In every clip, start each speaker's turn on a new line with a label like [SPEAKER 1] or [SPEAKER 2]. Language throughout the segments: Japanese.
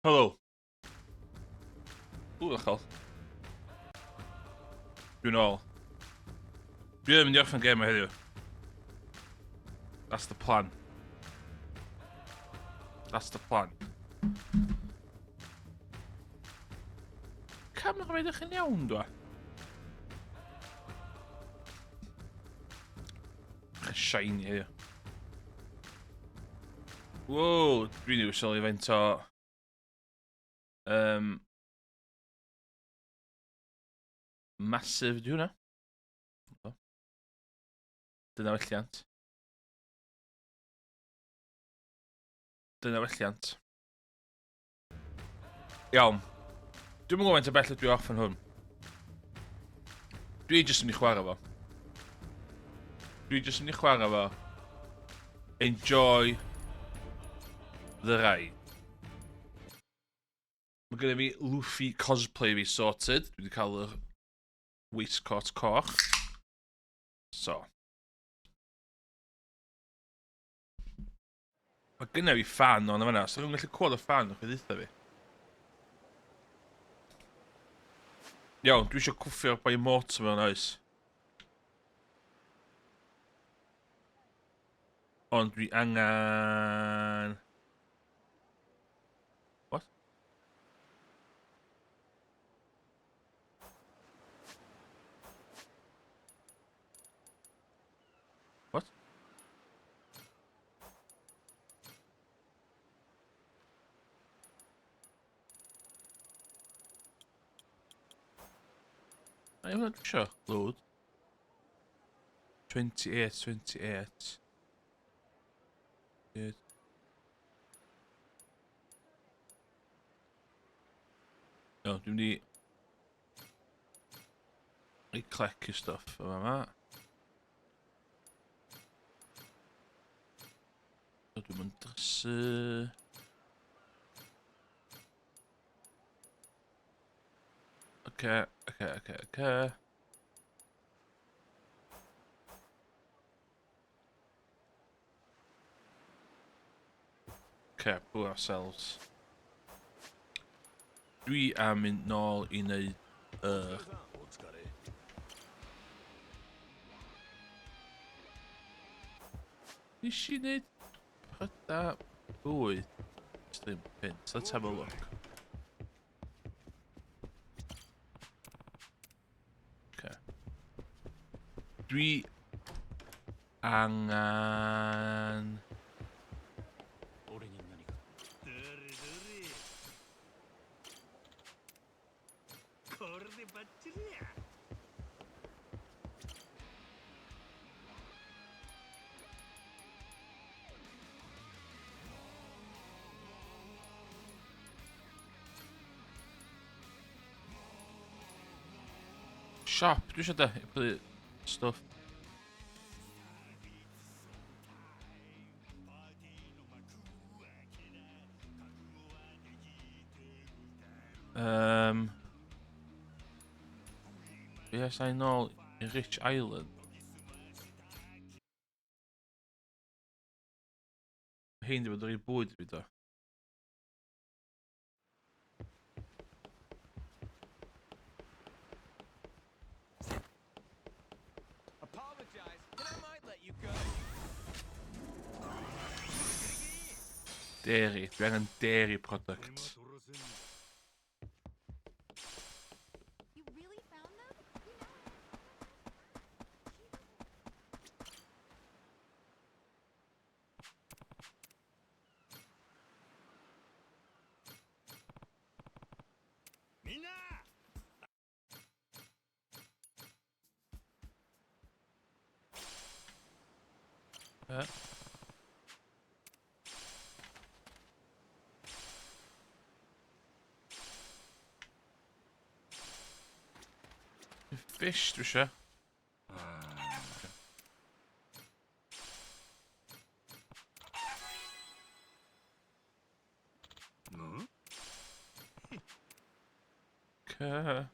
[SPEAKER 1] Helo. Uchel. Dwi'n ôl. Dwi ddim yn diolch yn gêm heddiw. That's the plan. That's the plan. Camera fi ddech yn iawn, dwa. Shiny heddiw. Wow, dwi'n iwsol i faint o... Massive, di hwnna. Dyna welliant. Dyna welliant. Iawn. Dwi'n gwybod faint o bell ydw i off yn hwn. Dwi jyst yn mynd i chwarae fo. Dwi jyst yn mynd i chwarae fo. Enjoy the ride. Mae gennym fi Luffy cosplay fi sorted. Dwi wedi cael yr waistcoat coch. So. Mae gennym fi fan o'n yma. So rwy'n gallu cwrdd y fan o'ch chi ddeitha fi. Iawn, dwi eisiau cwffio'r bai motor mewn oes. Ond dwi angen... What? What? I'm not sure. Load. 28. Good. No, dwi'n mynd i clecu stuff yma yma. So dwi'n mynd drysu... Okay. Okay, pull ourselves. Dwi am mynd nôl i neud Nes i neud pryda bwyd? Slim pins, let's have a look. Okay. Dwi angen... Shop, dwi eisiau prynu stuff. Yes, I know. Rich Island. Hein di fod yr i bwyd fi do. Dairy, dwi angen dairy products.
[SPEAKER 2] You really found them? Fish, dwi eisiau. Okay.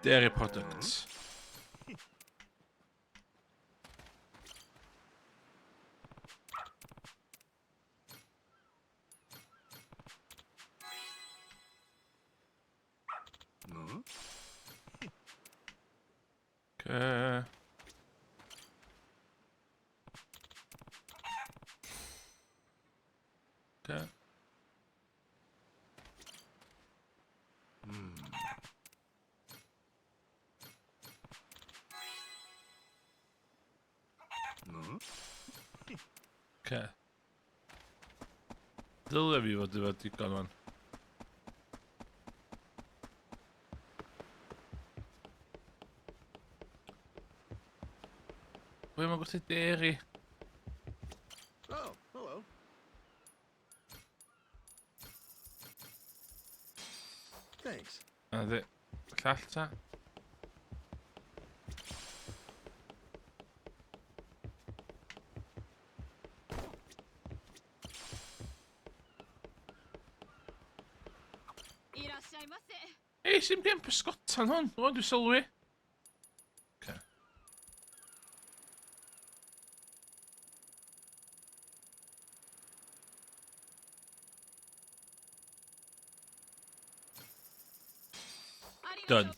[SPEAKER 2] Dairy products.
[SPEAKER 1] Okay. Okay. Okay. Dylai fi fod efo digon man. Pwy mae'n gwrthi deri?
[SPEAKER 3] Oh, hello. Thanks.
[SPEAKER 1] A di. Llall ta? Ei, sy'n gen pysgotan hwn? O, dwi'n sylwi. Okay. Done.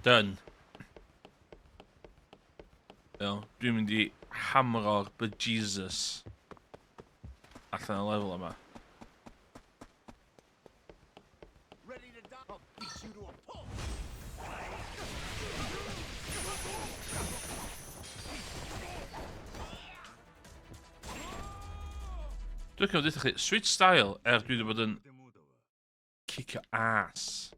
[SPEAKER 1] Done. Iawn, dwi'n mynd i hamro'r bejesus allan y lefel yma.
[SPEAKER 3] Ready to die? I'll beat you to a pulp.
[SPEAKER 1] Dwi'n cael dweud i chi, switch style dwi wedi bod yn kick your ass.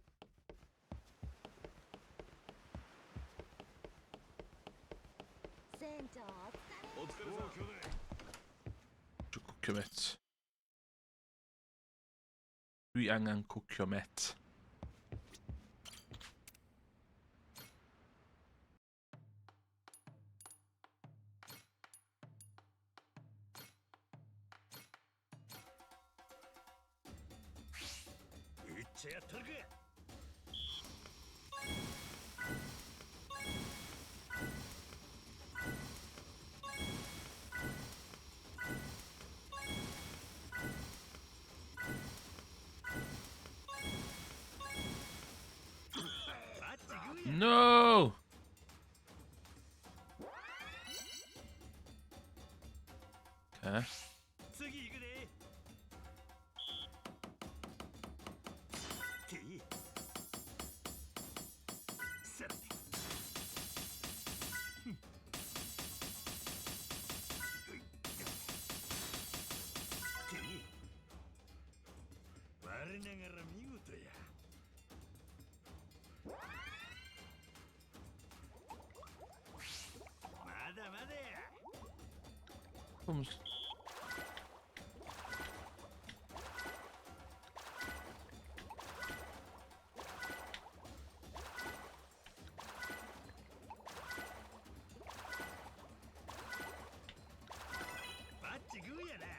[SPEAKER 1] Dwi'n cwcio met. Dwi angen cwcio met. No! Okay. Vamos.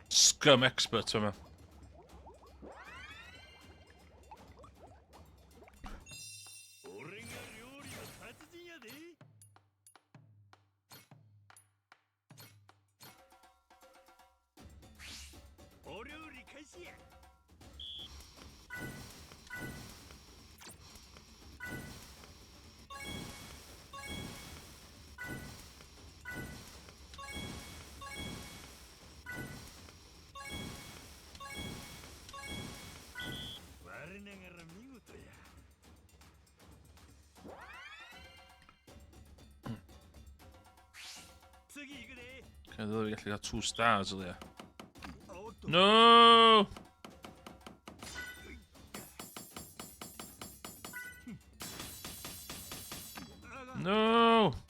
[SPEAKER 1] Scum expert yma. Okay, ddylai fi gallu cael 2 stars o ddia. No! No!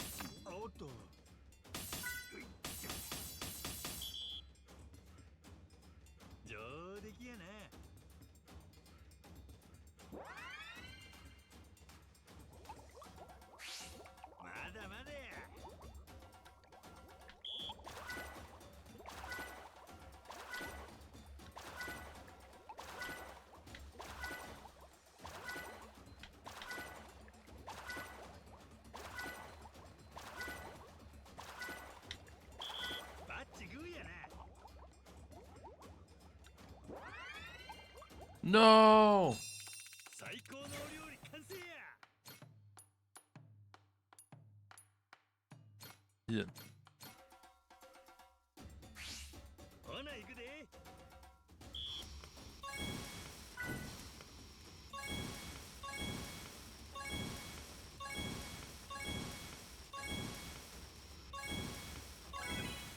[SPEAKER 1] No! hun.
[SPEAKER 3] ほな行くで。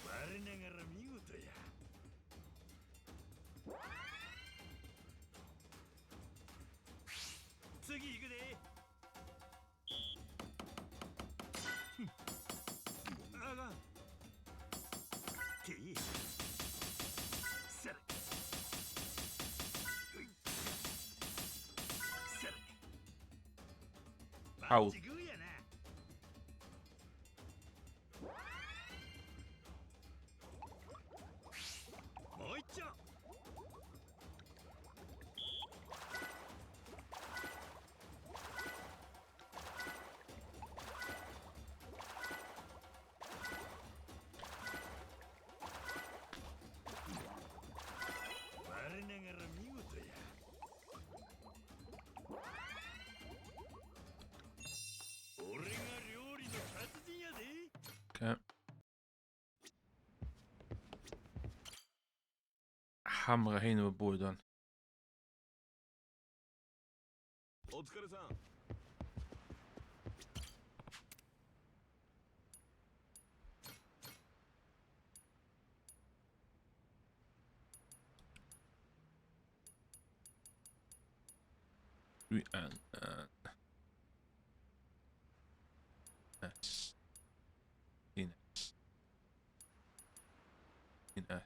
[SPEAKER 3] 我ながら見事や。次行くで。あがん。てい。さら。うい。さら。
[SPEAKER 1] Au.
[SPEAKER 3] バッチグーやな。もう一丁。我ながら見事や。俺が料理の達人やで。
[SPEAKER 1] Okay. Hamra heen we boer dan.
[SPEAKER 3] お疲れさん。
[SPEAKER 1] We and yes. Ines. Ines.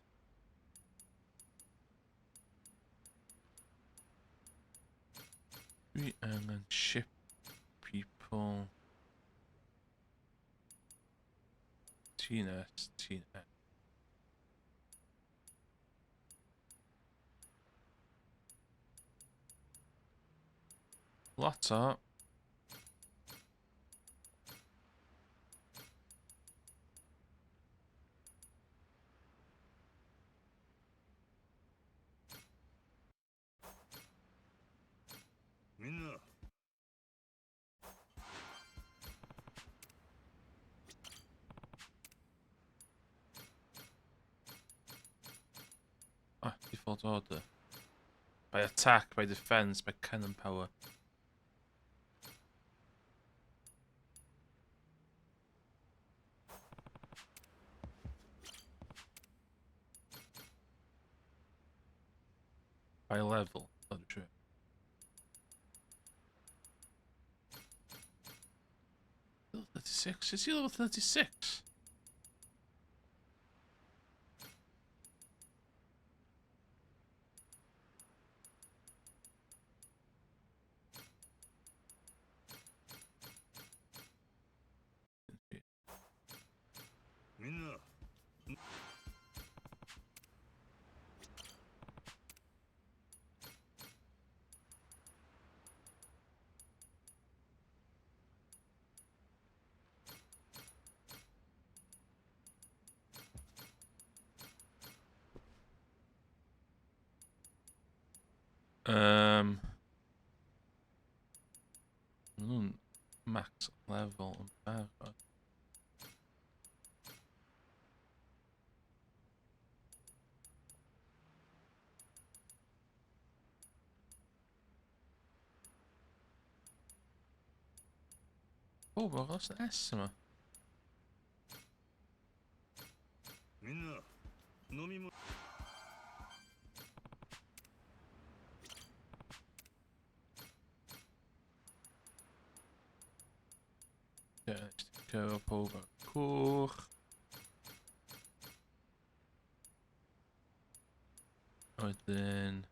[SPEAKER 1] We and ship people. Tines. Tines. Lots up.
[SPEAKER 3] みんな。
[SPEAKER 1] Ah, default order. By attack, by defense, by cannon power. By level. Not sure. Level 36? Is he level 36?
[SPEAKER 3] Minna.
[SPEAKER 1] Max level and power. Oh, waar was de esma?
[SPEAKER 3] Minna. 飲み物。
[SPEAKER 1] Ja, ik ga op over koor. And then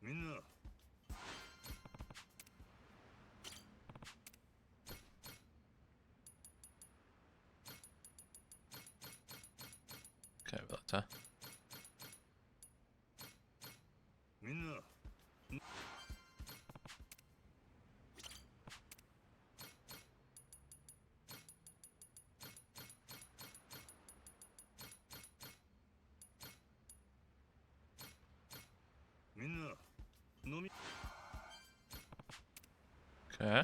[SPEAKER 3] Minna.
[SPEAKER 1] okay, dat hè.
[SPEAKER 3] Minna.
[SPEAKER 1] Okay.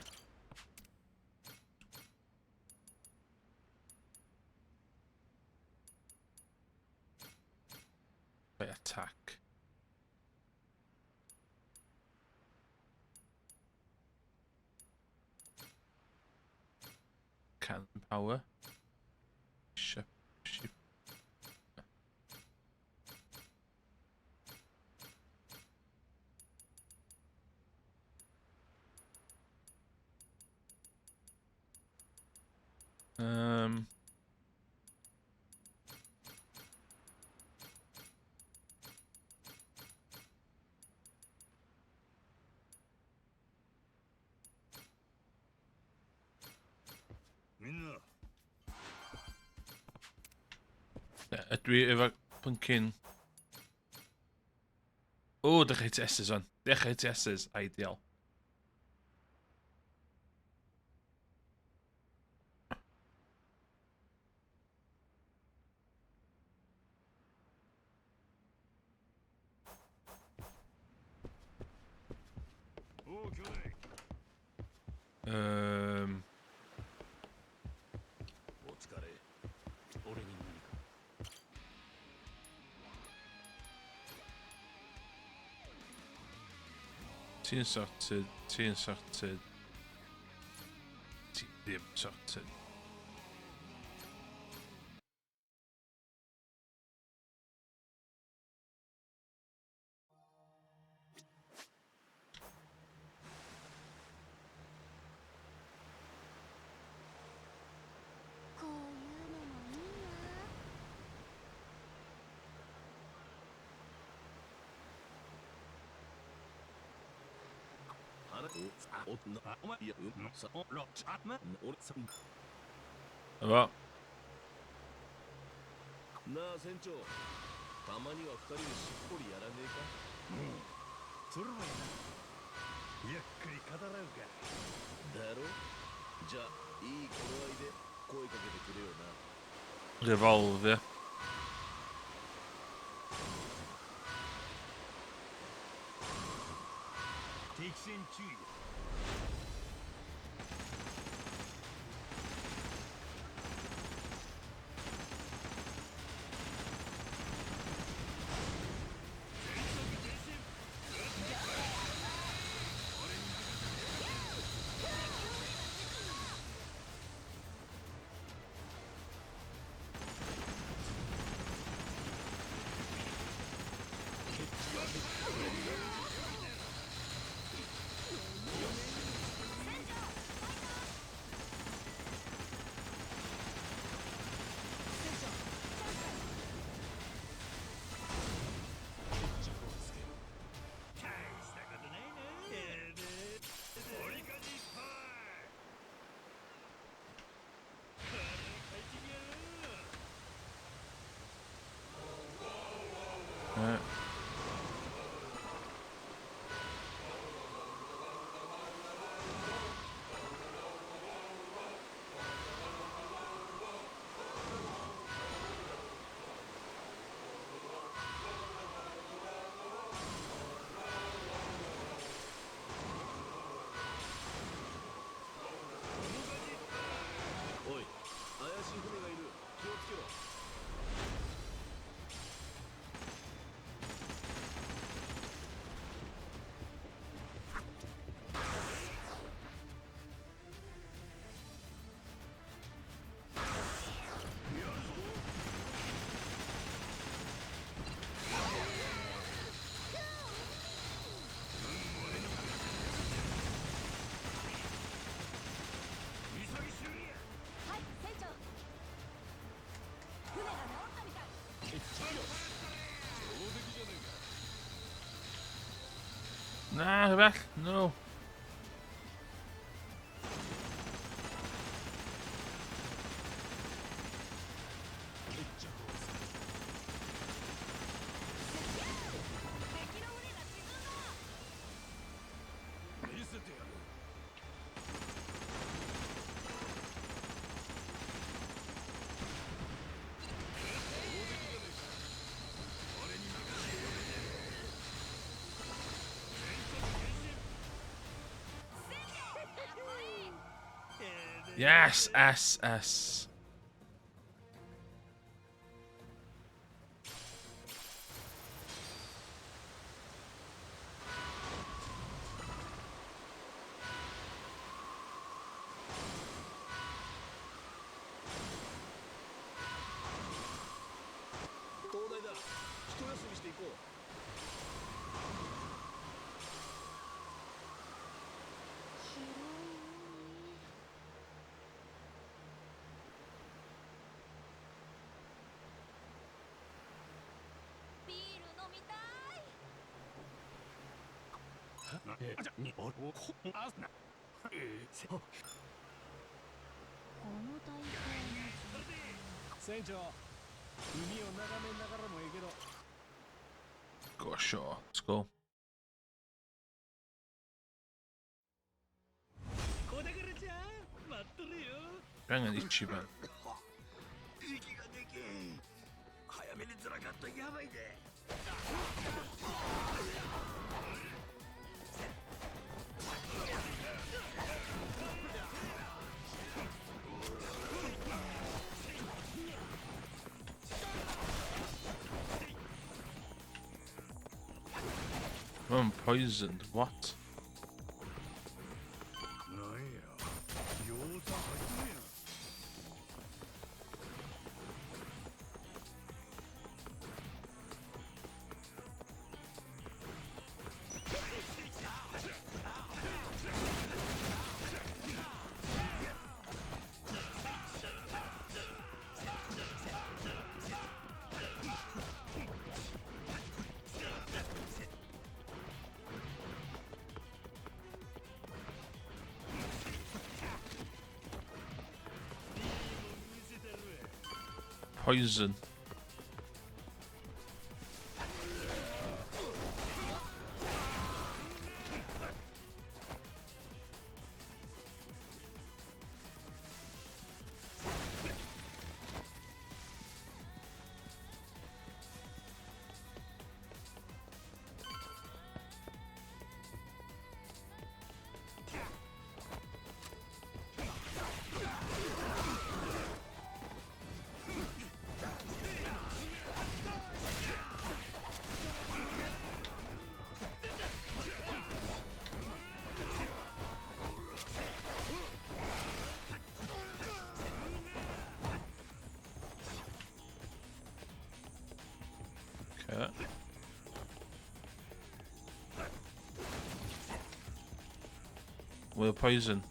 [SPEAKER 1] By attack. Cannon power. Ship. Um. Ydw i efo pyncyn... O, dechrau TS's on. Dechrau TS's, ideal. Um.
[SPEAKER 3] お疲れ。俺に何か。
[SPEAKER 1] Ti'n sorted, ti'n sorted. Ti ddim sorted. Efo.
[SPEAKER 3] なあ船長、たまには二人でしっぽりやらねえか。それはやな。ゆっくり語らうか。だろ。じゃあいい頃合いで声かけてくれよな。
[SPEAKER 1] Revolver.
[SPEAKER 3] 敵戦注意。
[SPEAKER 1] Na, bell. No. Yes, S.
[SPEAKER 3] 東大だ。一休みしていこう。
[SPEAKER 2] ビール飲みたい。この大会
[SPEAKER 3] 船長、海を眺めながらもええけど。
[SPEAKER 1] Go ashore. Let's go.
[SPEAKER 3] 小宝ちゃん、待っとるよ。
[SPEAKER 1] Hang on, Ichiban.
[SPEAKER 3] 息がでけん。早めにずらかっとやばいで。
[SPEAKER 1] I'm poisoned. What?
[SPEAKER 3] なんや、餃子入ってるやん。
[SPEAKER 1] Poison. Okay. We're poison.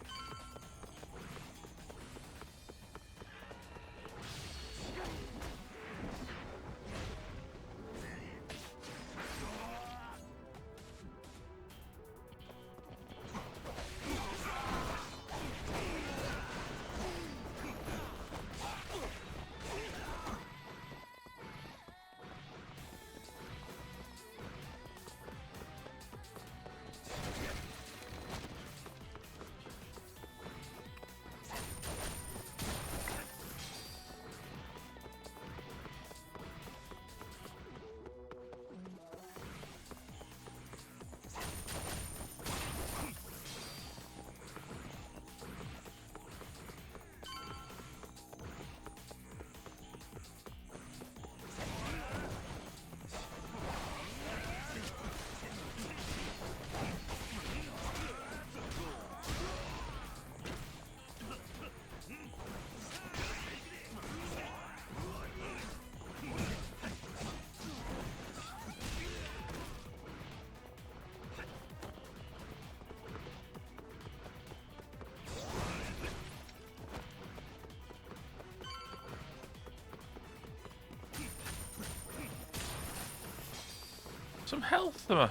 [SPEAKER 1] Some health there.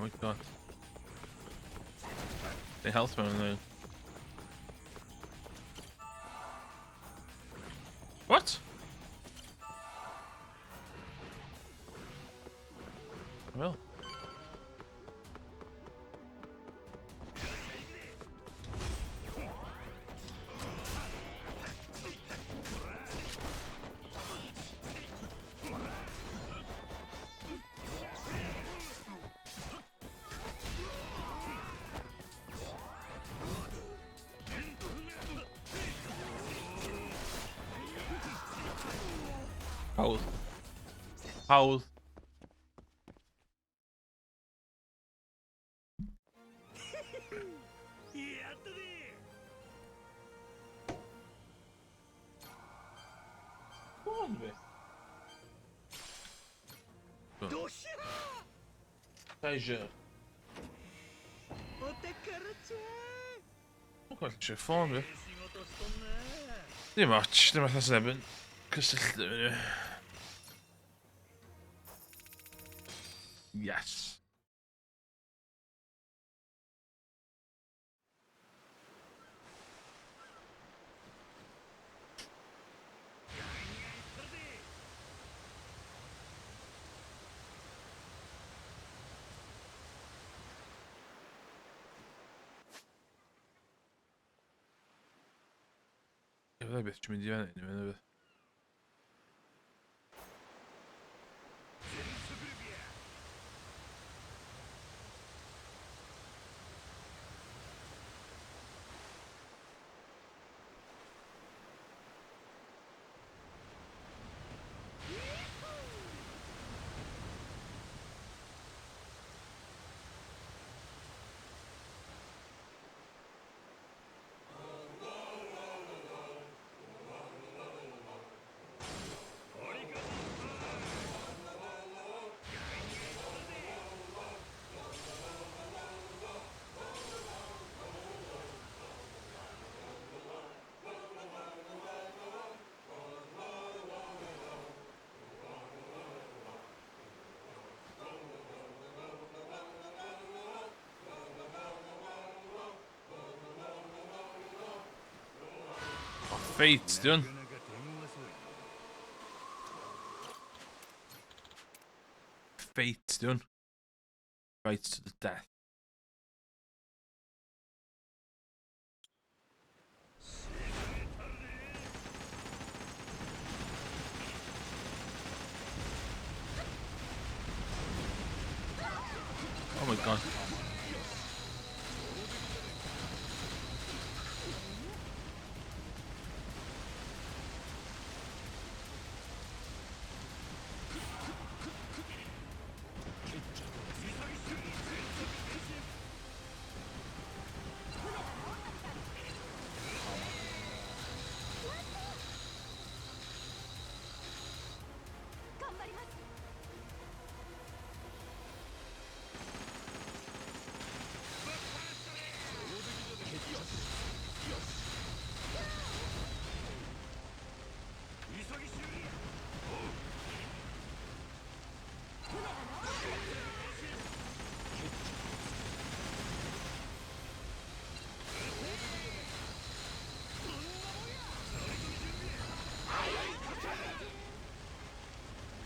[SPEAKER 1] my god. The health man now. What? Well. Hold. Hold. Go on with. Tajże. Chociaż się fony. Nie ma na zęby. Cysylltu. Yes. Ja wydaje się, czy mi nie wiem. Fate's done. Fate's done. Fights to the death. Oh my god.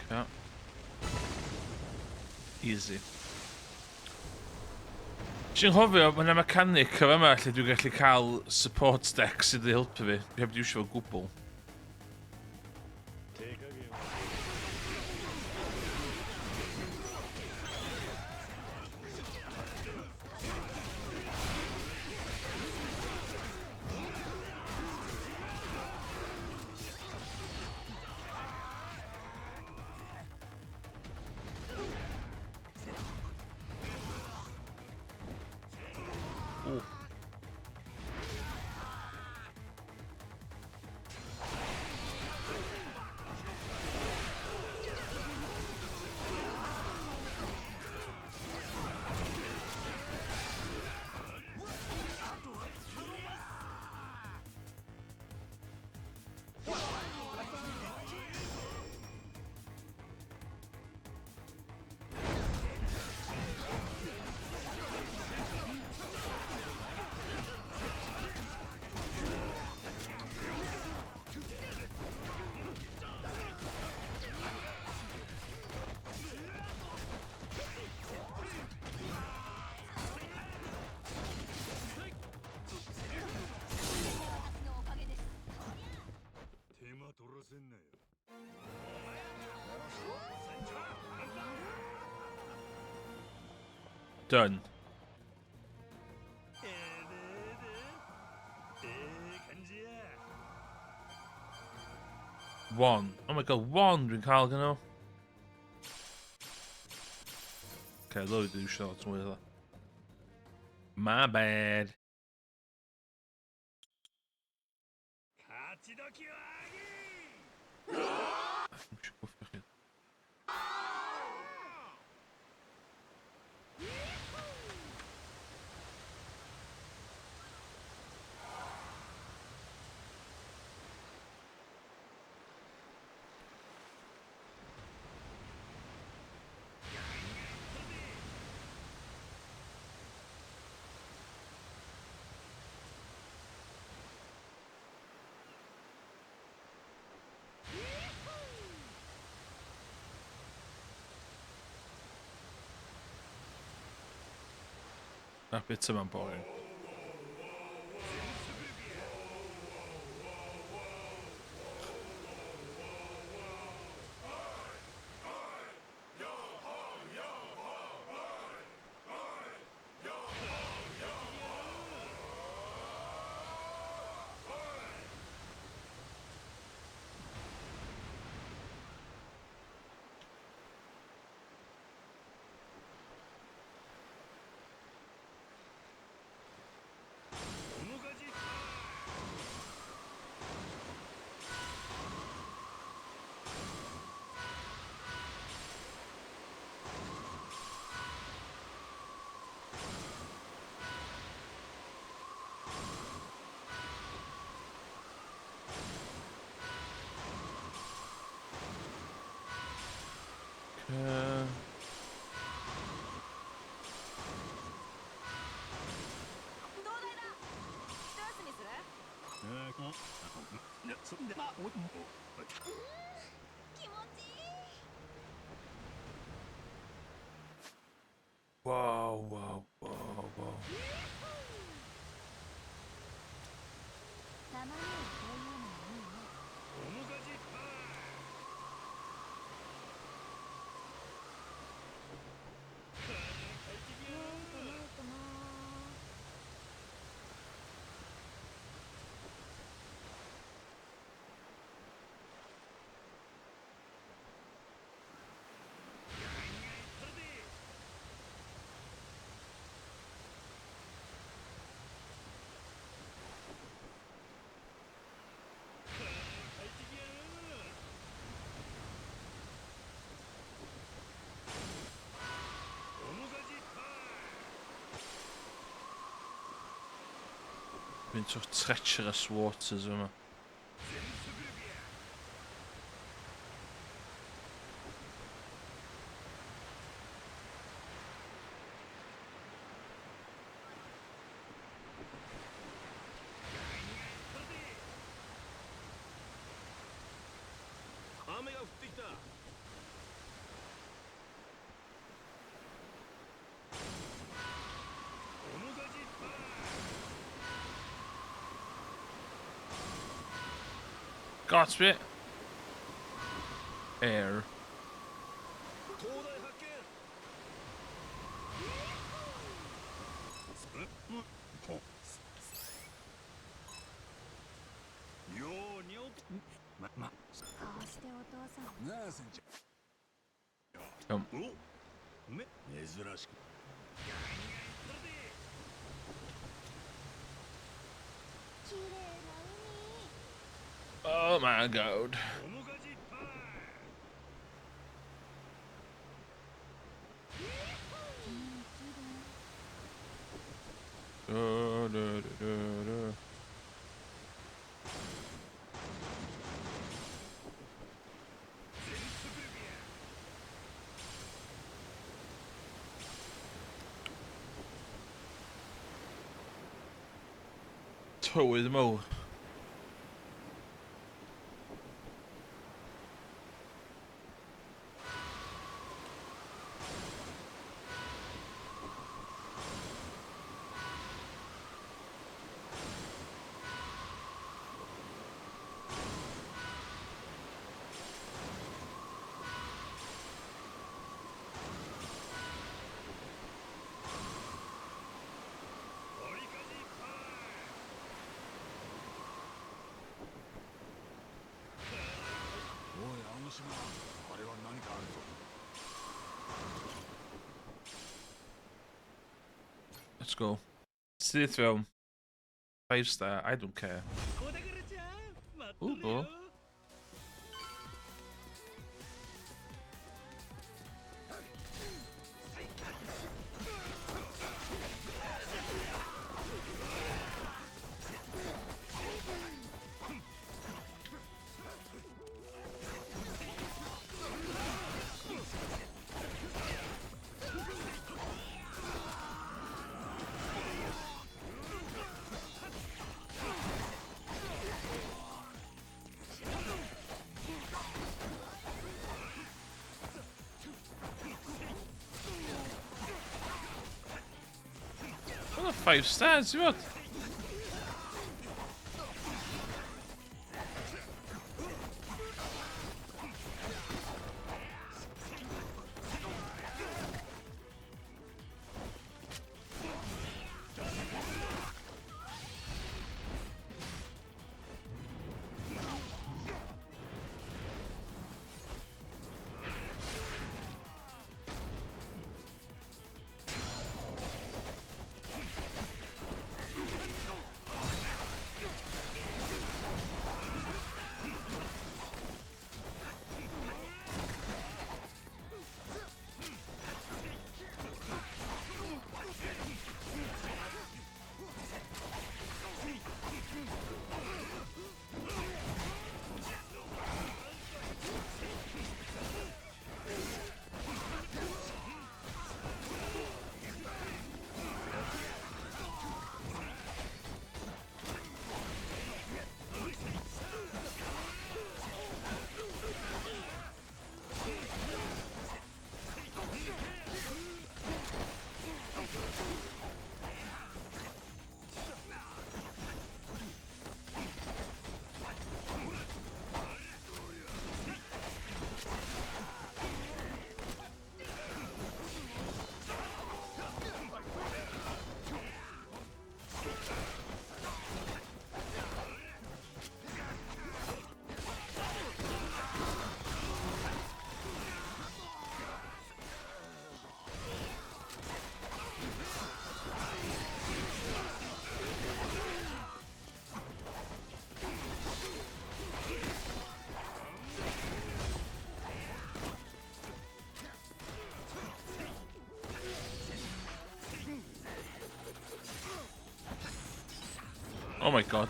[SPEAKER 1] Yeah. Easy. Ti'n hofio, mae yna mechanic o yma lle dwi'n gallu cael support decks sydd wedi helpu fi. Dwi heb di iwsio fo gwbl. Done. One. Oh my god, one Rincalgano. Okay, load do shots with her. My bad. That bit's man boring. Okay.
[SPEAKER 2] どうだいだ。一休みする？気持ちいい。
[SPEAKER 1] Whoa, whoa, whoa, whoa.
[SPEAKER 2] たまにはこういうのもいいね。なんかな。
[SPEAKER 1] Been such treacherous waters, isn't it? God, spit. Air. Come. Oh my god. Da, da, da, da. Totally the mo.
[SPEAKER 3] あれは何かあるぞ。
[SPEAKER 1] Let's go. See the film. 5-star. I don't care.
[SPEAKER 3] お宝ちゃん、待っと
[SPEAKER 1] Ooh,
[SPEAKER 3] れよ。
[SPEAKER 1] bro. What a 5 stars, what? Oh my god.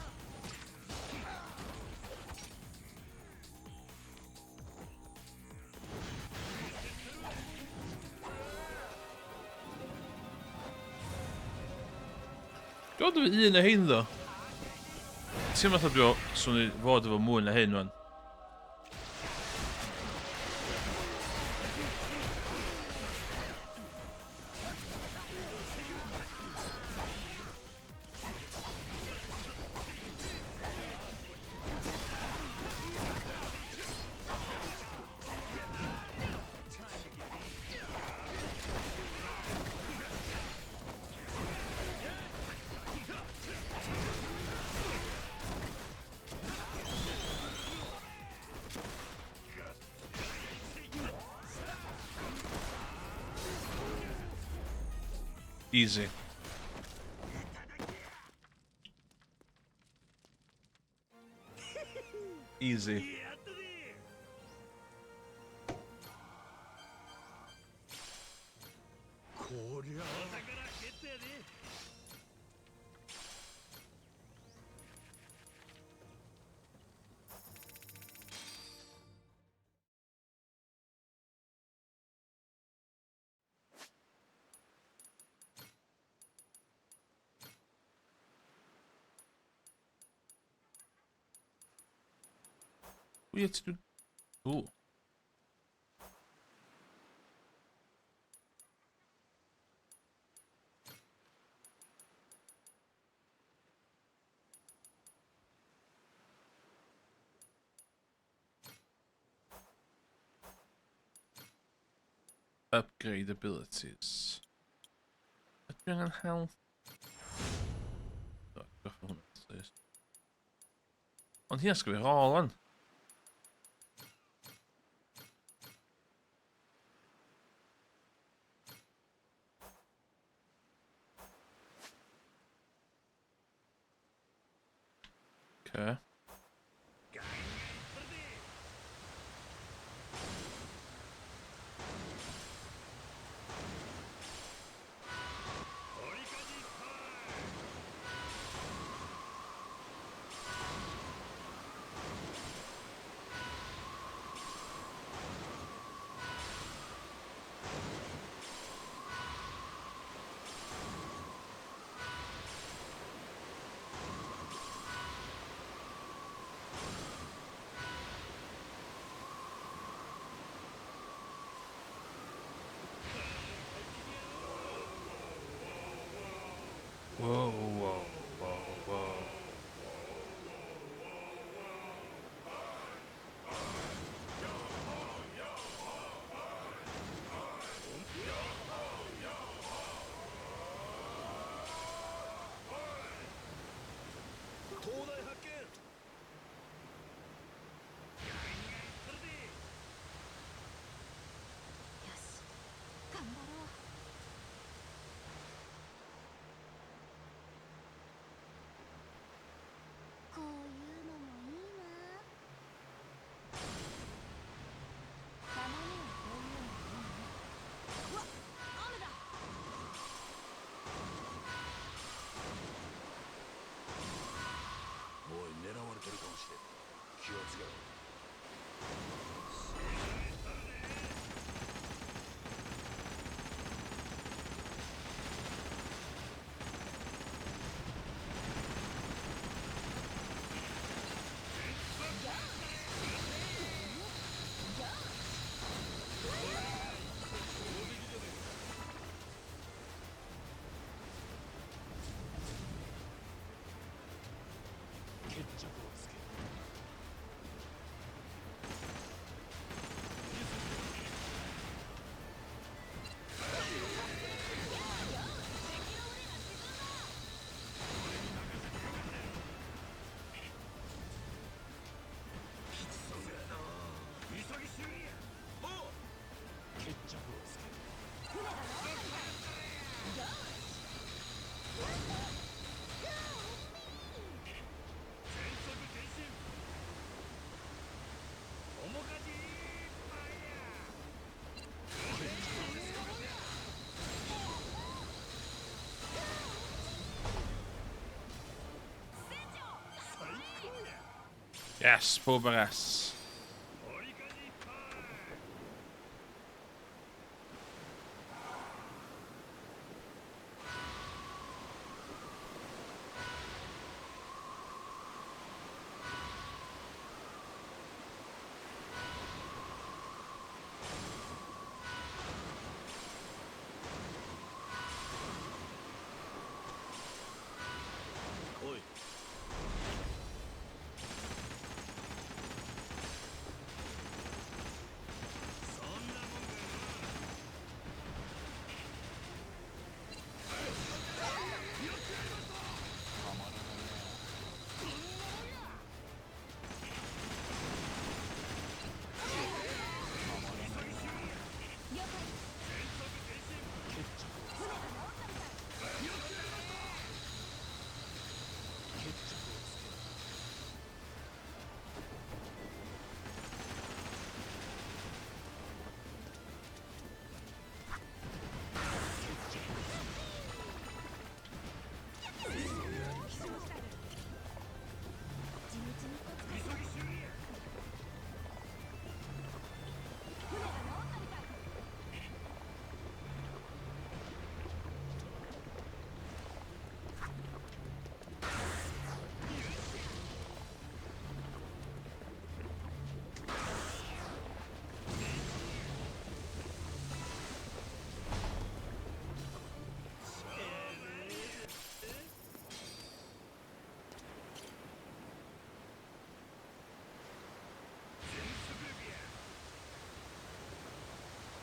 [SPEAKER 1] Går du i en hin då? Ser man att du har så vad det var mål hin man. Easy. Easy.
[SPEAKER 3] やったぜ。こりゃお宝ゲットやで。
[SPEAKER 1] We have to do. Ooh. Upgrade abilities. Adrenaline health. Want hier ska vi ha den. Okay. Whoa, whoa, whoa, whoa. Yes, Bobaras.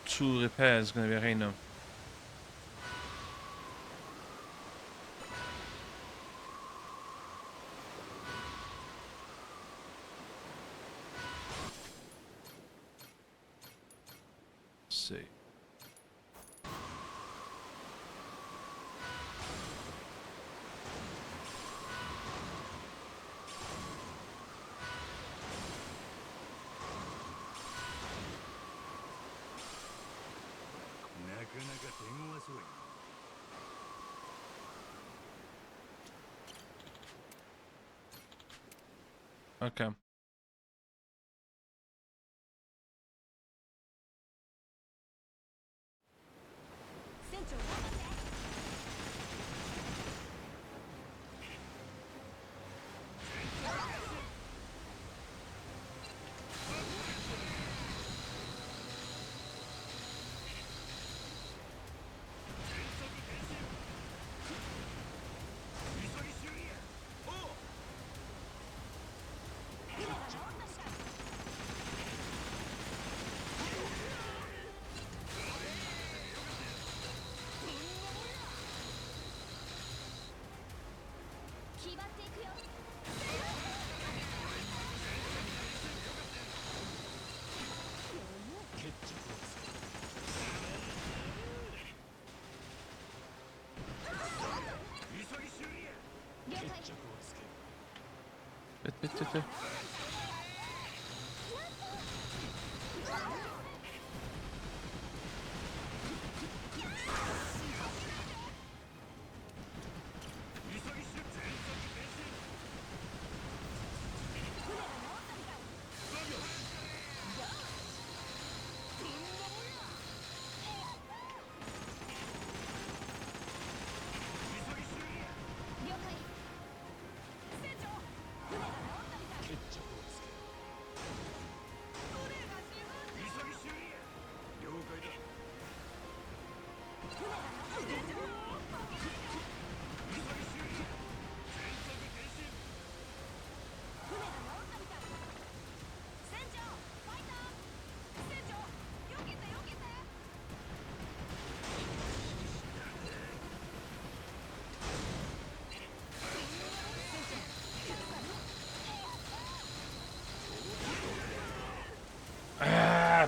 [SPEAKER 1] Two repairs going to be Reino. See. Okay.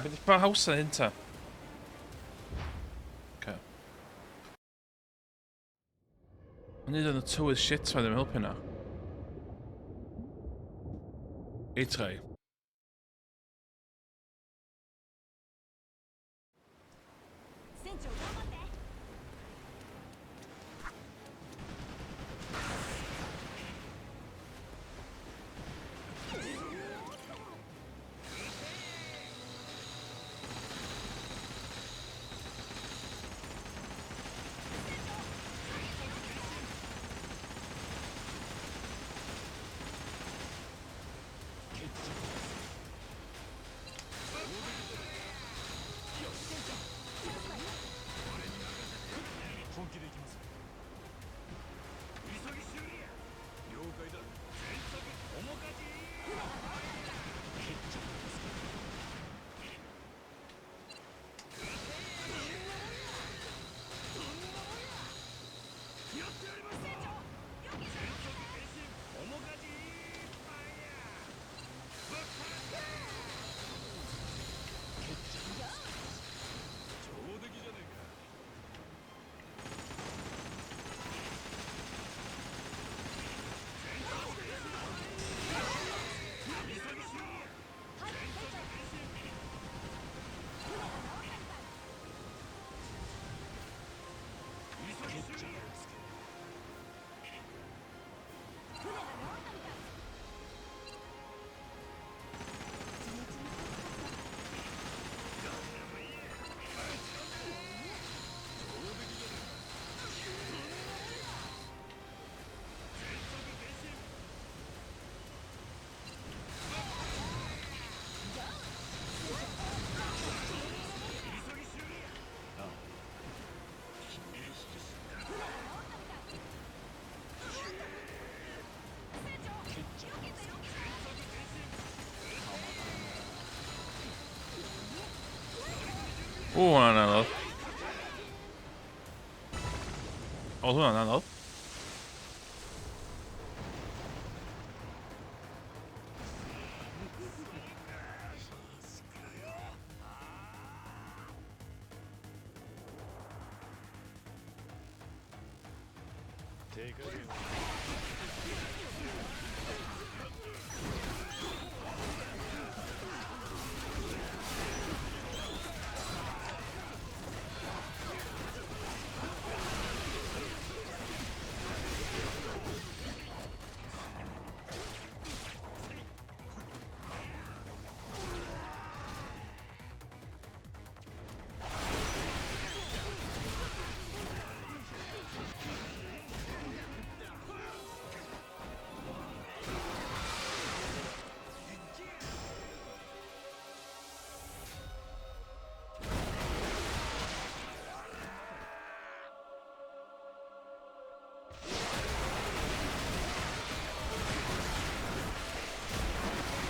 [SPEAKER 1] Bin ich beim Haus dahinter? Okay. I need an two is shit while I'm helping her. E3. Oh, han er der. Han er der.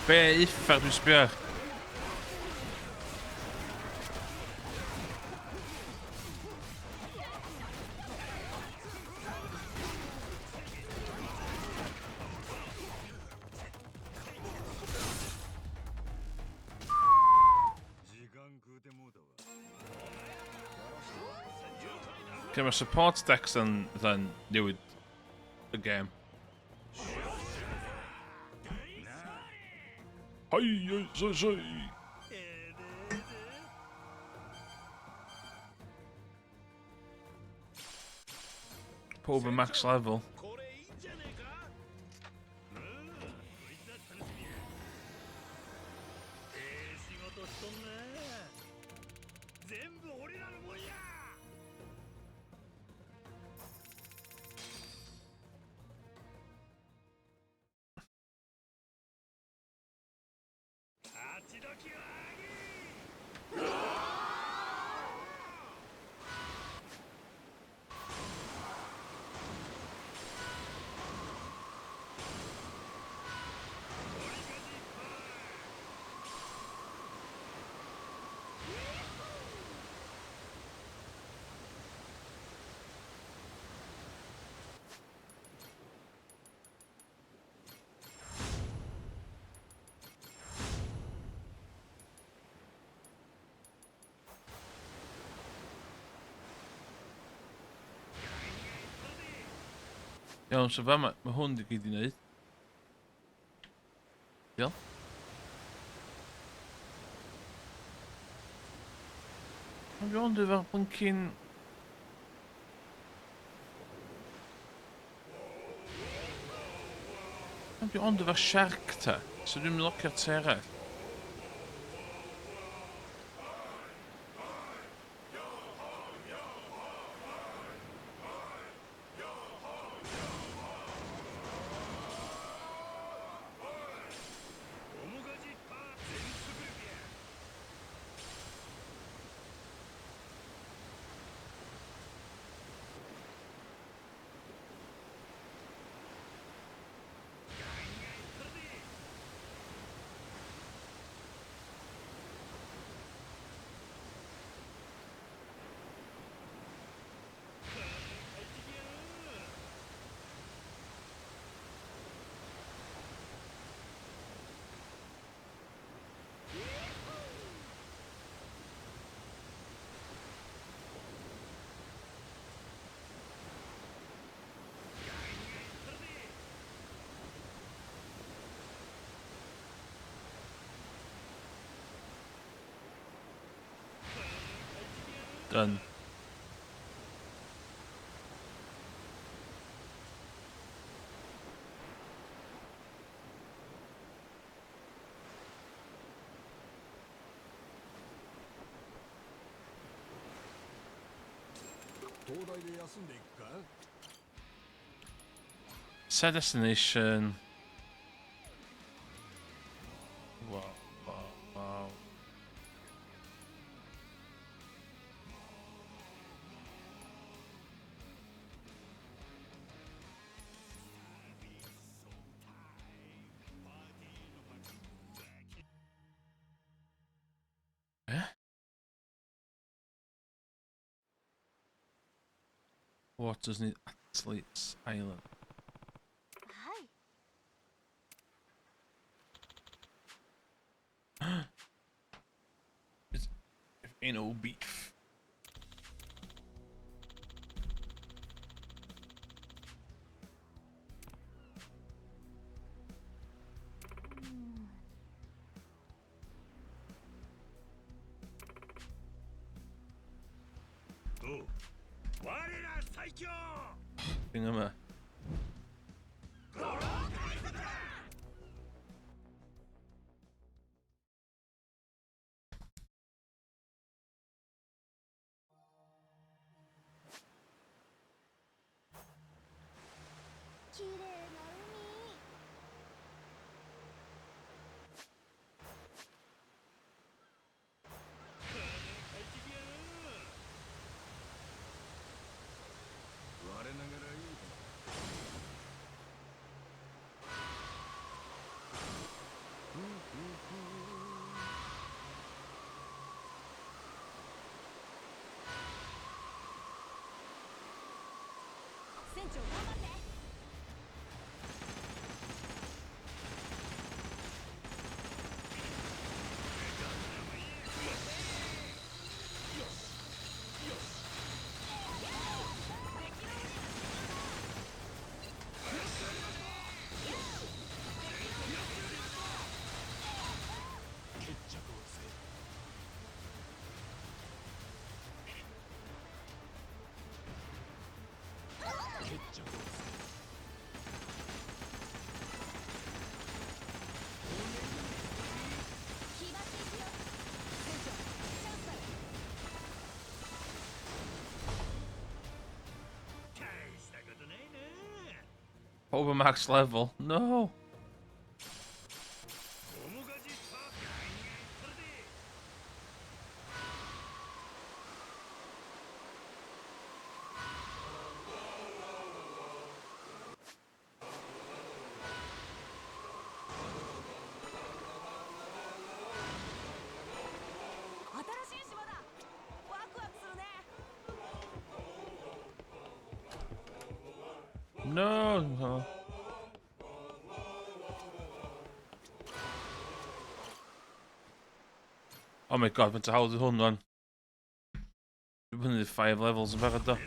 [SPEAKER 1] Be' uffar dwi'n sbio ar? Okay, mae'r support decks yn newid y game. Hei. Pob yn max level.
[SPEAKER 3] これいいんじゃねえか。こいつは楽しみや。仕事しとんな。全部俺らのもんや。勝ち時はあげ。
[SPEAKER 1] Iawn, so fe mae hwn di gyd i wneud. Iawn. Ond dwi ond efo'r blyncyn... Dwi ond efo'r shark ta, so dwi'n mynd locio'r te arall. Done. Set destination. Wow. Waters need Athletes Island. It's no beef. Thingamma. Over max level. No. No, no. Oh my god, vänta, hold on. Vi har vunnit 5 levels bara då.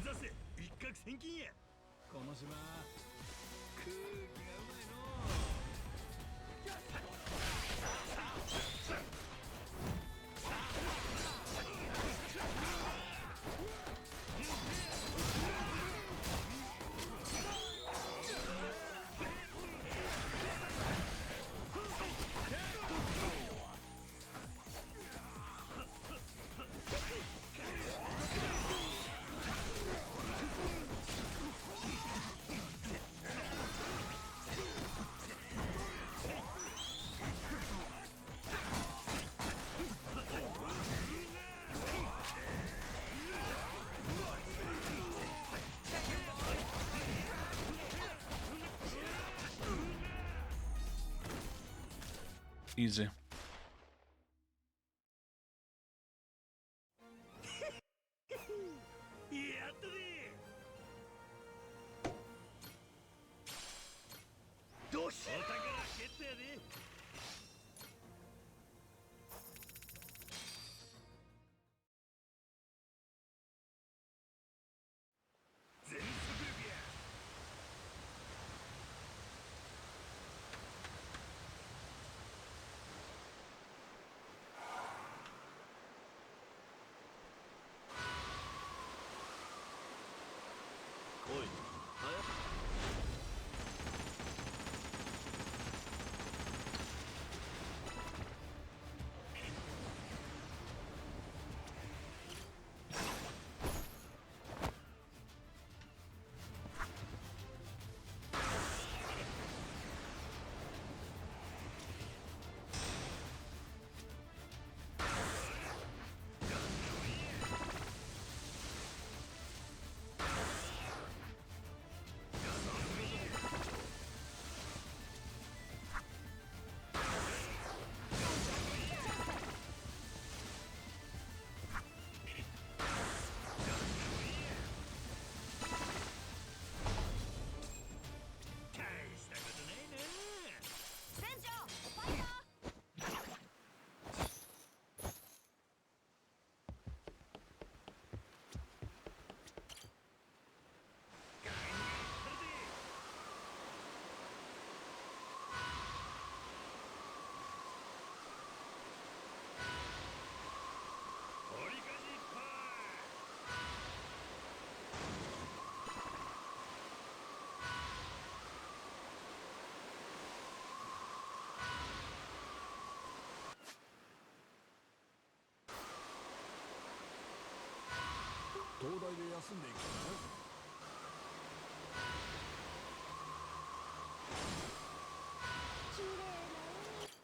[SPEAKER 1] Easy.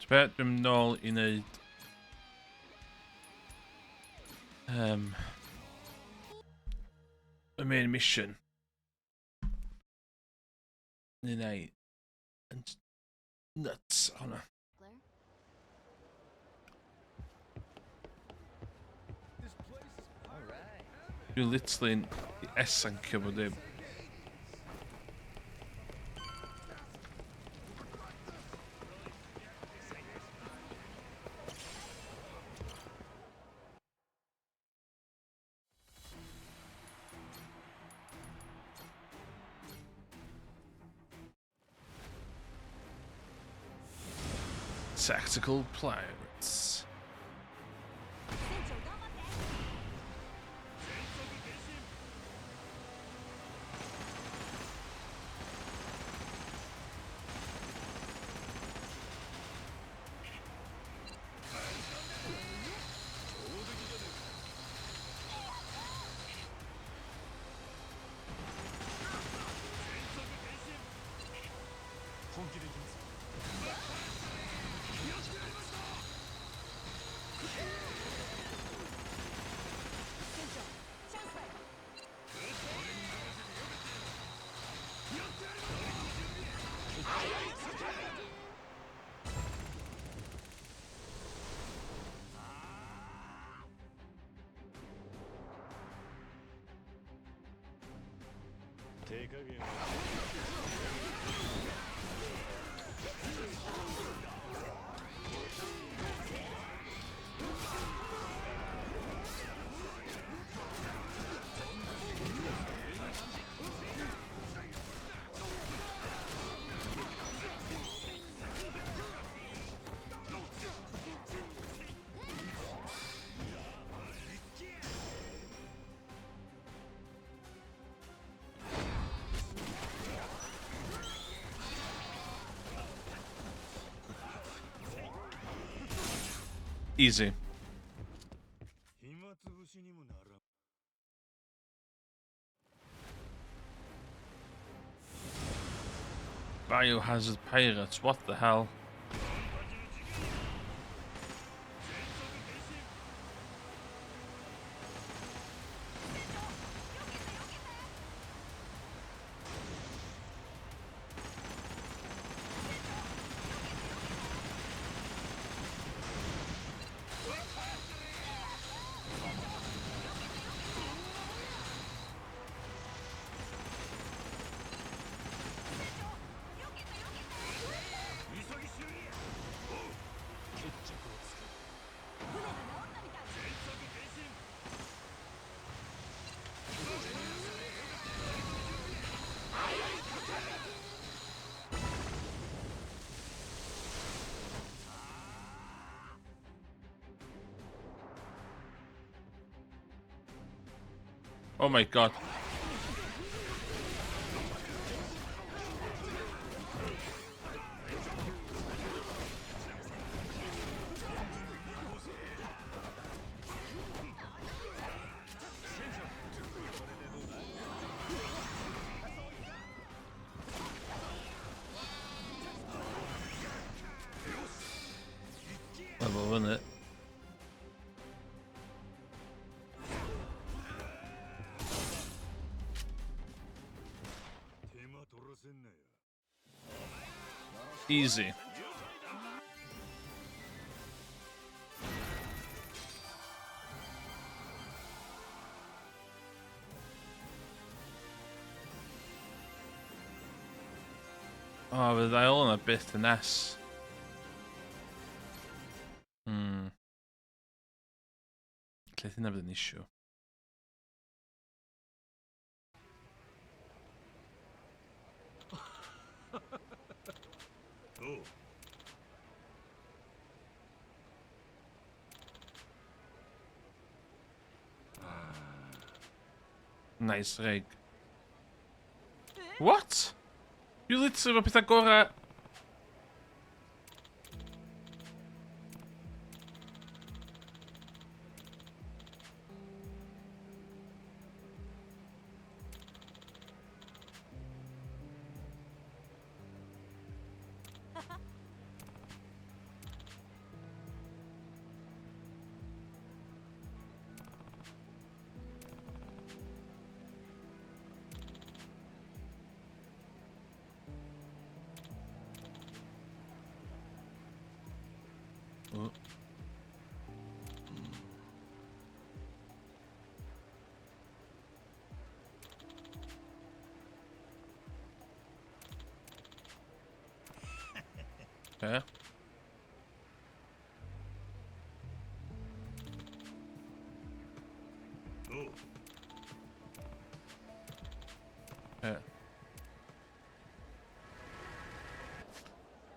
[SPEAKER 1] Spectrum nôl I neud y main mission. Ni neud nuts hwnna. Dwi'n literally yn esancio bod dim. Tactical pirates.
[SPEAKER 2] 船長頑張って。
[SPEAKER 3] 手加減は
[SPEAKER 1] Easy. Biohazard pirates, what the hell? Oh my god. Level, isn't it? Easy. Oh, but they all on a bit finesse. Clearly never an issue. Nice rig. What? You literally were Pythagora. Oh. Okay. Okay.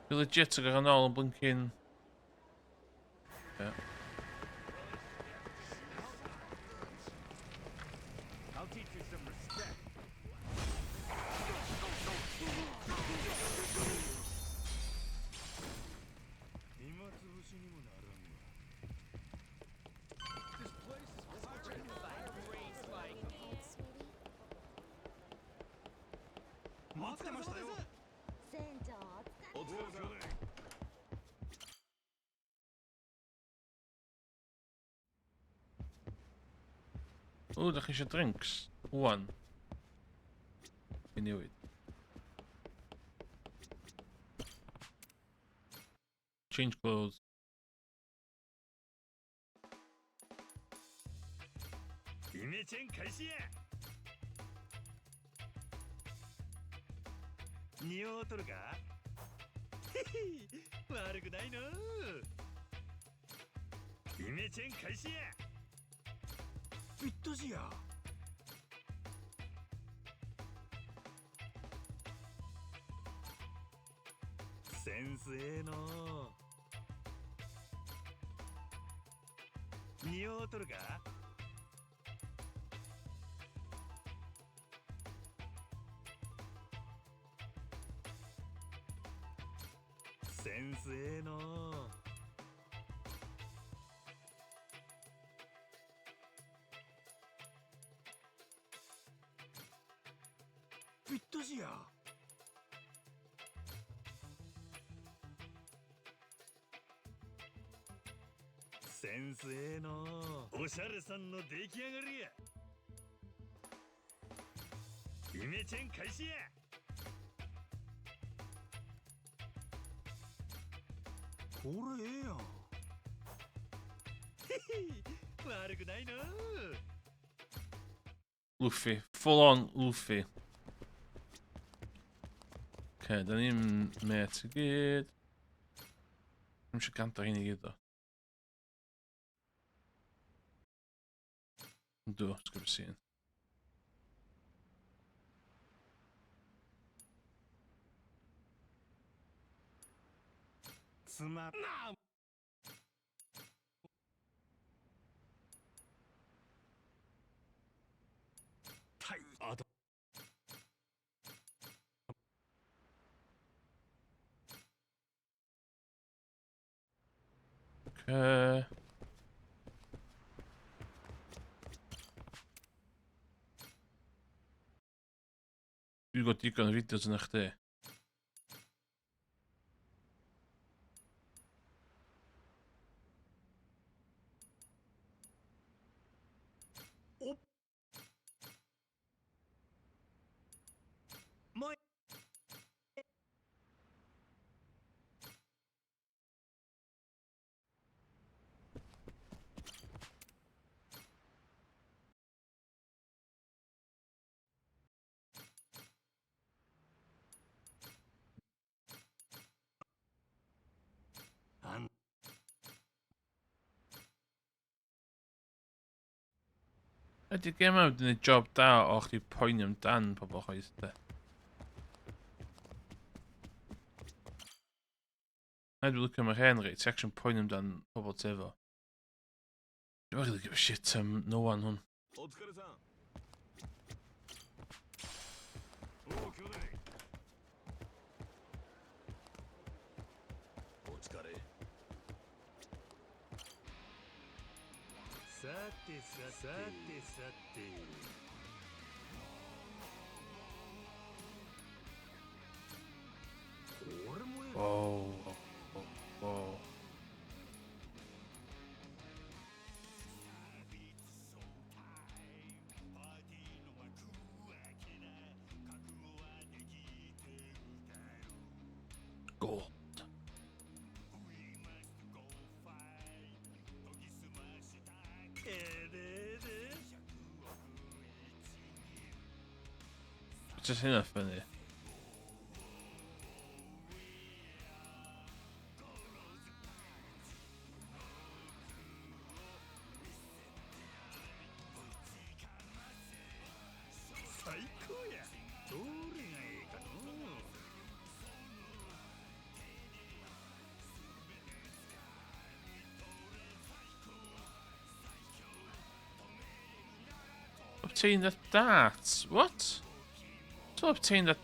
[SPEAKER 1] You legit are going all blinking Yeah.
[SPEAKER 3] I'll teach you some respect. 暇つぶしにもならんわ。This place is already
[SPEAKER 2] Thanks, sweetie.
[SPEAKER 3] 待ってましたよ。
[SPEAKER 2] 船長、お疲れ。
[SPEAKER 3] お疲れ様です。
[SPEAKER 1] Oh, daar is je drinks. One. Knew it. Change clothes.
[SPEAKER 3] イメチェン開始や。匂うとるか？へへ、悪くないの。イメチェン開始や。ぴったしや。センスええの。匂うとるか？センスええの。ぴったしや。センスええの。おしゃれさんの出来上がりや。イメチェン開始や。これええやん。へへ、悪くないの。
[SPEAKER 1] Luffy. Full on Luffy. Okej, den är med till gud. De ska inte in i gud då. Då ska vi se. Okej. Hugo tycker han vitt och nach det. Ydy gem yma wedi gwneud job da o chdi poeni amdan pobl chwaith de. Na dwi'n licio mae'r hen reit, section poeni amdan pobl tefo. Dwi'n really give a shit no one hwn.
[SPEAKER 3] お疲れさん。おう、兄弟。お疲れ。さてさてさて。これもええ。
[SPEAKER 1] Wow. Wow. Gold. What's this enough in there? obtain that? What? To obtain that.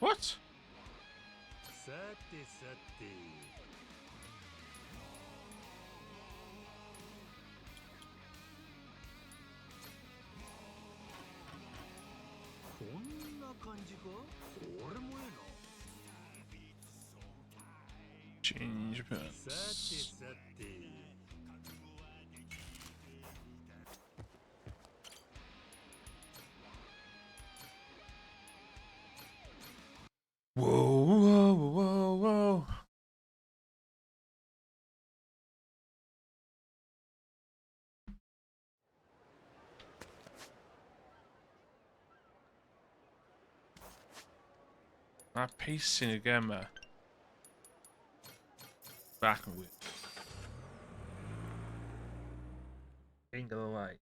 [SPEAKER 1] What?
[SPEAKER 3] さてさて。こんな感じか？これもええな。
[SPEAKER 1] Change
[SPEAKER 3] さて
[SPEAKER 1] appearance.
[SPEAKER 3] さて。
[SPEAKER 1] Whoa, whoa, whoa, whoa. My pacing again, man. Back and whip. Ain't gonna lie.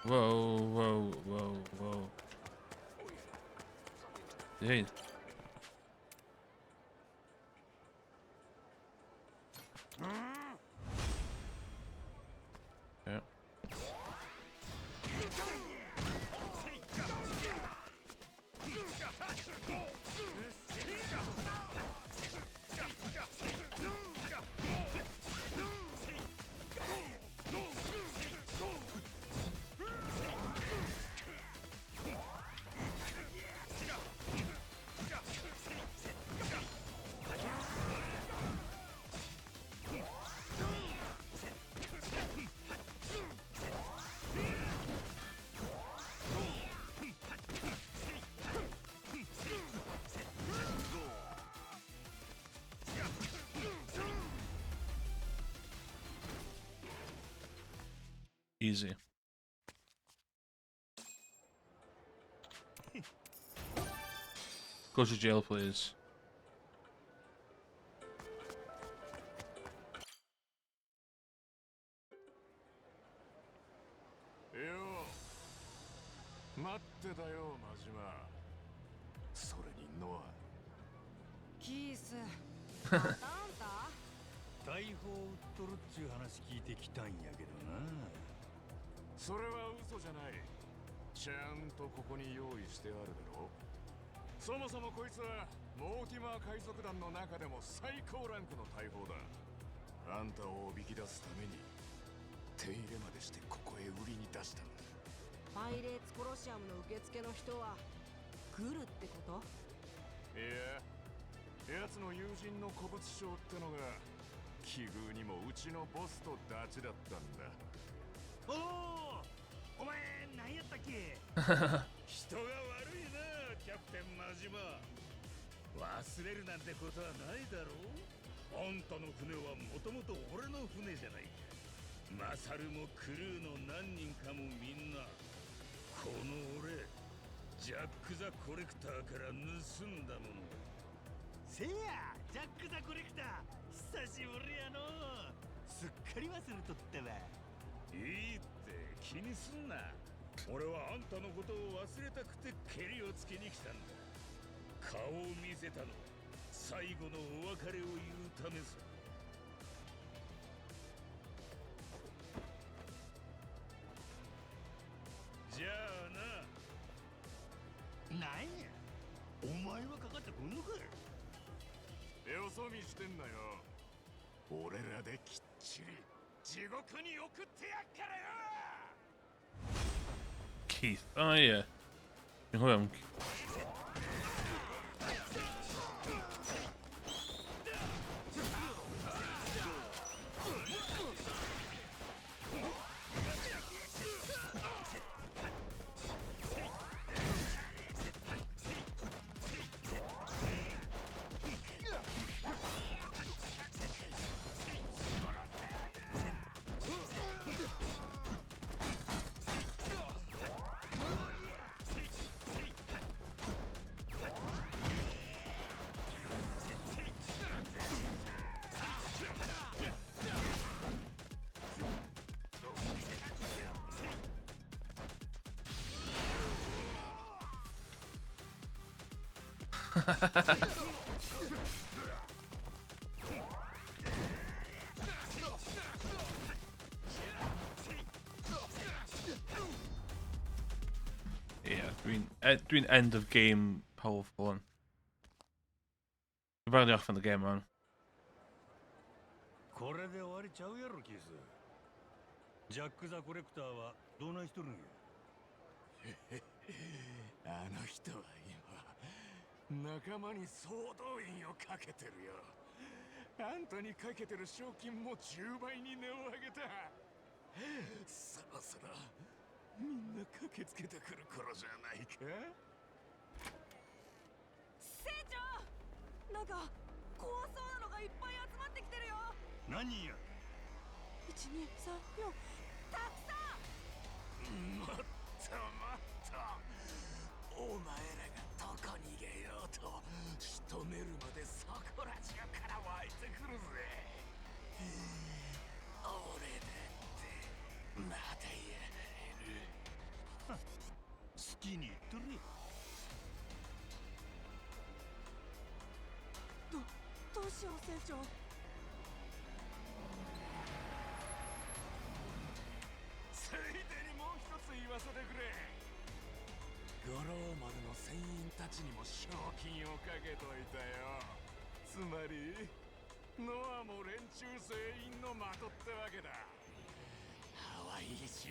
[SPEAKER 1] Whoa, whoa, whoa, whoa. Hey. Yeah. Easy. Go to jail, please.
[SPEAKER 3] Yo, 待ってたよ、真島。それにノア。
[SPEAKER 2] キースまたあんた
[SPEAKER 3] 大砲撃っとるっちゅう話聞いてきたんやけどな。それは嘘じゃない。ちゃんとここに用意してあるだろ。そもそもこいつはモーティマー海賊団の中でも最高ランクの大砲だ。あんたをおびき出すために手入れまでしてここへ売りに出したんだ。
[SPEAKER 2] パイレーツコロシアムの受付の人はグルってこと？
[SPEAKER 3] いや、奴の友人の古物商ってのが奇遇にもうちのボスとダチだったんだ。おお、お前何やったっけ？人が悪いな、キャプテン真島。忘れるなんてことはないだろう。あんたの船はもともと俺の船じゃないか。マサルもクルーの何人かもみんなこの俺ジャック・ザ・コレクターから盗んだもの。せや、ジャック・ザ・コレクター、久しぶりやの。すっかり忘れとったわ。いいって気にすんな。俺はあんたのことを忘れたくてケリをつけに来たんだ。顔を見せたのは最後のお別れを言うためさ。じゃあな。なんや、お前前はかかってこんのか。よそ見してんなよ。俺らできっちり地獄に送ってやっからよ。
[SPEAKER 1] Keith. Oh yeah. Ik hoor hem. Yeah, doing end of game powerful one. We're barely off on the game, man.
[SPEAKER 3] これで終わりちゃうやろキス。ジャック・ザ・コレクターはどないしとるんや。あの人は今仲間に総動員をかけてるよ。あんたにかけてる賞金も10倍に値を上げた。そろそろみんな駆けつけてくる頃じゃないか。
[SPEAKER 2] 船長、なんか怖そうなのがいっぱい集まってきてるよ。
[SPEAKER 3] 何人や。
[SPEAKER 2] 1234、たくさん。
[SPEAKER 3] もっともっと。お前らがどこ逃げようと仕留めるまでそこら中から湧いてくるぜ。俺だってまだやられる。好きに言っとるよ。
[SPEAKER 2] どうしよう船長。
[SPEAKER 3] ついでにもう一つ言わせてくれ。五郎丸の船員たちにも賞金をかけといたよ。つまりノアも連中全員の的ってわけだ。ハワイ中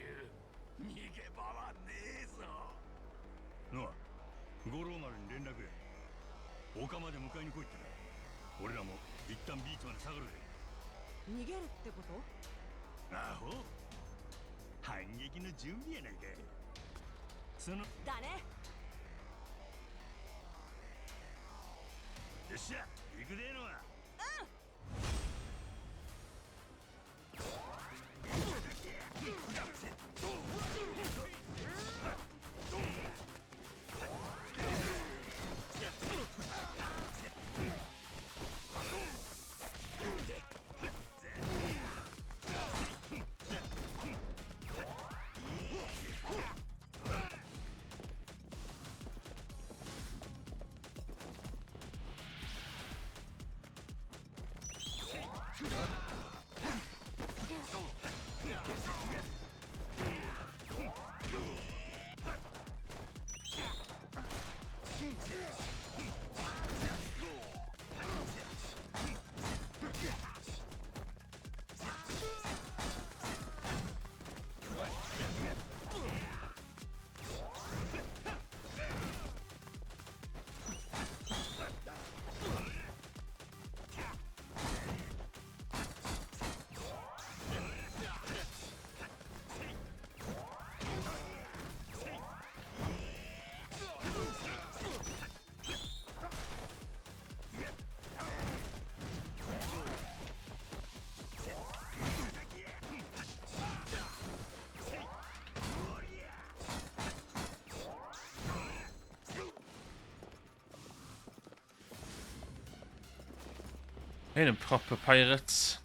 [SPEAKER 3] 逃げ場はねえぞ。ノア、五郎丸に連絡や。丘まで迎えに来いってな。俺らも一旦ビーチまで下がるぜ。
[SPEAKER 2] 逃げるってこと？
[SPEAKER 3] アホ、反撃の準備やないか。その
[SPEAKER 2] だね。
[SPEAKER 3] よっしゃ、行くでえのは。
[SPEAKER 1] Ain't them proper pirates.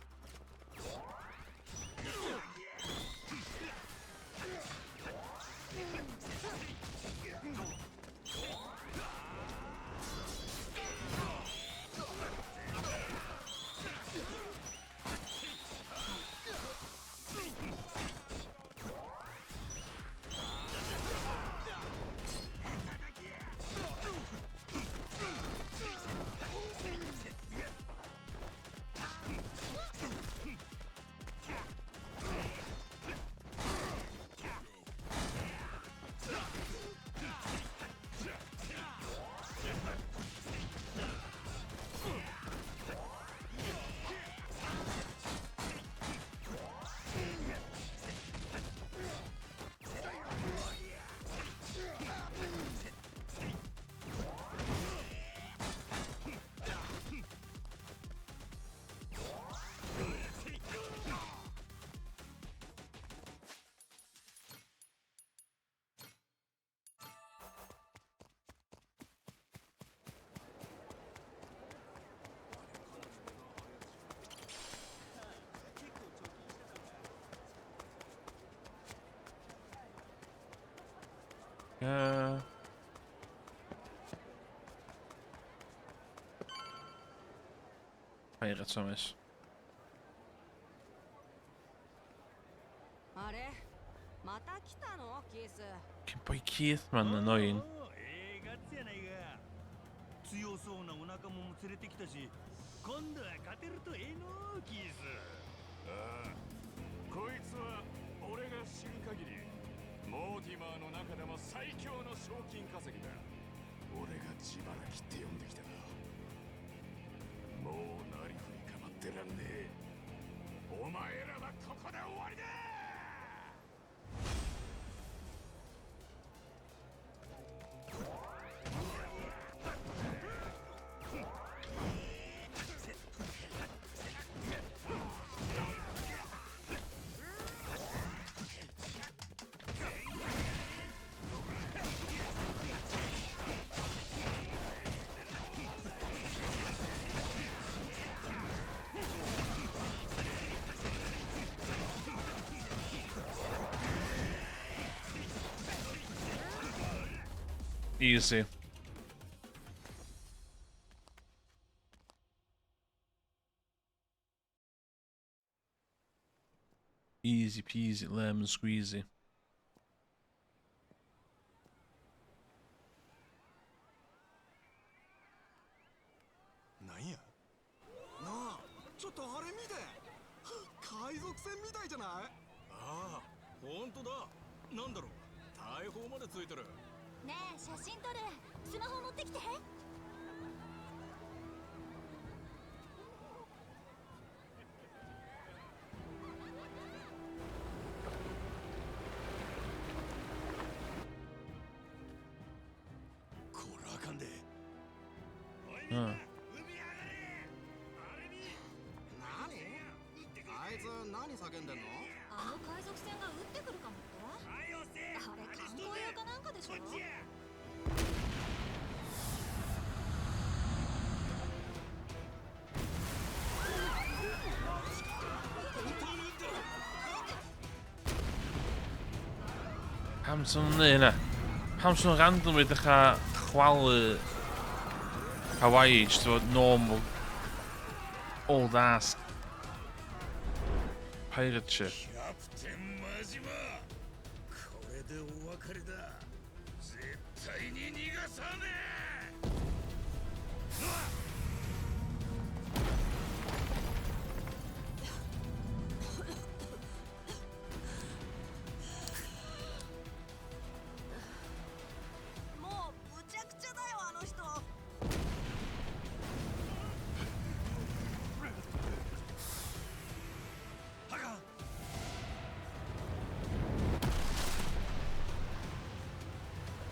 [SPEAKER 1] Pirate Summers.
[SPEAKER 2] あれまた来たのキース
[SPEAKER 1] Boy Keith, man, annoying.
[SPEAKER 3] ええガッツやないが強そうなお仲間も連れてきたし今度は勝てるとええのキース。
[SPEAKER 4] ああ、こいつは俺が知る限りモーティマーの中でも最強の賞金稼ぎだ。俺が自腹切って呼んできた。もうなりふり構ってらんねえ。お前らはここで終わりだ。
[SPEAKER 1] Easy. Easy peasy lemon squeezy.
[SPEAKER 3] なんやなあ、ちょっとあれ見て海賊船みたいじゃない。ああ、ほんとだ。なんだろう、大砲までついてる。
[SPEAKER 2] ねえ写真撮るスマホ持ってきて
[SPEAKER 3] こらあかんで。
[SPEAKER 1] Huh.
[SPEAKER 3] あいつ何叫んでんの。
[SPEAKER 2] あの海賊船が撃ってくるかもってあれ観光用かなんかでしょ
[SPEAKER 1] Pam son hynna? Pam son randomly dechrau chwalu Hawaii just fod normal old ass pirate ship.
[SPEAKER 3] キャプテンマジマ、これでお別れだ。絶対に逃がさねえ。
[SPEAKER 2] もうむちゃくちゃだよあの人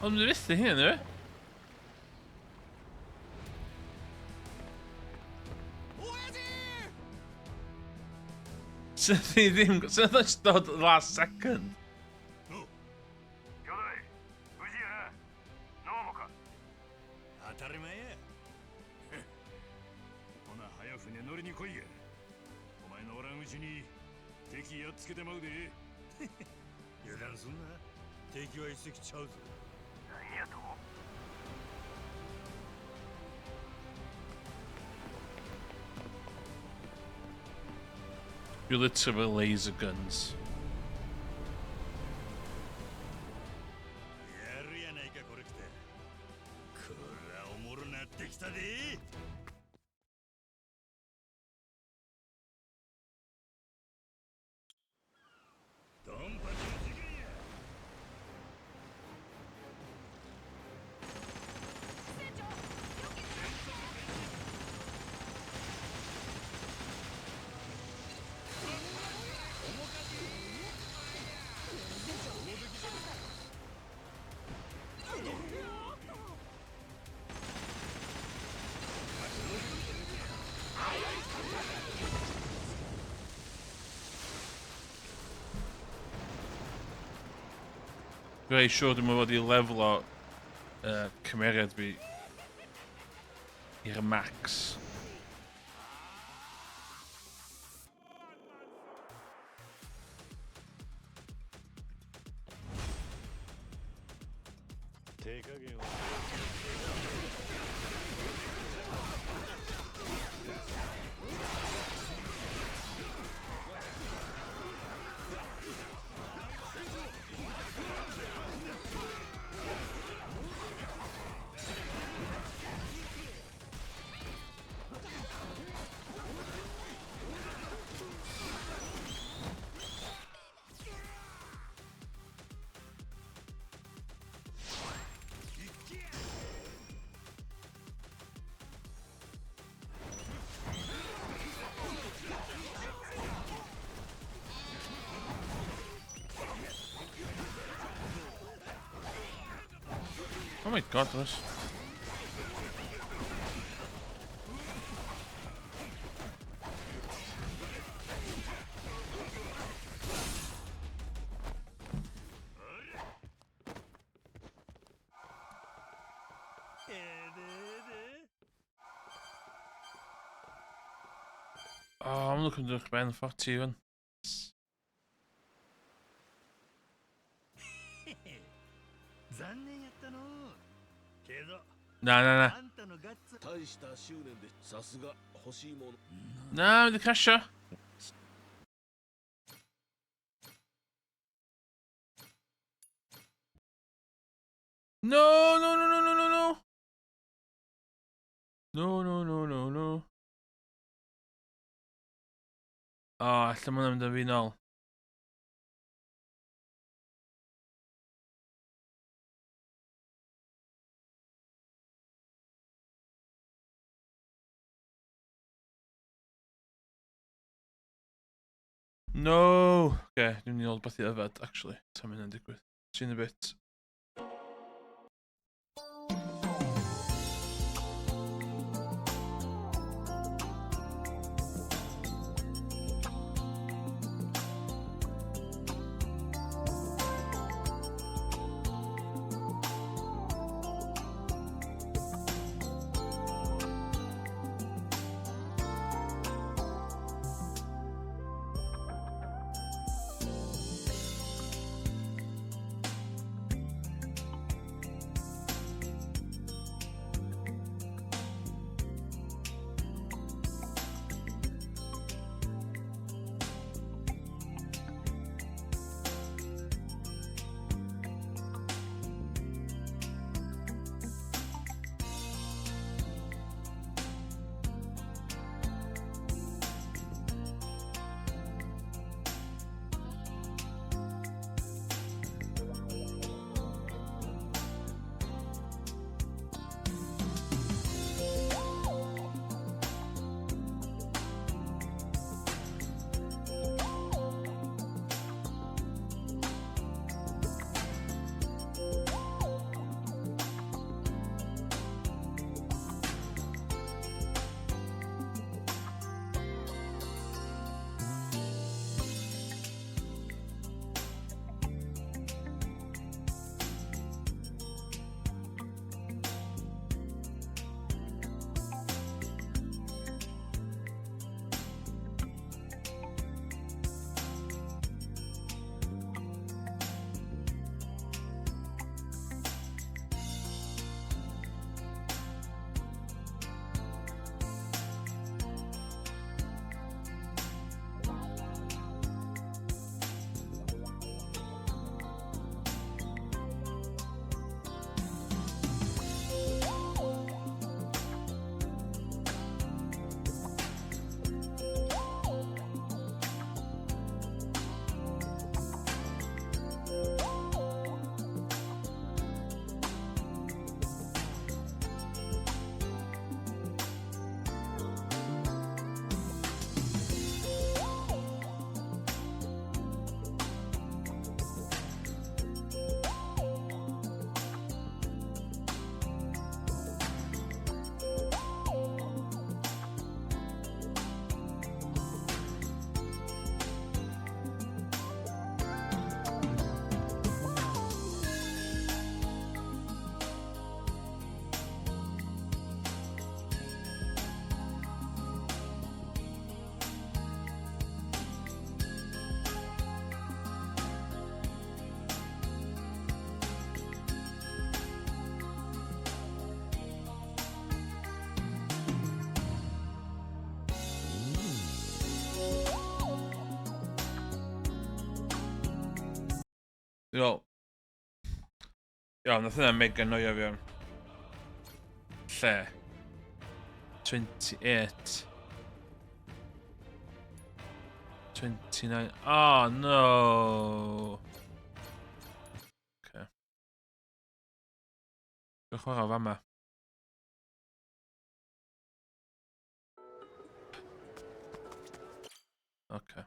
[SPEAKER 1] Oh, du visste här nu? Så det didn't. So that started the last second.
[SPEAKER 4] 兄弟、無事やな。ノーモか。
[SPEAKER 3] 当たり前や。ほな早船乗りに来いや。お前のおらんうちに敵やっつけてまうで。油断すんな。敵は一隻ちゃうぞ。
[SPEAKER 4] 何やと。
[SPEAKER 1] You literally laser guns.
[SPEAKER 3] やるやないかこれ来て。こらおもろなってきたで。ドンパチの事件や。
[SPEAKER 1] They showed him already level out Cymraeg be your max.
[SPEAKER 3] 手加減を
[SPEAKER 1] Oh my god, there is. Oh, I'm looking to expand for T1.
[SPEAKER 3] 残念やったのけど
[SPEAKER 1] Nah, nah, nah.
[SPEAKER 3] あんたのガッツ
[SPEAKER 5] 大した執念でさすが欲しいもの
[SPEAKER 1] No, the cashier. No, no, no, no, no, no, no. No, no, no, no, no. Ah, lle ma' hwnna'n mynd â fi nôl. No! Okay, dwi'n mynd i ôl beth i yfed, actually. Tam hynna'n digwydd. See you in a bit. Jo. Iawn, nath yna mega noio fi am. Lle? 28. 29. Oh, no! Okay. Dwi'n chwarae o fama. Okay.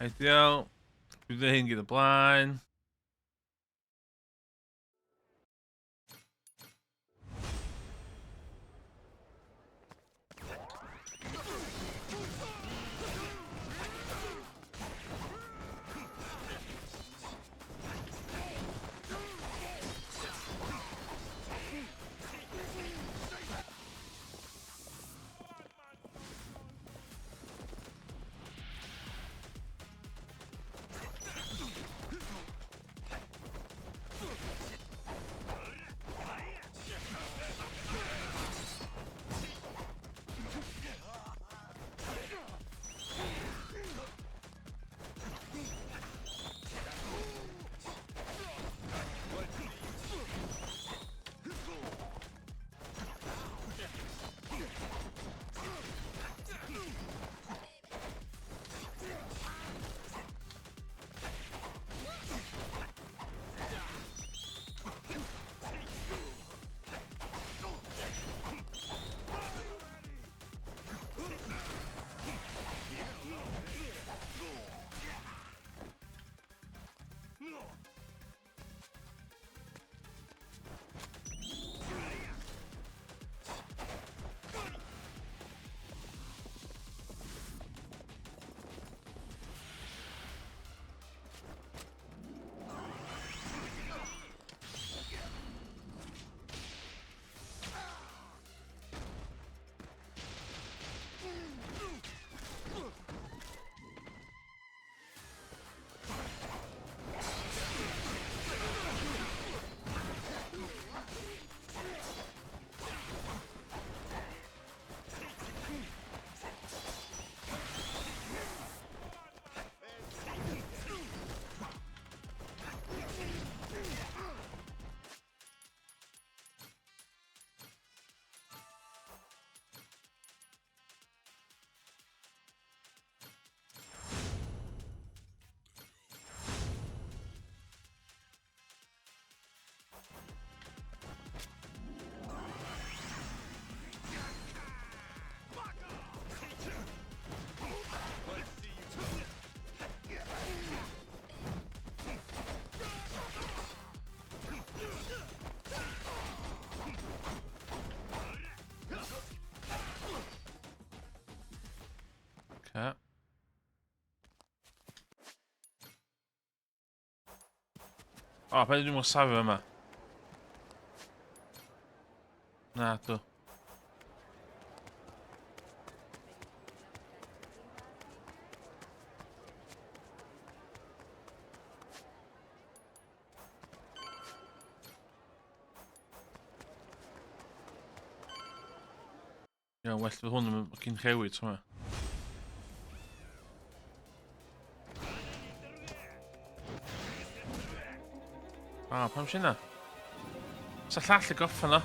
[SPEAKER 1] Ideal. Bydd hyn gyda blaen. Okay. O, paid dwi'n mwyn safio yma. Na, dw. Iawn, well fydd hwn yn cyn chewid, t'ma. O, pam sy'n na? Sa llall y goffa na?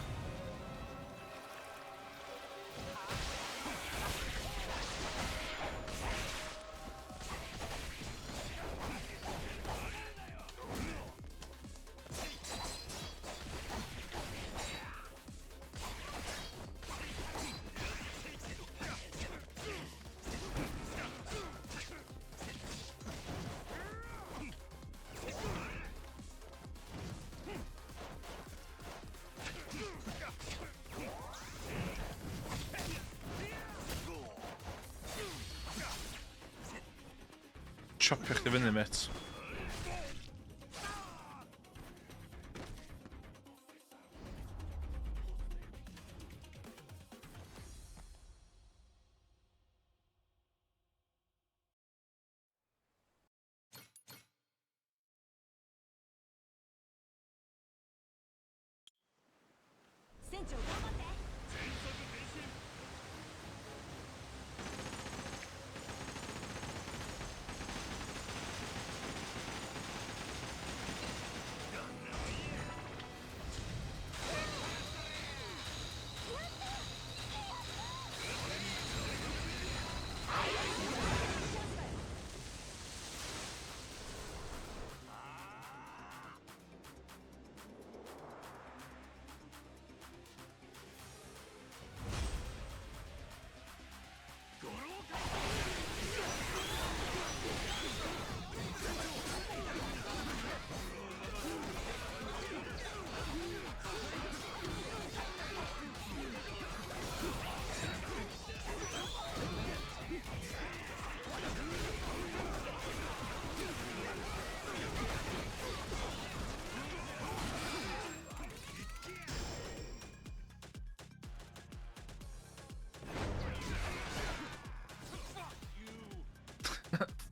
[SPEAKER 1] chopio chdi fyny, mate.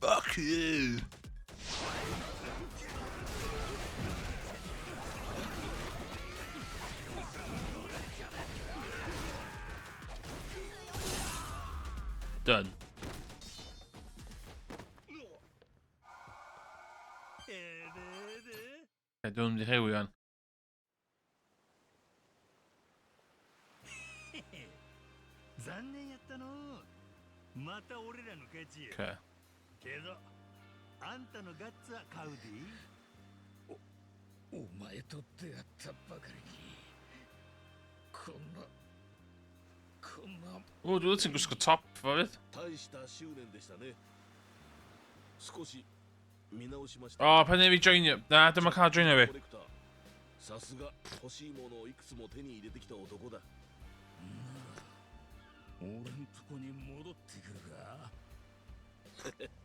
[SPEAKER 1] Fuck you! Done. Okay, doen we er heel aan. Okay.
[SPEAKER 3] けどあんたのガッツは買うでお前と出会ったばかりにこんな
[SPEAKER 1] Oh, du willst den Guss top, was?
[SPEAKER 5] 大した執念でしたね少し見直しました
[SPEAKER 1] Oh, pen fi join you. Na, dyma cael join fi.
[SPEAKER 5] コレクターさすが欲しいものをいくつも手に入れてきた男だ
[SPEAKER 3] 俺んとこに戻ってくるか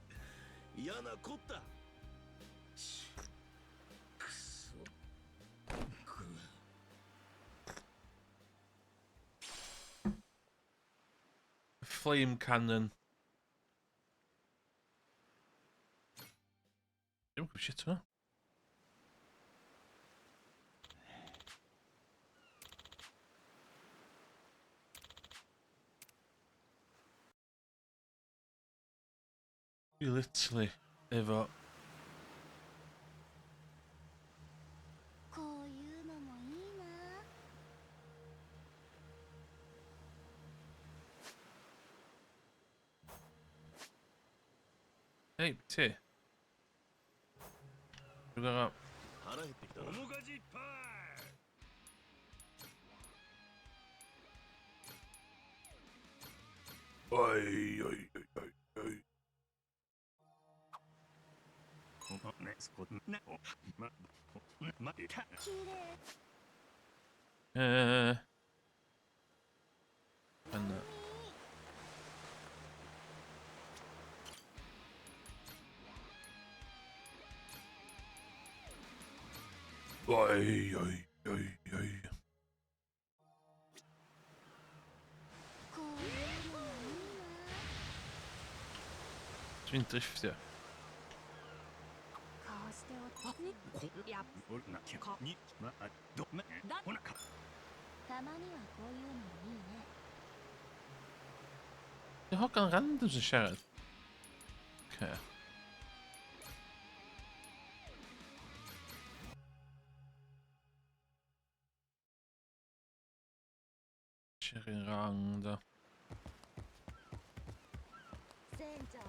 [SPEAKER 5] 嫌なこった
[SPEAKER 3] くそ
[SPEAKER 1] Flame cannon. Don't give a shit, huh? You literally ever.
[SPEAKER 2] こういうのもいいな
[SPEAKER 1] Hey, T. Look that up.
[SPEAKER 5] 腹減ってきたな
[SPEAKER 3] 面かじいっぱい
[SPEAKER 1] Oi, oi, oi, oi, oi.
[SPEAKER 3] このねこねおまってた
[SPEAKER 2] 綺麗
[SPEAKER 1] And that. Oi, oi, oi, oi.
[SPEAKER 2] こういうのもいいな
[SPEAKER 1] Zwin driften.
[SPEAKER 2] こうしておや
[SPEAKER 3] 俺なきゃにまあどめほなか
[SPEAKER 2] たまにはこういうのもいいね
[SPEAKER 1] Je had kan random zijn sheriff. Okay. Sheriff rang.
[SPEAKER 2] 船長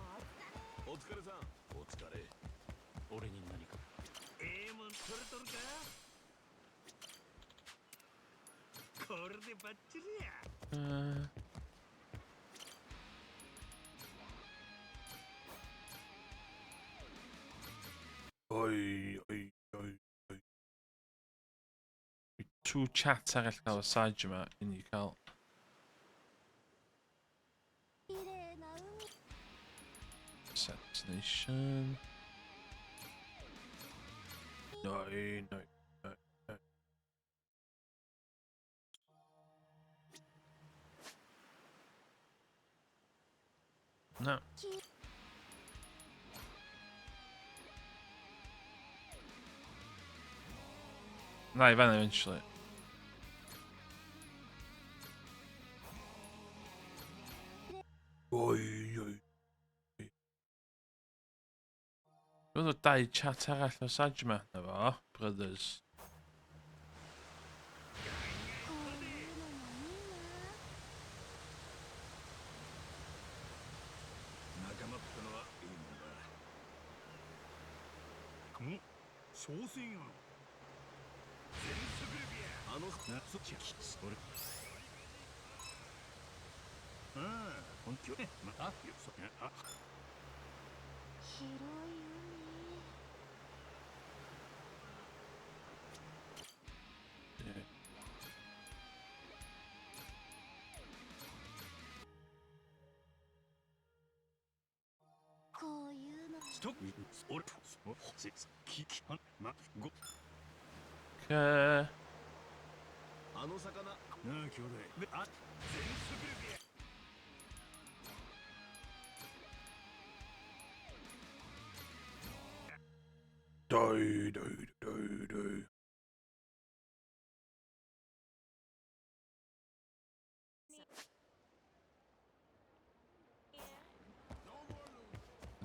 [SPEAKER 5] お疲れさんお疲れ
[SPEAKER 3] 俺に何かもん取れとるかこれでバッチリや
[SPEAKER 1] Oi, oi, oi, oi. Two chats arall gael y side yma i ni cael.
[SPEAKER 2] 綺麗な海
[SPEAKER 1] Assassination. No, no, no, no. No. No, Ivan eventually. Oi, oi. Roedd o dau chat arall o Sajma na fo, brothers.
[SPEAKER 2] こういうのもいいな。
[SPEAKER 3] 仲間ってのはいいもんだ。商船案全速力や。そっちそれ。本気また
[SPEAKER 2] 広い海。こういうの。
[SPEAKER 3] ストップ俺ご
[SPEAKER 1] Okay.
[SPEAKER 5] あの魚。
[SPEAKER 3] なあ兄弟全速力や。
[SPEAKER 1] Do, do, do, do.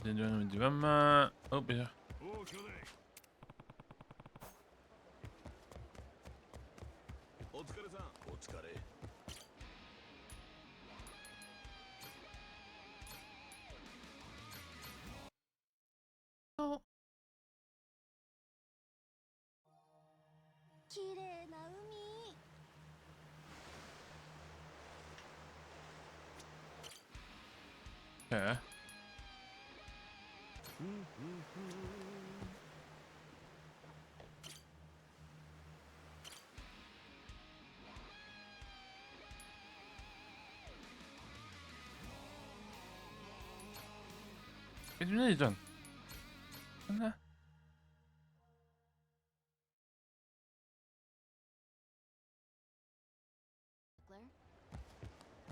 [SPEAKER 1] Den doen we die mamma. Oh, ja.
[SPEAKER 3] おう兄弟。
[SPEAKER 5] お疲れさん。お疲れ。
[SPEAKER 2] 綺麗な海。
[SPEAKER 1] Okay. Wat doe je dan?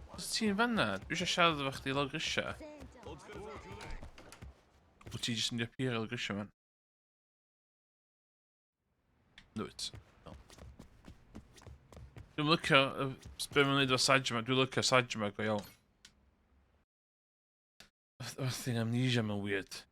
[SPEAKER 1] Wat is hier van dat? Wie is er wacht die logrisha?
[SPEAKER 5] お疲れさん。
[SPEAKER 1] Moet hij just in de pier logrisha man? Doe het. No. Doe lekker. Speel me niet door Sajma. Doe lekker Sajma. Go jou. I think amnesia man weird.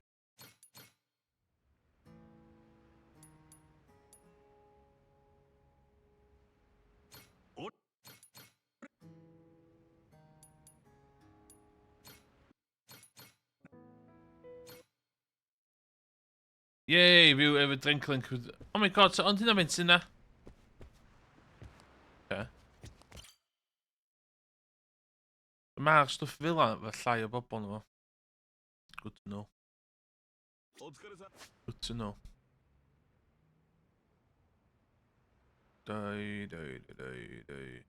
[SPEAKER 1] Yay, we have a drinking. Oh my god, so onto the mints in there. Okay. Maar stuff wil aan we llai o bobl nhw. Good to know.
[SPEAKER 5] お疲れさん。
[SPEAKER 1] Good to know. Die, die, die, die.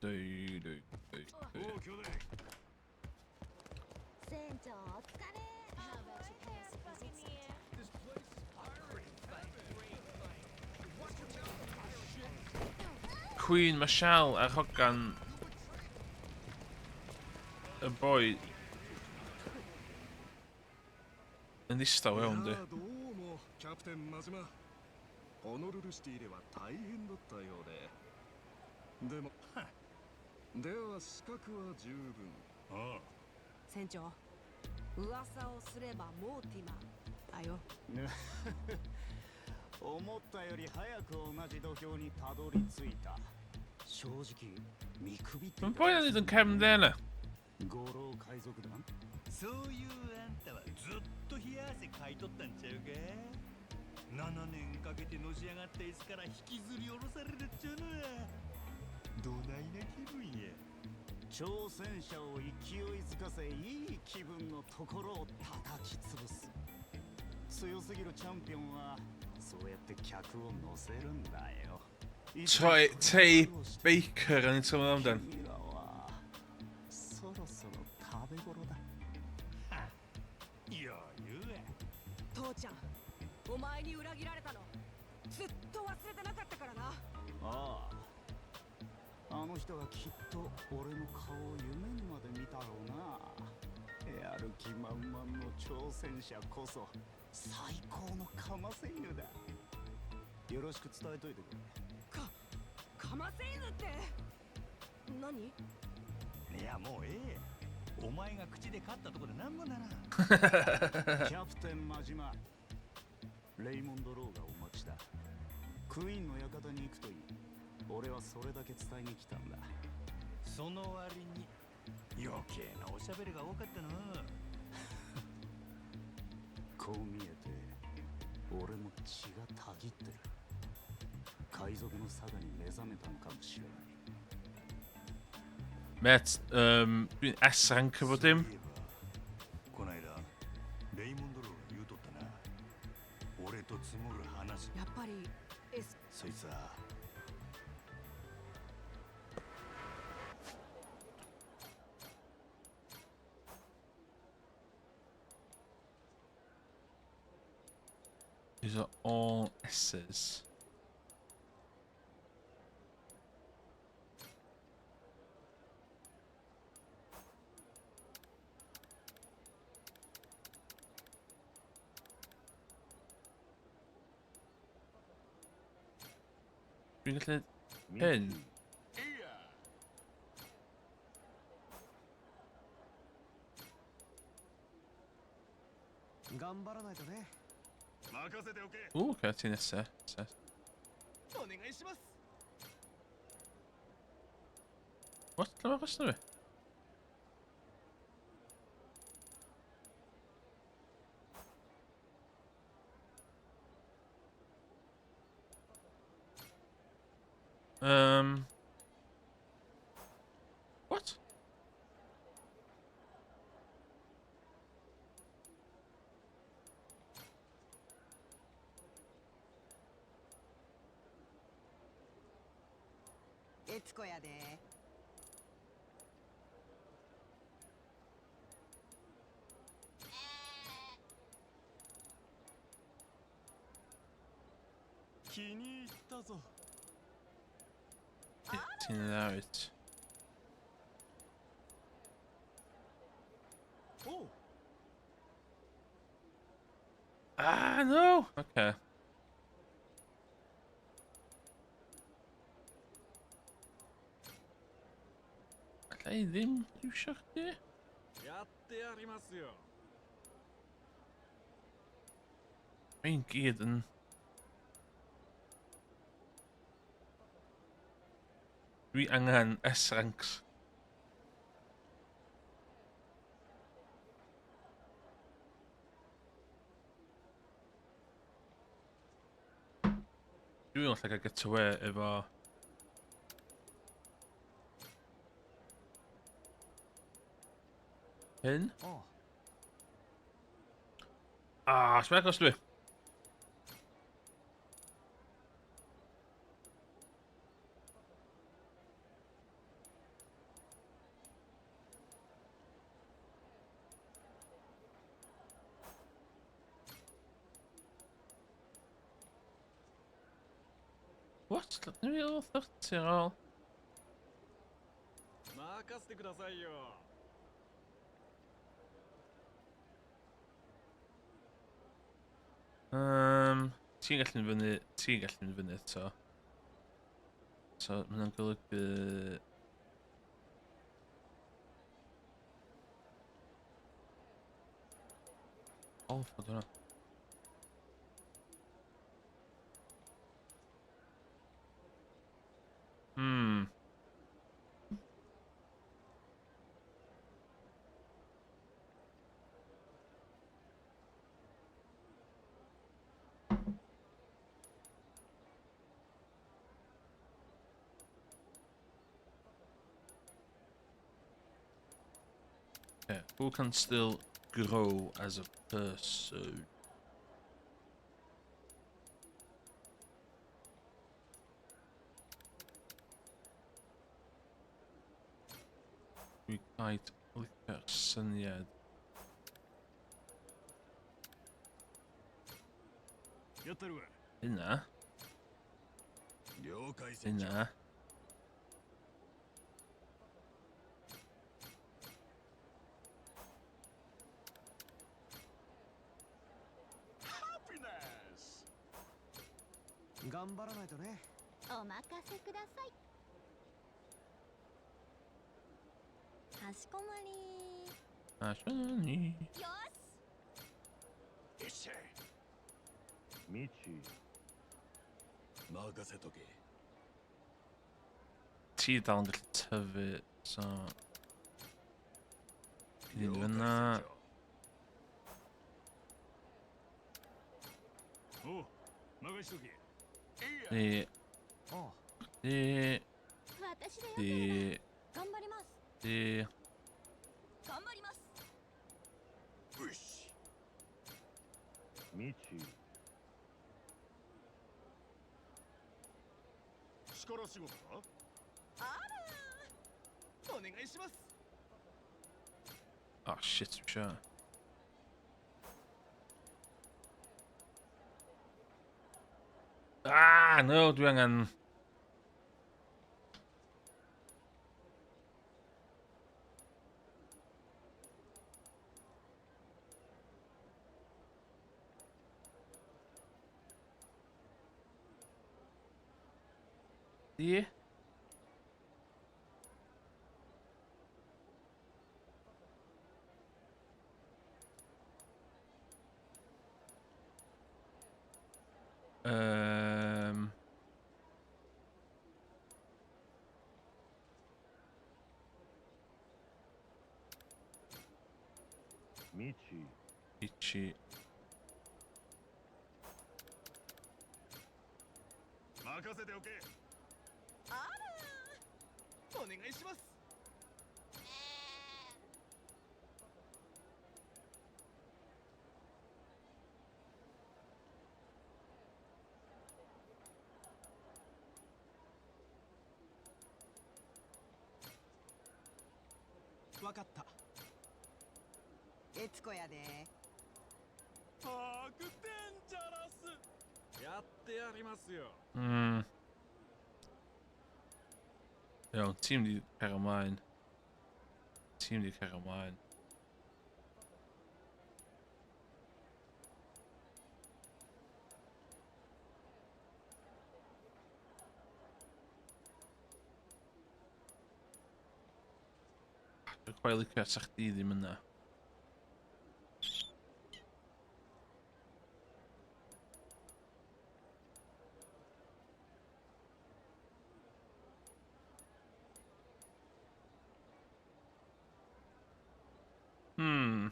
[SPEAKER 1] Die, die, die,
[SPEAKER 3] お
[SPEAKER 1] die.
[SPEAKER 3] う兄弟。
[SPEAKER 2] 船長お疲れ。
[SPEAKER 1] Queen Michelle ar hogan y boi yn ddistaw iawn di.
[SPEAKER 3] どうもキャプテン真島。ホノルルシティでは大変だったようで。でもでは資格は十分。ああ。
[SPEAKER 6] 船長、噂をすればモーティマーだよ。
[SPEAKER 7] 思ったより早く同じ土俵にたどり着いた。正直見くびってい
[SPEAKER 1] Mae'n
[SPEAKER 7] た。
[SPEAKER 1] boi yn yn cefn dena.
[SPEAKER 7] 五老海賊団。
[SPEAKER 8] そういうあんたはずっと冷や汗かいとったんちゃうか。7年かけてのし上がった椅子から引きずり下ろされるっちゅうのや。どないな気分や。
[SPEAKER 7] 挑戦者を勢いづかせいい気分のところを叩き潰す。強すぎるチャンピオンはそうやって客を乗せるんだよ。
[SPEAKER 1] Tay Baker yn teimlo amdan.
[SPEAKER 7] 君らはそろそろ食べ頃だ。
[SPEAKER 8] 余裕や。
[SPEAKER 6] 父ちゃん、お前に裏切られたのずっと忘れてなかったからな。
[SPEAKER 7] ああ、あの人がきっと俺の顔を夢にまで見たろうな。やる気満々の挑戦者こそ最高のカマセイヌだ。よろしく伝えといてくれ。
[SPEAKER 6] カマセイヌって何？
[SPEAKER 8] いやもうええ。お前が口で勝ったところでなんもならん。
[SPEAKER 7] キャプテン真島、レイモンド・ローがお待ちだ。クイーンの館に行くといい。俺はそれだけ伝えに来たんだ。
[SPEAKER 8] その割に余計なおしゃべりが多かったな。
[SPEAKER 7] こう見えて俺も血がたぎってる。海賊のサガに目覚めたのかもしれない。
[SPEAKER 1] Met, dwi'n S-rank efo dim.
[SPEAKER 8] こないだレイモンドローが言うとったな。俺と積もる話。
[SPEAKER 6] やっぱり S。
[SPEAKER 8] そいつは
[SPEAKER 1] These are all S's. Dwi'n gallu hyn?
[SPEAKER 3] 頑張らないとね。
[SPEAKER 4] 任せておけ。
[SPEAKER 1] Okay, ti'n nesa.
[SPEAKER 3] お願いします。
[SPEAKER 1] What? Lle mae'r gwestiwn fi? What?
[SPEAKER 6] It's 子やで。
[SPEAKER 3] 気に入ったぞ。
[SPEAKER 1] Ti'n out.
[SPEAKER 3] おう。
[SPEAKER 1] Ah, no! Okay. Allai ddim iwsio chdi?
[SPEAKER 3] やってやりますよ。
[SPEAKER 1] Mae'n gyd yn... Dwi angen S-ranks. Dwi'n meddwl lle get away efo... Hyn?
[SPEAKER 3] おう。
[SPEAKER 1] Ah, sma'n agos dwi. What? Let me all 30 ar ôl.
[SPEAKER 3] 任せてくださいよ。
[SPEAKER 1] Ti'n gallu mynd fyny eto. So, mae hwnna'n golygu... O, ffod hwnna. Who can still grow as a person? We might look at Syniad.
[SPEAKER 3] やったるわ。
[SPEAKER 1] In there.
[SPEAKER 3] 了解
[SPEAKER 1] In
[SPEAKER 3] 船長。
[SPEAKER 1] there.
[SPEAKER 3] Happiness!
[SPEAKER 7] 頑張らないとね。
[SPEAKER 2] お任せください。かしこまり。
[SPEAKER 1] Ashani.
[SPEAKER 2] よし。
[SPEAKER 3] よっしゃい。
[SPEAKER 8] ミチ
[SPEAKER 3] 任せとけ。
[SPEAKER 1] Ti dal yn gallu tyfu, so... Ni'n fyna.
[SPEAKER 3] おう、任しとけ。
[SPEAKER 1] De,
[SPEAKER 7] あ
[SPEAKER 1] de,
[SPEAKER 2] 私でよけれ
[SPEAKER 1] de,
[SPEAKER 2] ば頑張ります。
[SPEAKER 1] de.
[SPEAKER 2] 頑張ります。
[SPEAKER 3] よし。
[SPEAKER 8] ミチ
[SPEAKER 3] 力仕事か。
[SPEAKER 2] あら。
[SPEAKER 3] お願いします。
[SPEAKER 1] Oh shit, I'm sure. Ah, no, dwi angen... Di?
[SPEAKER 8] ミチ
[SPEAKER 1] Ichi.
[SPEAKER 3] 任せておけ。
[SPEAKER 2] あら。
[SPEAKER 3] お願いします。
[SPEAKER 7] わかった。
[SPEAKER 6] エツコやで。
[SPEAKER 3] 100点じゃらす。やってやりますよ。
[SPEAKER 1] Iawn, tîm di cario ymlaen. Tîm di cario ymlaen. Dwi'n quite licio sa chdi ddim yna. Hmm.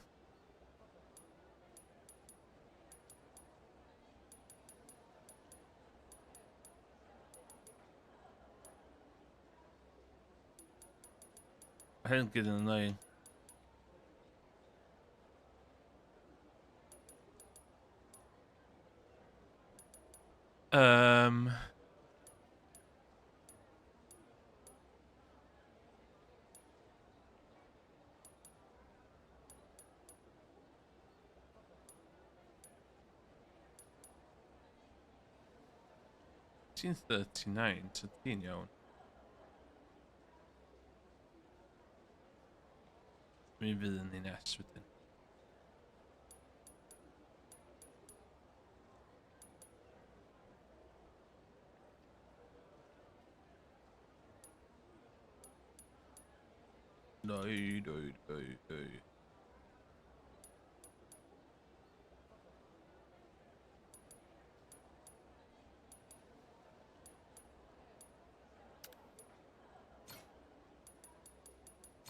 [SPEAKER 1] Hyn gyda'n annoying. Um... Ti'n 39, so ti'n iawn. Mi fydd yn un es wedyn. Doi.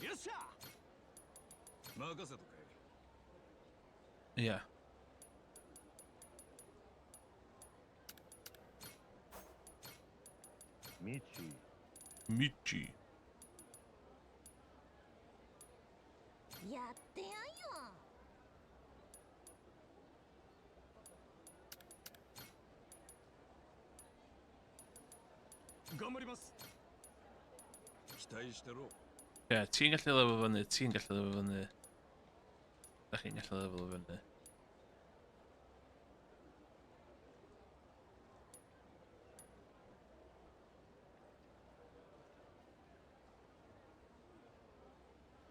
[SPEAKER 3] よっしゃ。任せとけ。
[SPEAKER 1] Yeah.
[SPEAKER 8] ミチ
[SPEAKER 1] Michi.
[SPEAKER 2] やってやんよ。
[SPEAKER 3] 頑張ります。期待してろ。
[SPEAKER 1] Ie, ti'n gallu lyfo fyny, ti'n gallu lyfo fyny. Da chi'n gallu lyfo fyny.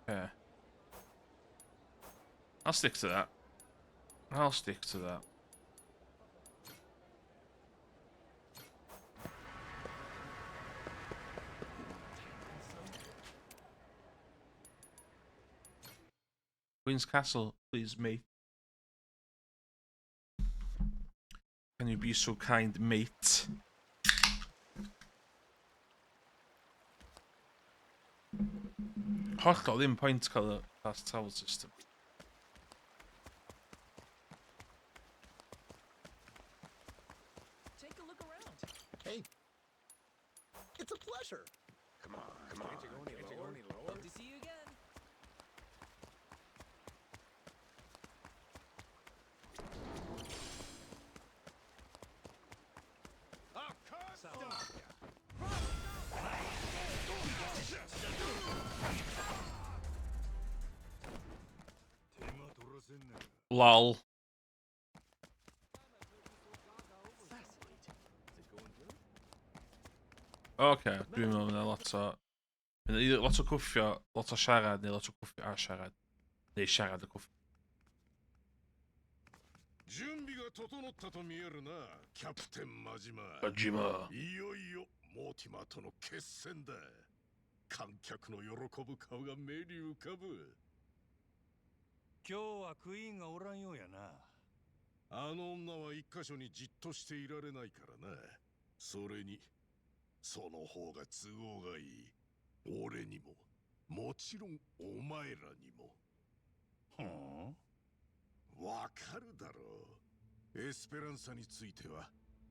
[SPEAKER 1] Yeah. I'll stick to that. I'll stick to that. Queen's Castle, please, mate. Can you be so kind, mate? Hollol ddim pwynt cael y fast travel system.
[SPEAKER 6] Take a look around.
[SPEAKER 3] Hey, it's a pleasure. Come on, come on. Can't you go any lower?
[SPEAKER 6] Hope to see you again.
[SPEAKER 1] Lol. Okay, dwi'n meddwl yna lot o... Lot o cwffio, lot o siarad, neu lot o cwffio a siarad. Neu siarad o cwffio.
[SPEAKER 3] 準備が整ったと見えるな、キャプテンマジマ。
[SPEAKER 1] マジマ。
[SPEAKER 3] いよいよモーティマーとの決戦だ。観客の喜ぶ顔が目に浮かぶ。
[SPEAKER 8] 今日はクイーンがおらんようやな。
[SPEAKER 3] あの女は一箇所にじっとしていられないからな。それにその方が都合がいい。俺にも、もちろんお前らにも。わかるだろう。エスペランサについては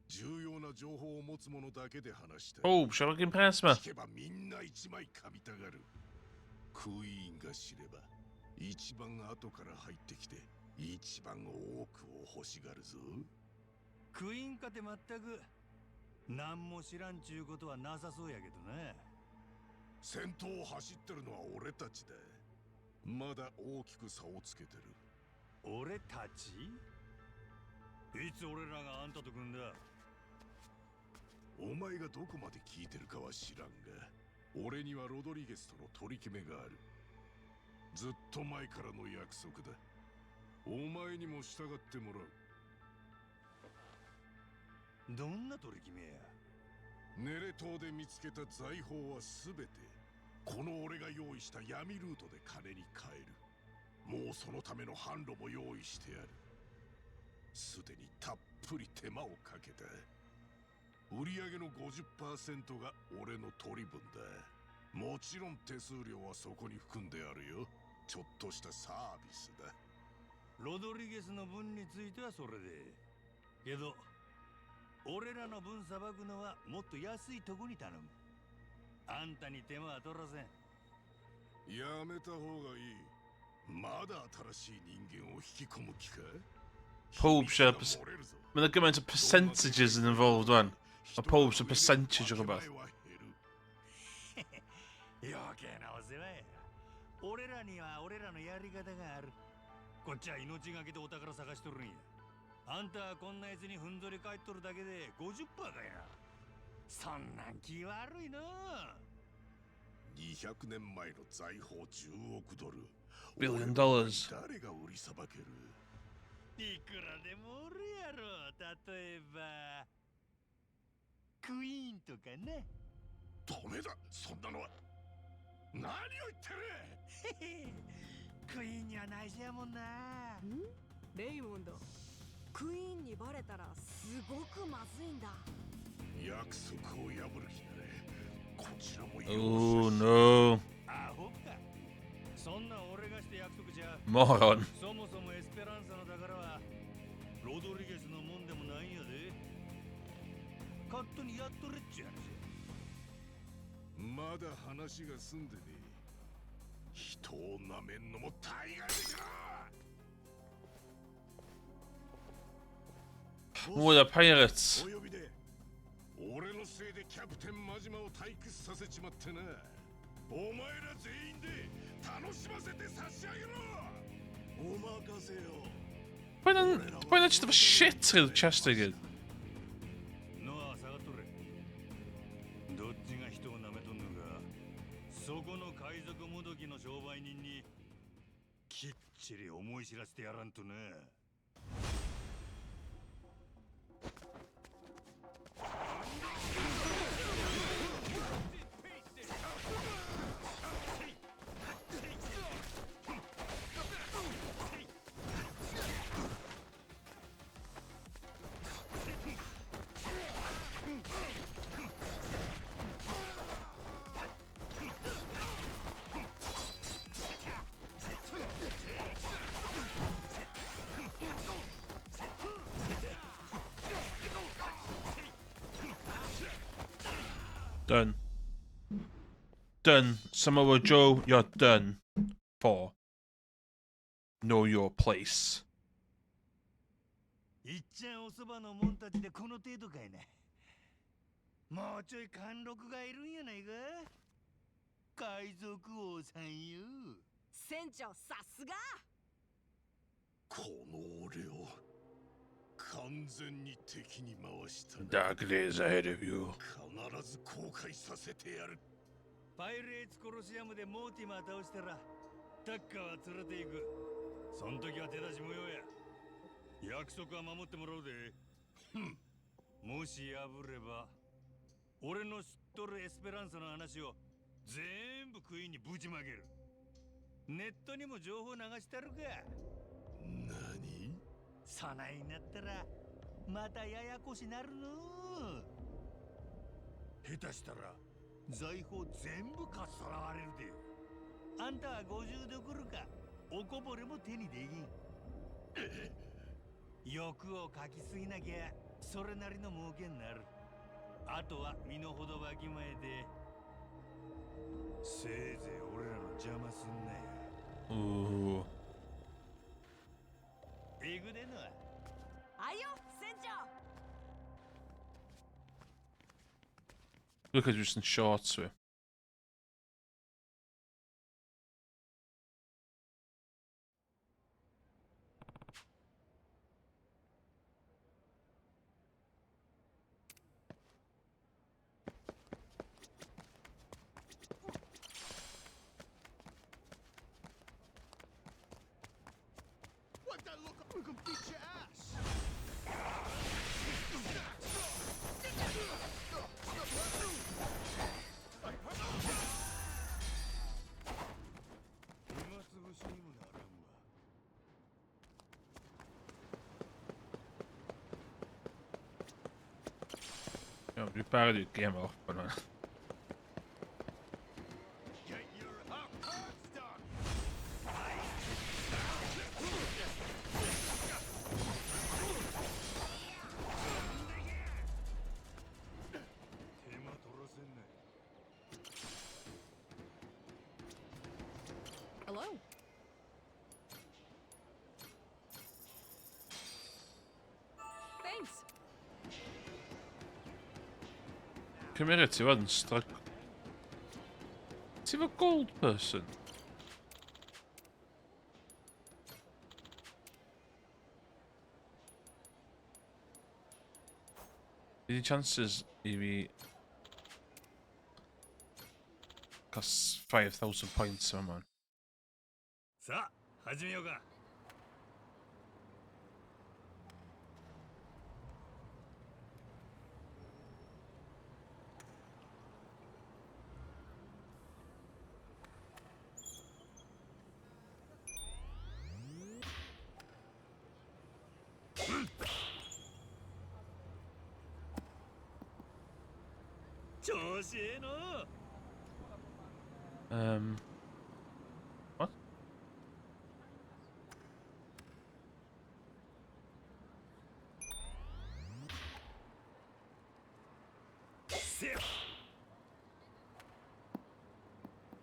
[SPEAKER 3] 重要な情報を持つ者だけで話した。
[SPEAKER 1] Oh, siarad gyn pres ma.
[SPEAKER 3] 聞けばみんな一枚噛みたがる。クイーンが知れば一番後から入ってきて一番多くを欲しがるぞ。
[SPEAKER 8] クイーンかてまったく何も知らんちゅうことはなさそうやけどな。
[SPEAKER 3] 先頭を走ってるのは俺たちだ。まだ大きく差をつけてる。
[SPEAKER 8] 俺たち？いつ俺らがあんたと組んだ？
[SPEAKER 3] お前がどこまで聞いてるかは知らんが、俺にはロドリゲスとの取り決めがある。ずっと前からの約束だ。お前にも従ってもらう。
[SPEAKER 8] どんな取り決めや？
[SPEAKER 3] ネレ島で見つけた財宝はすべてこの俺が用意した闇ルートで金に換える。もうそのための販路も用意してある。すでにたっぷり手間をかけた。売上の 50% が俺の取り分だ。もちろん手数料はそこに含んであるよ。ちょっとしたサービスだ。
[SPEAKER 8] ロドリゲスの分についてはそれで。けど俺らの分さばくのはもっと安いとこに頼む。あんたに手間は取らせん。
[SPEAKER 3] やめた方がいい。まだ新しい人間を引き込む気か？
[SPEAKER 1] Pob siarad... Mae'n gymaint o percentages yn involved wan. Mae pob sy'n percentage o rhywbeth.
[SPEAKER 8] 余計なお世話や。俺らには俺らのやり方がある。こっちは命がけでお宝探しとるんや。あんたはこんなやつにふんぞり返っとるだけで 50% かや。そんなん気悪いな。
[SPEAKER 3] 200年前の財宝10億ドル。
[SPEAKER 1] $1 billion.
[SPEAKER 3] 誰が売りさばける？
[SPEAKER 8] いくらでもおるやろ。例えばクイーンとかね。
[SPEAKER 3] ダメだ、そんなのは。何を言ってる？
[SPEAKER 8] クイーンには内緒やもんな。
[SPEAKER 6] レイモンド、クイーンにバレたらすごくまずいんだ。
[SPEAKER 3] 約束を破る気なれ。こちらも
[SPEAKER 1] Oh no.
[SPEAKER 8] アホか。そんな俺がして約束じゃ。
[SPEAKER 1] Moron.
[SPEAKER 8] そもそもエスペランサの宝はロドリゲスのもんでもないんやで。勝手にやっとれっちゅう話。
[SPEAKER 3] まだ話が済んでねえ。一
[SPEAKER 4] 人をなめんのも大概でしょ。
[SPEAKER 1] Oh, the pirates.
[SPEAKER 4] お呼びで俺のせいでキャプテンマジマを退屈させちまってな。お前ら全員で楽しませて差し上げろ。
[SPEAKER 3] お任せよ。
[SPEAKER 1] Why not just have a shit to the chest again?
[SPEAKER 8] ノア下がっとれ。どっちが人を舐めとんのか、そこの海賊もどきの商売人にきっちり思い知らせてやらんとな。
[SPEAKER 1] Done. Done. Samoa Joe, you're done. For. Know your place.
[SPEAKER 8] いっちゃんおそばのもんたちでこの程度かいな。もうちょい貫禄がいるんやないか。海賊王さんよ。
[SPEAKER 6] 船長さすが。
[SPEAKER 4] この俺を完全に敵に回したな。
[SPEAKER 1] Dark days ahead of you.
[SPEAKER 4] 必ず後悔させてやる。
[SPEAKER 8] パイレーツコロシアムでモーティマー倒したらタッカーは連れて行く。そん時は手出し無用や。約束は守ってもらうで。もし破れば俺の知っとるエスペランサの話を全部クイーンにぶちまける。ネットにも情報流してるか。
[SPEAKER 4] 何？
[SPEAKER 8] そないになったらまたややこしなるの。下手したら財宝全部かっさらわれるで。あんたは50どころかおこぼれも手にできん。欲をかきすぎなきゃそれなりの儲けになる。あとは身の程わきまえでせいぜい俺らの邪魔すんなよ。
[SPEAKER 1] Ooh.
[SPEAKER 8] 行くでのは。
[SPEAKER 6] あいよ船長。
[SPEAKER 1] Look at just in shorts with.
[SPEAKER 3] What that look? We can beat your ass.
[SPEAKER 8] 暇つぶしにもならんわ。
[SPEAKER 1] Ja, vi bærer ut gamet opp på den.
[SPEAKER 3] Get your cards done.
[SPEAKER 8] 手間取らせんなよ。
[SPEAKER 6] Hello. Thanks.
[SPEAKER 1] Kom her til venstre. See the gold person. Any chances maybe costs 5,000 points, my man.
[SPEAKER 8] さあ始めようか。調子ええの。
[SPEAKER 1] What?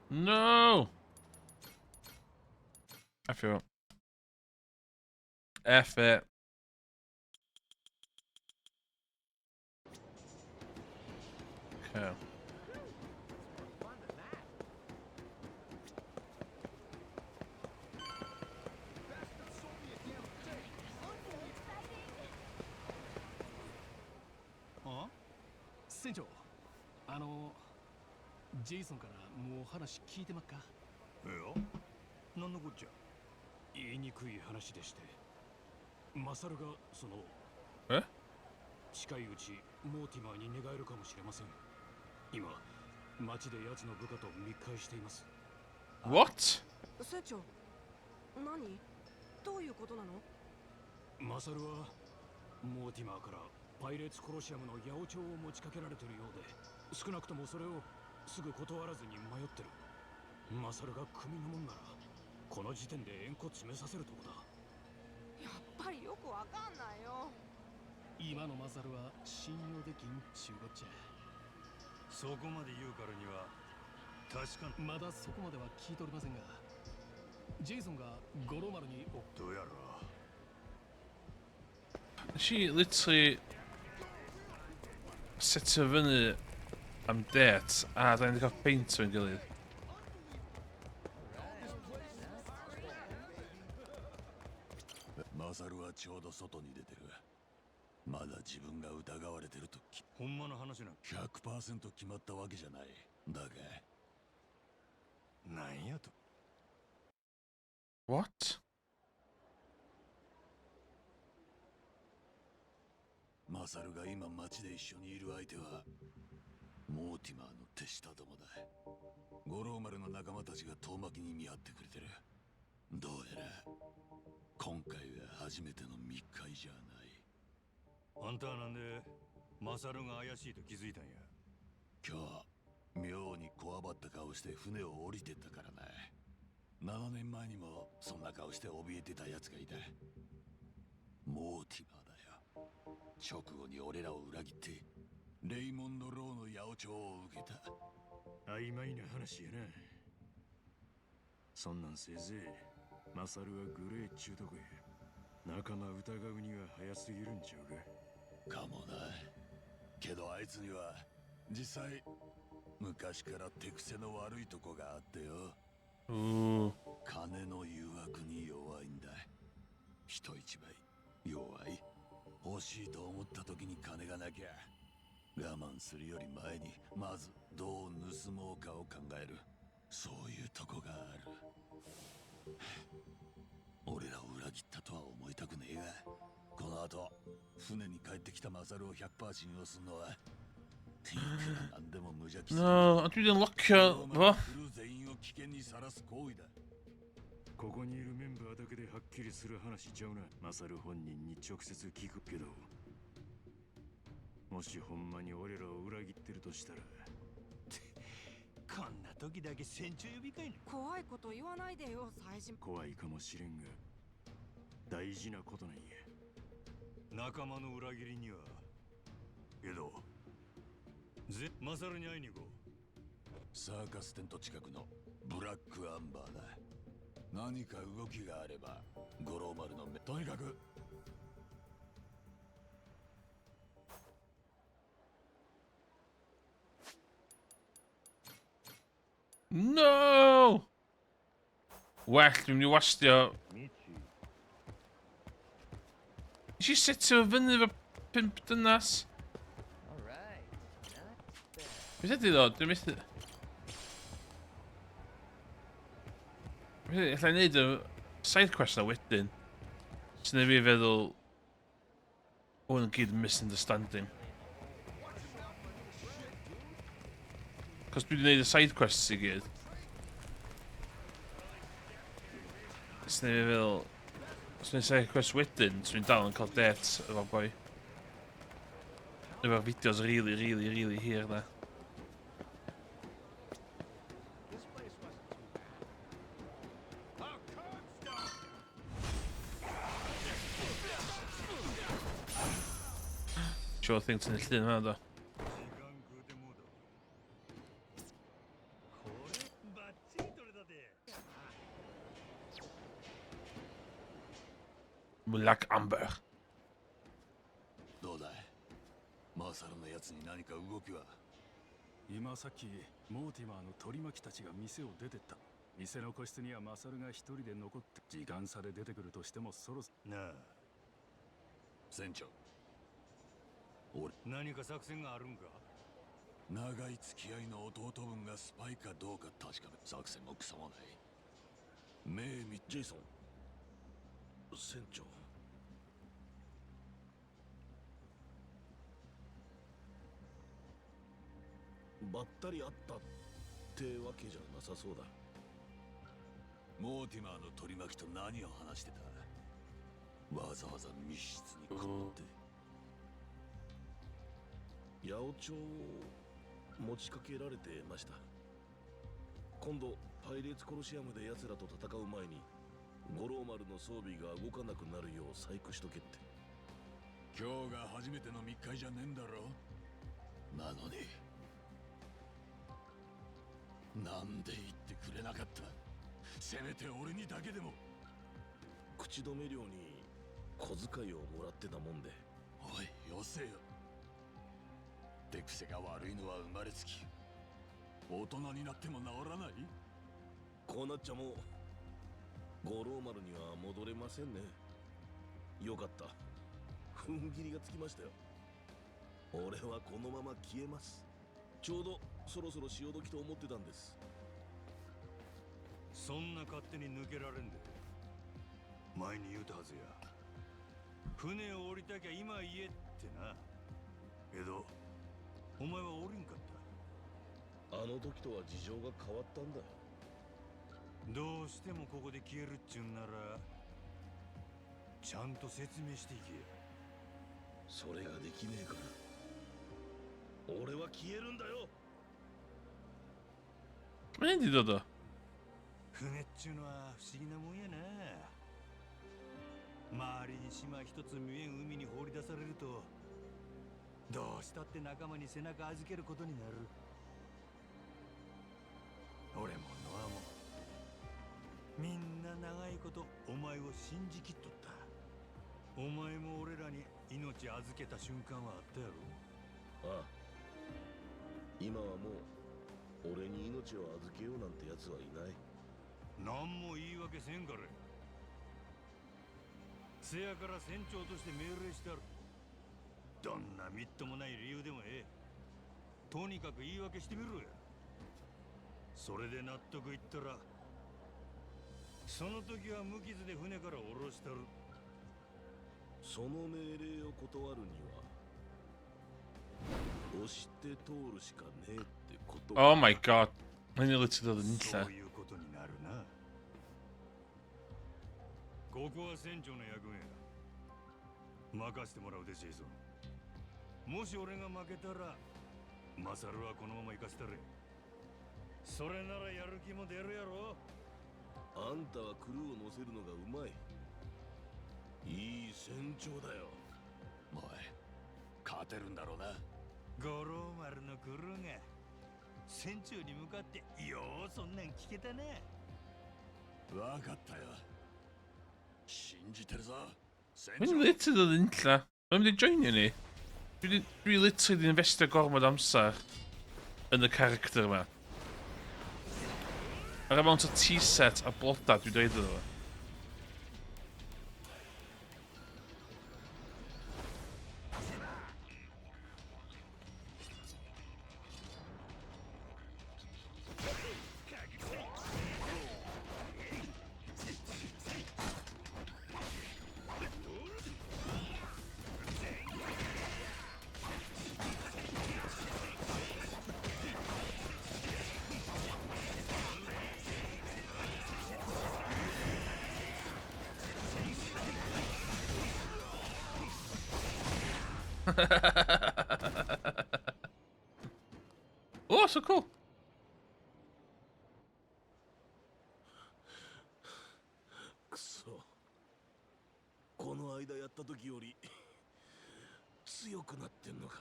[SPEAKER 1] No! F it. F it. Okay.
[SPEAKER 3] あ、船長、ジェイソンからもう話聞いてまっか？
[SPEAKER 8] いや、なんのこっちゃ。
[SPEAKER 3] 言いにくい話でして、マサルが
[SPEAKER 1] え？
[SPEAKER 3] 近いうちモーティマーに寝返るかもしれません。今町で奴の部下と密会しています。
[SPEAKER 1] What?
[SPEAKER 6] 船長、何？どういうことなの？
[SPEAKER 3] マサルはモーティマーからパイレーツコロシアムの八百長を持ちかけられてるようで、少なくともそれをすぐ断らずに迷ってる。マサルが組のもんならこの時点で縁故詰めさせるとこだ。
[SPEAKER 6] やっぱりよくわかんないよ。
[SPEAKER 3] 今のマサルは信用できんちゅうこっちゃ。
[SPEAKER 8] そこまで言うからには確かに。
[SPEAKER 3] まだそこまでは聞いておりませんが、ジェイソンが五郎丸に
[SPEAKER 8] どうやら
[SPEAKER 1] She literally said to fyny am det a da ni'n cael peint o'r gilydd.
[SPEAKER 5] マサルはちょうど外に出てる。まだ自分が疑われてると
[SPEAKER 8] ほんまの話なん。
[SPEAKER 5] 100% 決まったわけじゃない。だが
[SPEAKER 8] なんやと。
[SPEAKER 1] What?
[SPEAKER 5] マサルが今町で一緒にいる相手はモーティマーの手下どもだ。五郎丸の仲間たちが遠巻きに見張ってくれてる。どうやら今回が初めての密会じゃない。
[SPEAKER 8] あんたはなんでマサルが怪しいと気づいたんや。
[SPEAKER 5] 今日妙にこわばった顔して船を降りてったからな。7年前にもそんな顔して怯えてたやつがいた。モーティマーだよ。直後に俺らを裏切ってレイモンド・ローの八百長を受けた。
[SPEAKER 8] 曖昧な話やな。そんなんせいぜいマサルはグレーっちゅうとこや。仲間疑うには早すぎるんちゃうか。
[SPEAKER 5] かもな。けどあいつには実際昔から手癖の悪いとこがあってよ。金の誘惑に弱いんだ。人一倍弱い。欲しいと思った時に金がなきゃ我慢するより前にまずどう盗もうかを考える。そういうとこがある。俺らを裏切ったとは思いたくねえが、この後船に帰ってきたマサルを 100% 信用するのはいくらなんでも無邪気する。
[SPEAKER 1] No, I didn't look at
[SPEAKER 5] ク
[SPEAKER 1] what?
[SPEAKER 5] ルー全員を危険にさらす行為だ。
[SPEAKER 8] ここにいるメンバーだけではっきりする話ちゃうな。マサル本人に直接聞くけど、もしほんまに俺らを裏切ってるとしたらこんな時だけ船長呼びかいね。
[SPEAKER 6] 怖いこと言わないでよ、冴島。
[SPEAKER 8] 怖いかもしれんが大事なことなんや。仲間の裏切りにはけどマサルに会いに行こう。
[SPEAKER 5] サーカステント近くのブラックアンバーだ。何か動きがあれば五郎丸の目。とにかく
[SPEAKER 1] No! Well, dwi'n wastio. Nes i setio fyny efo 5 dynas. Beth ydi ddo? Dwi'n methu... Alla i neud y side quest na wedyn. Sy'n ei fi feddwl... Hwn yn gyd yn misunderstanding. Cos dwi wedi neud y side quests i gyd. Sy'n ei fi feddwl... Os dwi'n neud side quest wedyn, so dwi'n dal yn cael det efo boi. Efo'r fideos really hir na. Sure thing to llun yma do.
[SPEAKER 8] バッチリ取れたで。
[SPEAKER 1] Black Amber.
[SPEAKER 5] どうだいマサルのやつに何か動きは。
[SPEAKER 4] 今さっきモーティマーの取り巻きたちが店を出てった。店の個室にはマサルが一人で残って、時間差で出てくるとしてもそろそろ。
[SPEAKER 8] なあ、
[SPEAKER 5] 船長、
[SPEAKER 8] 何か作戦があるんか？
[SPEAKER 5] 長い付き合いの弟分がスパイかどうか確かめ、作戦もクソもない。メイミ
[SPEAKER 3] ジェイソン、船長。ばったり会ったってわけじゃなさそうだ。
[SPEAKER 5] モーティマーの取り巻きと何を話してた。わざわざ密室にこもって。
[SPEAKER 3] 八百長を持ちかけられてました。今度パイレーツコロシアムで奴らと戦う前に五郎丸の装備が動かなくなるよう細工しとけって。
[SPEAKER 5] 今日が初めての密会じゃねえんだろ。なのになんで言ってくれなかった。せめて俺にだけでも。
[SPEAKER 3] 口止め料に小遣いをもらってたもんで。
[SPEAKER 5] おいよせよ。手癖が悪いのは生まれつき。大人になっても治らない。
[SPEAKER 3] こうなっちゃもう五郎丸には戻れませんね。よかった、踏ん切りがつきましたよ。俺はこのまま消えます。ちょうどそろそろ潮時と思ってたんです。
[SPEAKER 8] そんな勝手に抜けられんで。前に言うたはずや。船を降りたきゃ今言えってな。けどお前は降りんかった。
[SPEAKER 3] あの時とは事情が変わったんだよ。
[SPEAKER 8] どうしてもここで消えるっちゅうんならちゃんと説明していけ。
[SPEAKER 3] それができねえから俺は消えるんだよ。
[SPEAKER 1] 何でだだ。
[SPEAKER 8] 船っちゅうのは不思議なもんやな。周りに島一つ見えん海に放り出されるとどうしたって仲間に背中預けることになる。俺もノアもみんな長いことお前を信じきっとった。お前も俺らに命預けた瞬間はあったやろ。
[SPEAKER 3] ああ、今はもう俺に命を預けようなんて奴はいない。
[SPEAKER 8] 何も言い訳せんから。せやから船長として命令してある。どんなみっともない理由でもええ。とにかく言い訳してみろや。それで納得いったらその時は無傷で船から降ろしたる。
[SPEAKER 3] その命令を断るには押して通るしかねえってこと。
[SPEAKER 1] Oh my god. Mae'n ilited oedd yn illa.
[SPEAKER 8] そういうことになるな。ここは船長の役目や。任せてもらうでジェイソン。もし俺が負けたらマサルはこのまま行かせたれ。それならやる気も出るやろ。
[SPEAKER 3] あんたはクルーを乗せるのがうまい。いい船長だよ。
[SPEAKER 5] おい勝てるんだろうな。
[SPEAKER 8] 五郎丸のクルーが船長に向かってようそんなん聞けたね。
[SPEAKER 5] わかったよ。信じてるぞ。
[SPEAKER 1] Mae'n ilited oedd yn illa. Mae'n mynd i joinio ni. Dwi literally di investio gormod amser yn y character yma. Yr amount o T-set a bloda dwi dweud iddo fo. Oh, so cool.
[SPEAKER 3] くそ、この間やった時より強くなってんのか。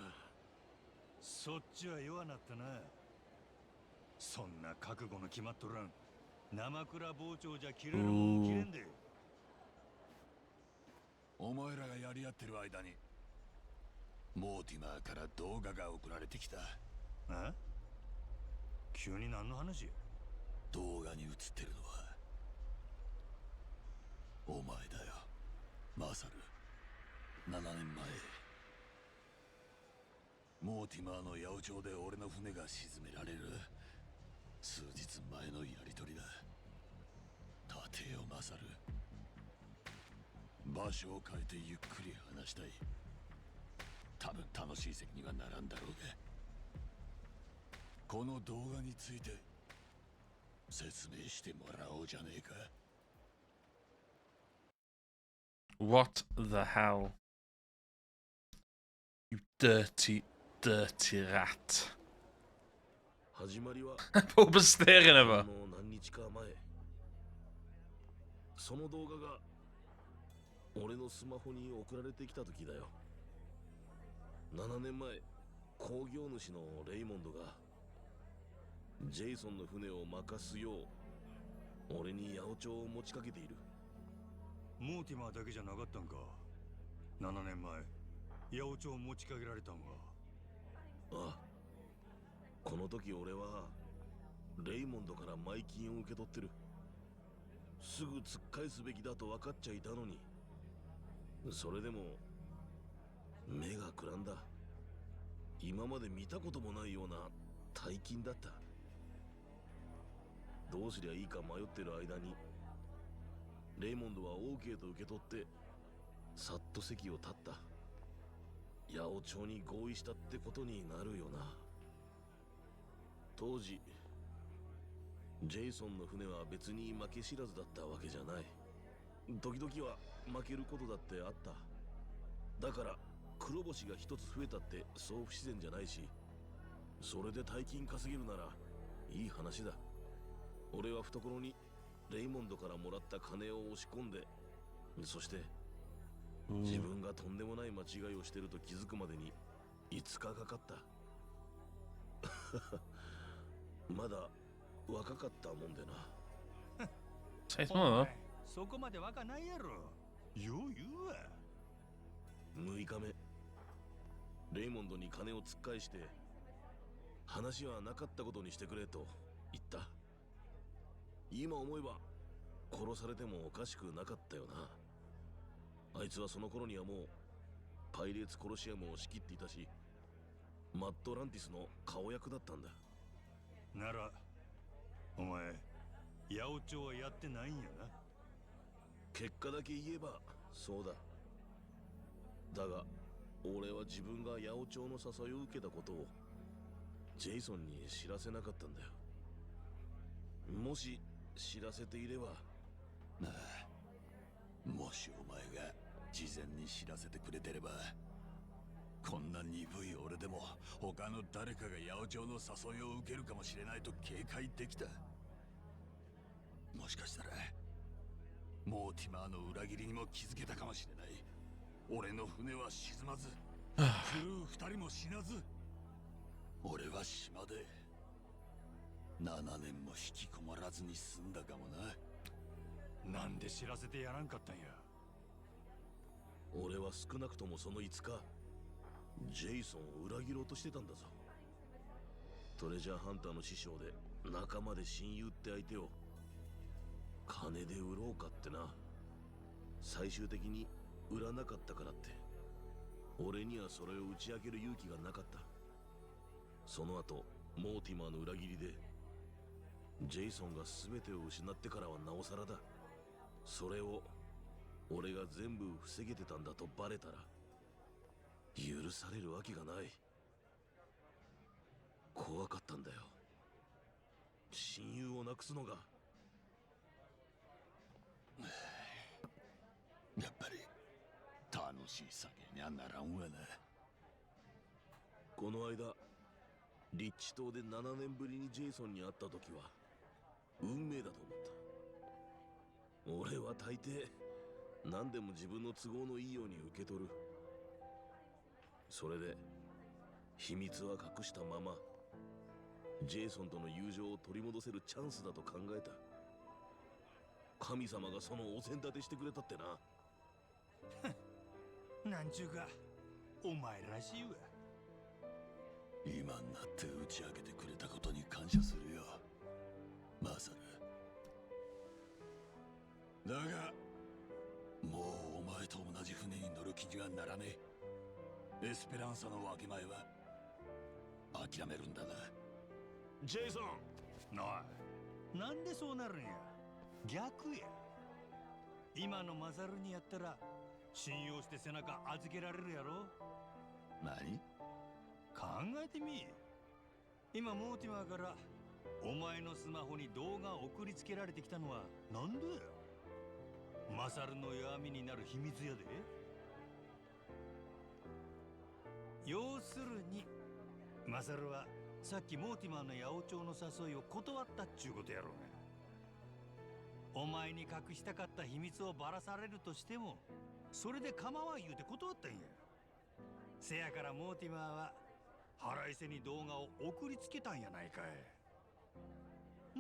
[SPEAKER 8] そっちは弱なったな。そんな覚悟の決まっとらん生倉包丁じゃ切れるもん切れんで。
[SPEAKER 5] お前らがやり合ってる間にモーティマーから動画が送られてきた。
[SPEAKER 8] え？急に何の話？
[SPEAKER 5] 動画に映ってるのはお前だよ、マサル。7年前、モーティマーの八百長で俺の船が沈められる数日前のやりとりだ。立てよマサル、場所を変えてゆっくり話したい。多分楽しい席にはならんだろうが、この動画について説明してもらおうじゃねえか。
[SPEAKER 1] What the hell? You dirty, dirty rat.
[SPEAKER 3] 始まりは
[SPEAKER 1] Bob is staring at her.
[SPEAKER 3] もう何日か前、その動画が俺のスマホに送られてきた時だよ。7年前、工業主のレイモンドがジェイソンの船を任すよう俺に八百長を持ちかけている。
[SPEAKER 8] モーティマーだけじゃなかったんか。7年前八百長を持ちかけられたんは。
[SPEAKER 3] ああ、この時俺はレイモンドから前金を受け取ってる。すぐ突っ返すべきだと分かっちゃいたのに、それでも目がくらんだ。今まで見たこともないような大金だった。どうすりゃいいか迷ってる間にレイモンドは OK と受け取ってさっと席を立った。八百長に合意したってことになるよな。当時ジェイソンの船は別に負け知らずだったわけじゃない。時々は負けることだってあった。だから黒星が一つ増えたってそう不自然じゃないし、それで大金稼げるならいい話だ。俺は懐にレイモンドからもらった金を押し込んで、そして自分がとんでもない間違いをしてると気づくまでに5日かかった。まだ若かったもんでな。
[SPEAKER 1] Say more.
[SPEAKER 8] そこまで若ないやろ。よう言うわ。
[SPEAKER 3] 6日目、レイモンドに金を突っ返して話はなかったことにしてくれと言った。今思えば殺されてもおかしくなかったよな。あいつはその頃にはもうパイレーツコロシアムを仕切っていたし、マットランティスの顔役だったんだ。
[SPEAKER 8] ならお前八百長はやってないんやな。
[SPEAKER 3] 結果だけ言えばそうだ。だが俺は自分が八百長の誘いを受けたことをジェイソンに知らせなかったんだよ。もし知らせていれば。
[SPEAKER 5] なあ、もしお前が事前に知らせてくれてれば、こんな鈍い俺でも他の誰かが八百長の誘いを受けるかもしれないと警戒できた。もしかしたらモーティマーの裏切りにも気づけたかもしれない。俺の船は沈まず、クルー2人も死なず、俺は島で7年も引きこもらずに済んだかもな。
[SPEAKER 8] なんで知らせてやらんかったんや。
[SPEAKER 3] 俺は少なくともその5日ジェイソンを裏切ろうとしてたんだぞ。トレジャーハンターの師匠で仲間で親友って相手を金で売ろうかってな。最終的に売らなかったからって俺にはそれを打ち明ける勇気がなかった。その後モーティマーの裏切りでジェイソンが全てを失ってからはなおさらだ。それを俺が全部防げてたんだとバレたら許されるわけがない。怖かったんだよ、親友をなくすのが。
[SPEAKER 5] やっぱり楽しい酒にはならんわな。
[SPEAKER 3] この間リッチ島で7年ぶりにジェイソンに会った時は運命だと思った。俺は大抵何でも自分の都合のいいように受け取る。それで秘密は隠したままジェイソンとの友情を取り戻せるチャンスだと考えた。神様がそのお膳立てしてくれたってな。
[SPEAKER 8] なんちゅうかお前らしいわ。
[SPEAKER 5] 今になって打ち明けてくれたことに感謝するよ、マサル。だがもうお前と同じ船に乗る気にはならねえ。エスペランサの分け前は諦めるんだな。
[SPEAKER 3] ジェイソン。
[SPEAKER 8] なあ、なんでそうなるんや。逆や。今のマサルにやったら信用して背中預けられるやろ。
[SPEAKER 5] 何？
[SPEAKER 8] 考えてみ。今モーティマーからお前のスマホに動画送りつけられてきたのはなんでや。マサルの弱みになる秘密やで。要するにマサルはさっきモーティマーの八百長の誘いを断ったっちゅうことやろうが。お前に隠したかった秘密をばらされるとしてもそれで構わん言うて断ったんや。せやからモーティマーは腹いせに動画を送りつけたんやないかい。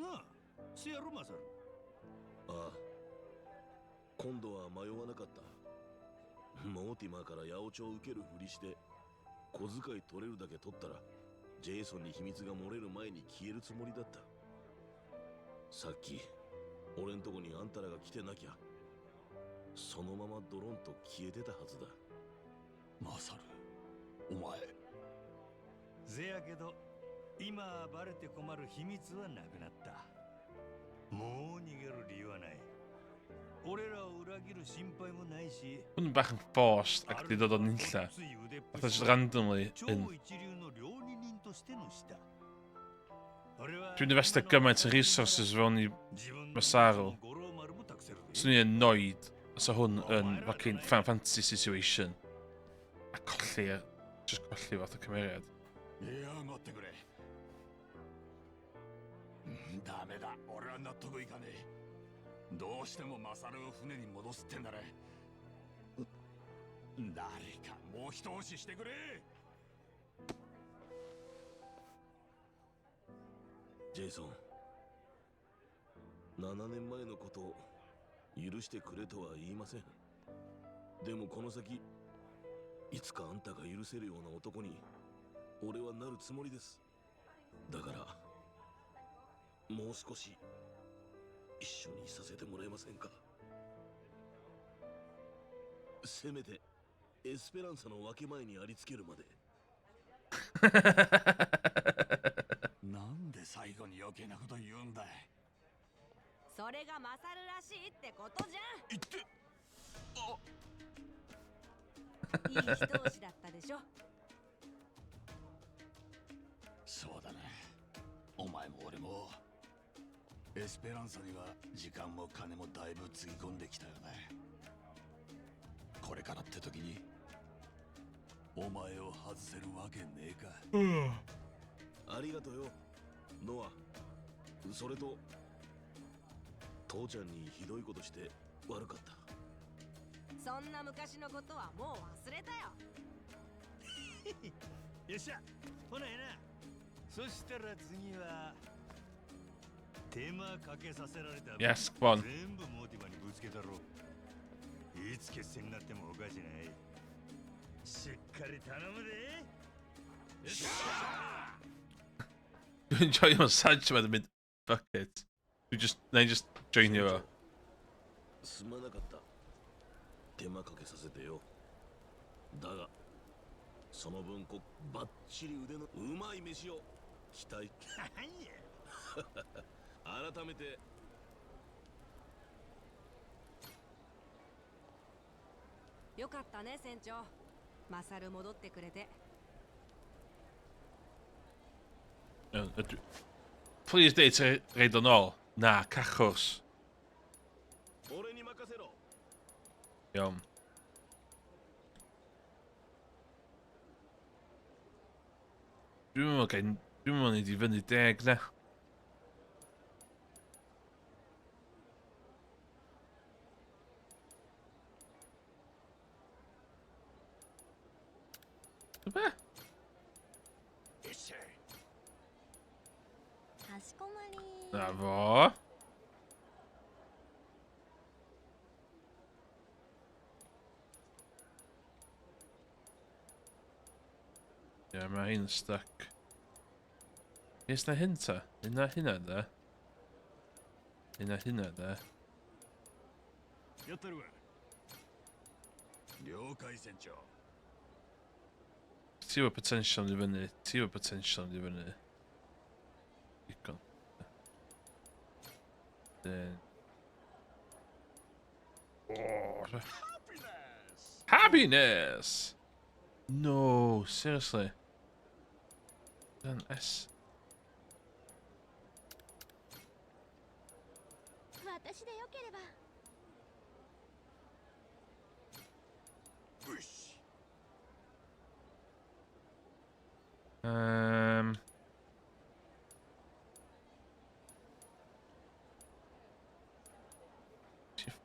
[SPEAKER 8] なあ、せやろマサル。
[SPEAKER 3] ああ、今度は迷わなかった。モーティマーから八百長を受けるふりして小遣い取れるだけ取ったらジェイソンに秘密が漏れる前に消えるつもりだった。さっき俺んとこにあんたらが来てなきゃそのままドロンと消えてたはずだ。
[SPEAKER 5] マサル、お前。
[SPEAKER 8] せやけど今はバレて困る秘密はなくなった。もう逃げる理由はない。俺らを裏切る心配もないし。
[SPEAKER 1] Hwn yn bach yn forced ac wedi dod o nunlla. Fatha just randomly yn. Dwi'n investio gymaint o resources fewn i Masaru. Swn i'n annoyed os o hwn yn fucking Final Fantasy situation. A colli, just colli fath o cymeriad.
[SPEAKER 5] いや、待ってくれ。ダメだ、俺は納得いかねえ。どうしてもマサルを船に戻すってんだね。誰かもう一押ししてくれ。
[SPEAKER 3] ジェイソン、7年前のことを許してくれとは言いません。でもこの先いつかあんたが許せるような男に俺はなるつもりです。だからもう少し一緒にさせてもらえませんか。せめてエスペランサの分け前にありつけるまで。
[SPEAKER 5] なんで最後に余計なこと言うんだい。
[SPEAKER 6] それがマサルらしいってことじゃん。
[SPEAKER 5] 言って。
[SPEAKER 6] いい人押しだったでしょ。
[SPEAKER 5] そうだね。お前も俺もエスペランサには時間も金もだいぶつぎ込んできたよね。これからって時にお前を外せるわけねえか。
[SPEAKER 3] ありがとうよノア。それと父ちゃんにひどいことして悪かった。
[SPEAKER 6] そんな昔のことはもう忘れたよ。
[SPEAKER 8] よっしゃ、ほなえな。そしたら次は手間かけさせられた
[SPEAKER 1] Yes, go on.
[SPEAKER 8] 全部モーティマにぶつけたろ。いつ決戦になってもおかしない。しっかり頼むで。よっしゃ
[SPEAKER 1] You enjoy your massage by the mid bucket. They just join you.
[SPEAKER 3] すまなかった。手間かけさせてよ。だがその分バッチリ腕のうまい飯を期待。改めて
[SPEAKER 6] よかったね船長。マサル戻ってくれて。
[SPEAKER 1] Please date reid yn ôl. Na, cachos.
[SPEAKER 3] 俺に任せろ。
[SPEAKER 1] Iawn. Dwi'n meddwl ni di fyny 10 na. Be?
[SPEAKER 2] かしこまり。
[SPEAKER 1] Na fo. Yeah, mae hyn stuck. Is na hynta? Yna hynna da? Yna hynna da?
[SPEAKER 3] やったるわ了解船長
[SPEAKER 1] Ti efo potential i fyny. Ti efo potential i fyny. Digon. Then... Oh, happiness! No, seriously. Then S.
[SPEAKER 2] 私でよければ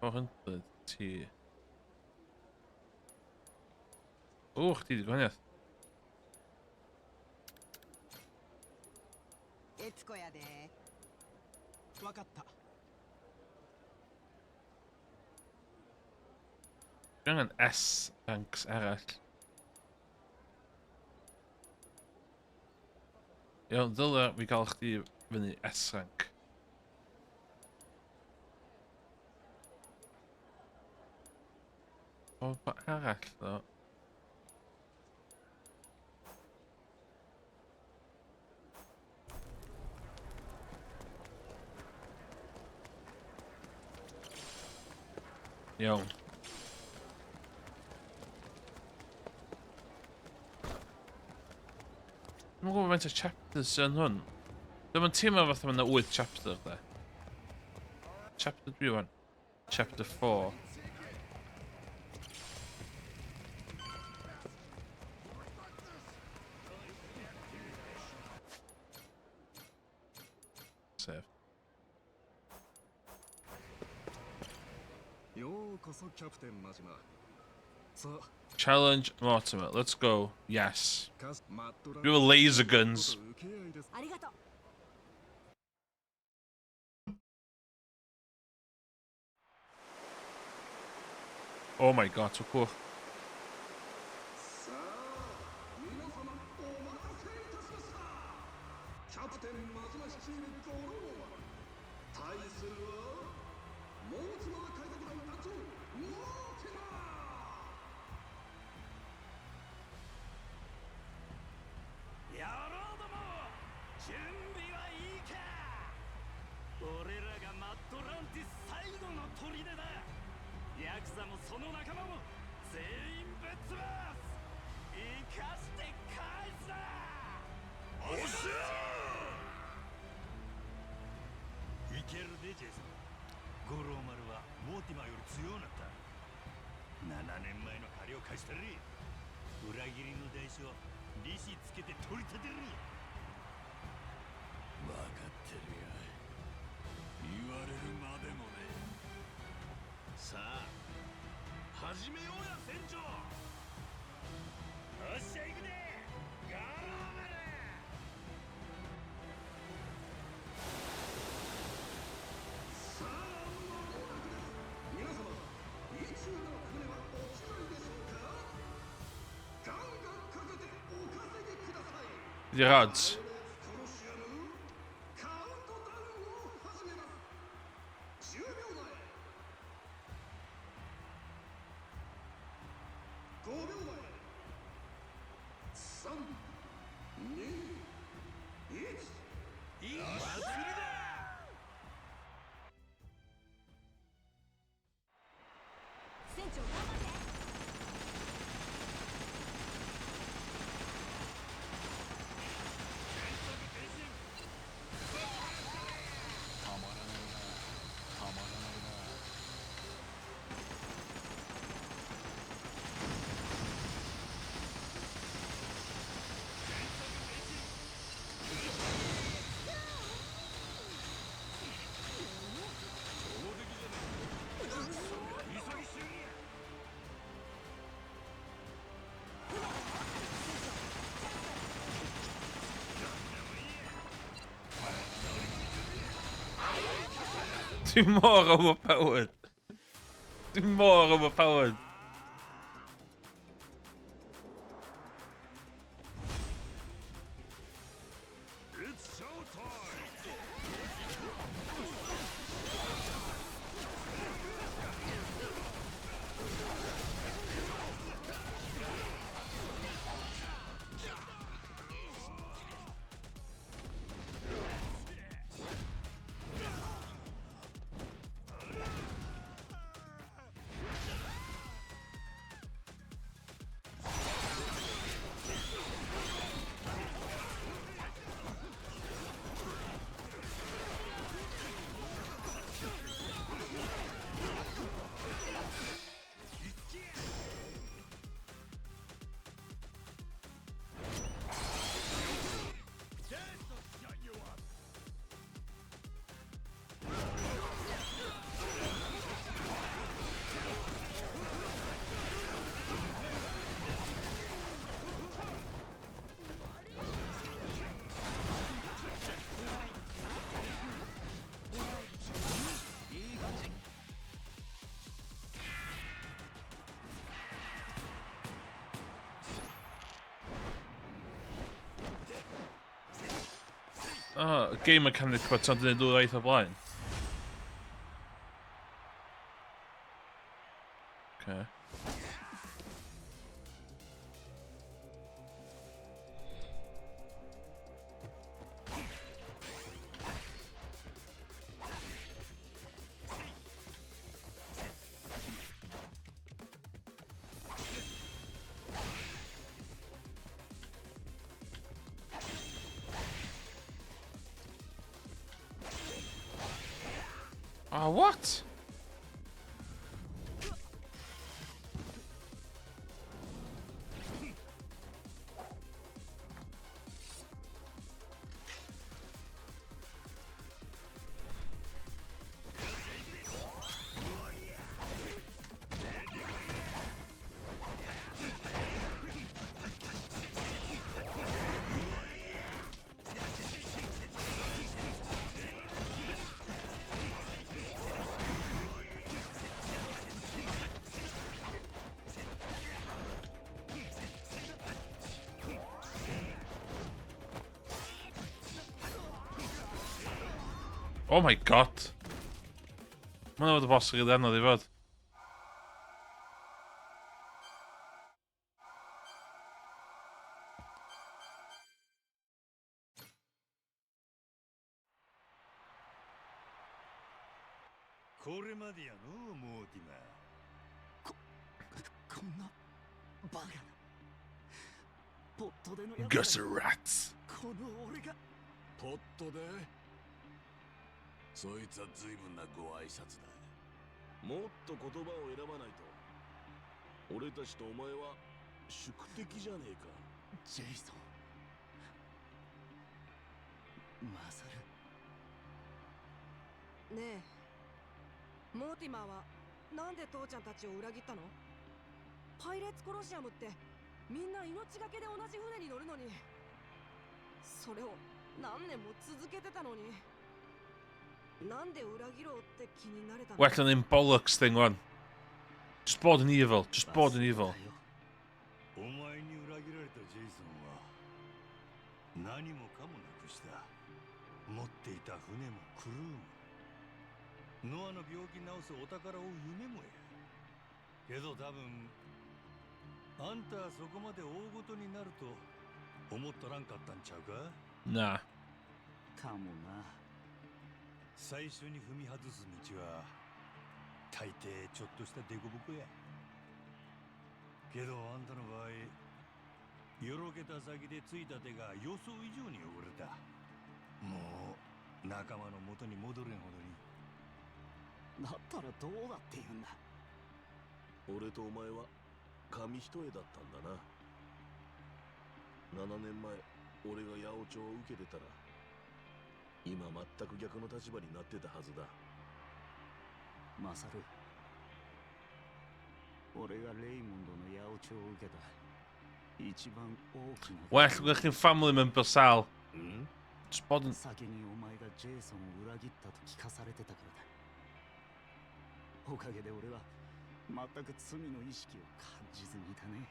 [SPEAKER 1] 400 T. Oh, die gwahaniaeth.
[SPEAKER 6] エツコやでわかった
[SPEAKER 1] Dwi angen S ranks arall. Iawn, dylai fi gael chdi fyny S rank. O, ba arall ddo? Iawn. Dwi'n gwybod faint o chapters yn hwn. Dwi'n teimlo fatha yna 8 chapter de. Chapter 3 wan. Chapter 4. Save.
[SPEAKER 3] ようこそキャプテン真島さあ
[SPEAKER 1] Challenge Mortimer. Let's go. Yes.
[SPEAKER 3] マットラ
[SPEAKER 1] We were laser guns.
[SPEAKER 3] 受け合いです
[SPEAKER 6] ありがとう
[SPEAKER 1] Oh my god, så cool.
[SPEAKER 3] 皆様お待たせいたしましたキャプテン真島率いるゴローマン対するはモーティマー海賊団団長モーティマー野郎ども準備はいいか俺らがマットランティス最後の砦だヤクザもその仲間も全員ぶっ潰す生かして返すなおっしゃいけるでジェイソン五郎丸はモーティマーより強うなった7年前の借りを貸したり裏切りの代償利子つけて取り立てる分かってるよ言われるまでもねさあ始めようや船長よっしゃ行くでガローマルさあ間もなくです皆様いつの船はお決まりでしょうかガンガンかけてお稼ぎください
[SPEAKER 1] Die rods.
[SPEAKER 3] コロシアムカウントダウンを始めます10秒前5秒前3、2、1いい祭りだ
[SPEAKER 6] 船長頑張って
[SPEAKER 1] Dwi'n mor overpowered. Dwi'n mor overpowered. Y game mechanic bod ti'n dweud dwy waith o blaen. Okay. Oh, what? Oh my god. Mae'n fod y boss gyda anodd i fod. Gutter rats.
[SPEAKER 5] ポットでそいつは随分なご挨拶だ。
[SPEAKER 3] もっと言葉を選ばないと。俺たちとお前は宿敵じゃねえか。
[SPEAKER 7] ジェイソン、マサル。
[SPEAKER 6] ねえ、モーティマーはなんで父ちゃんたちを裏切ったの？パイレーツコロシアムってみんな命がけで同じ船に乗るのに、それを何年も続けてたのに、なんで裏切ろうって気になれたの？
[SPEAKER 1] What an bollocks thing on. Just bored and evil. Just bored and evil.
[SPEAKER 8] お前に裏切られたジェイソンは何もかもなくした。持っていた船もクルーもノアの病気治すお宝を夢もや。けど多分あんたはそこまで大ごとになると思っとらんかったんちゃうか？
[SPEAKER 1] Nah.
[SPEAKER 7] かもな。
[SPEAKER 8] 最初に踏み外す道は大抵ちょっとしたデコボコや。けどあんたの場合、よろけた先でついた手が予想以上に汚れた。もう仲間の元に戻れんほどに。
[SPEAKER 7] だったらどうだって言うんだ。
[SPEAKER 3] 俺とお前は紙一重だったんだな。7年前俺が八百長を受けてたら今全く逆の立場になってたはずだ。
[SPEAKER 7] マサル、俺がレイモンドの八百長を受けた一番大きな
[SPEAKER 1] Well, looking family member Sal.
[SPEAKER 3] ん？
[SPEAKER 1] Just bored and...
[SPEAKER 7] 先にお前がジェイソンを裏切ったと聞かされてたからだ。おかげで俺は全く罪の意識を感じずにいたね。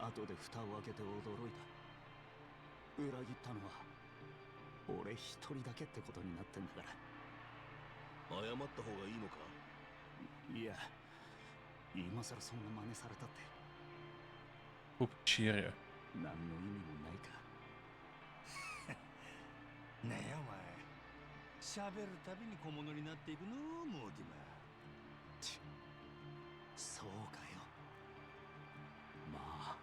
[SPEAKER 7] 後で蓋を開けて驚いた。裏切ったのは俺一人だけってことになってんだから。
[SPEAKER 3] 謝った方がいいのか？
[SPEAKER 7] いや、今さらそんな真似されたって
[SPEAKER 1] Hope cheerio.
[SPEAKER 7] 何の意味もないか。
[SPEAKER 8] ねえお前、喋るたびに小物になっていくのモーティマー。
[SPEAKER 7] そうかよ。まあ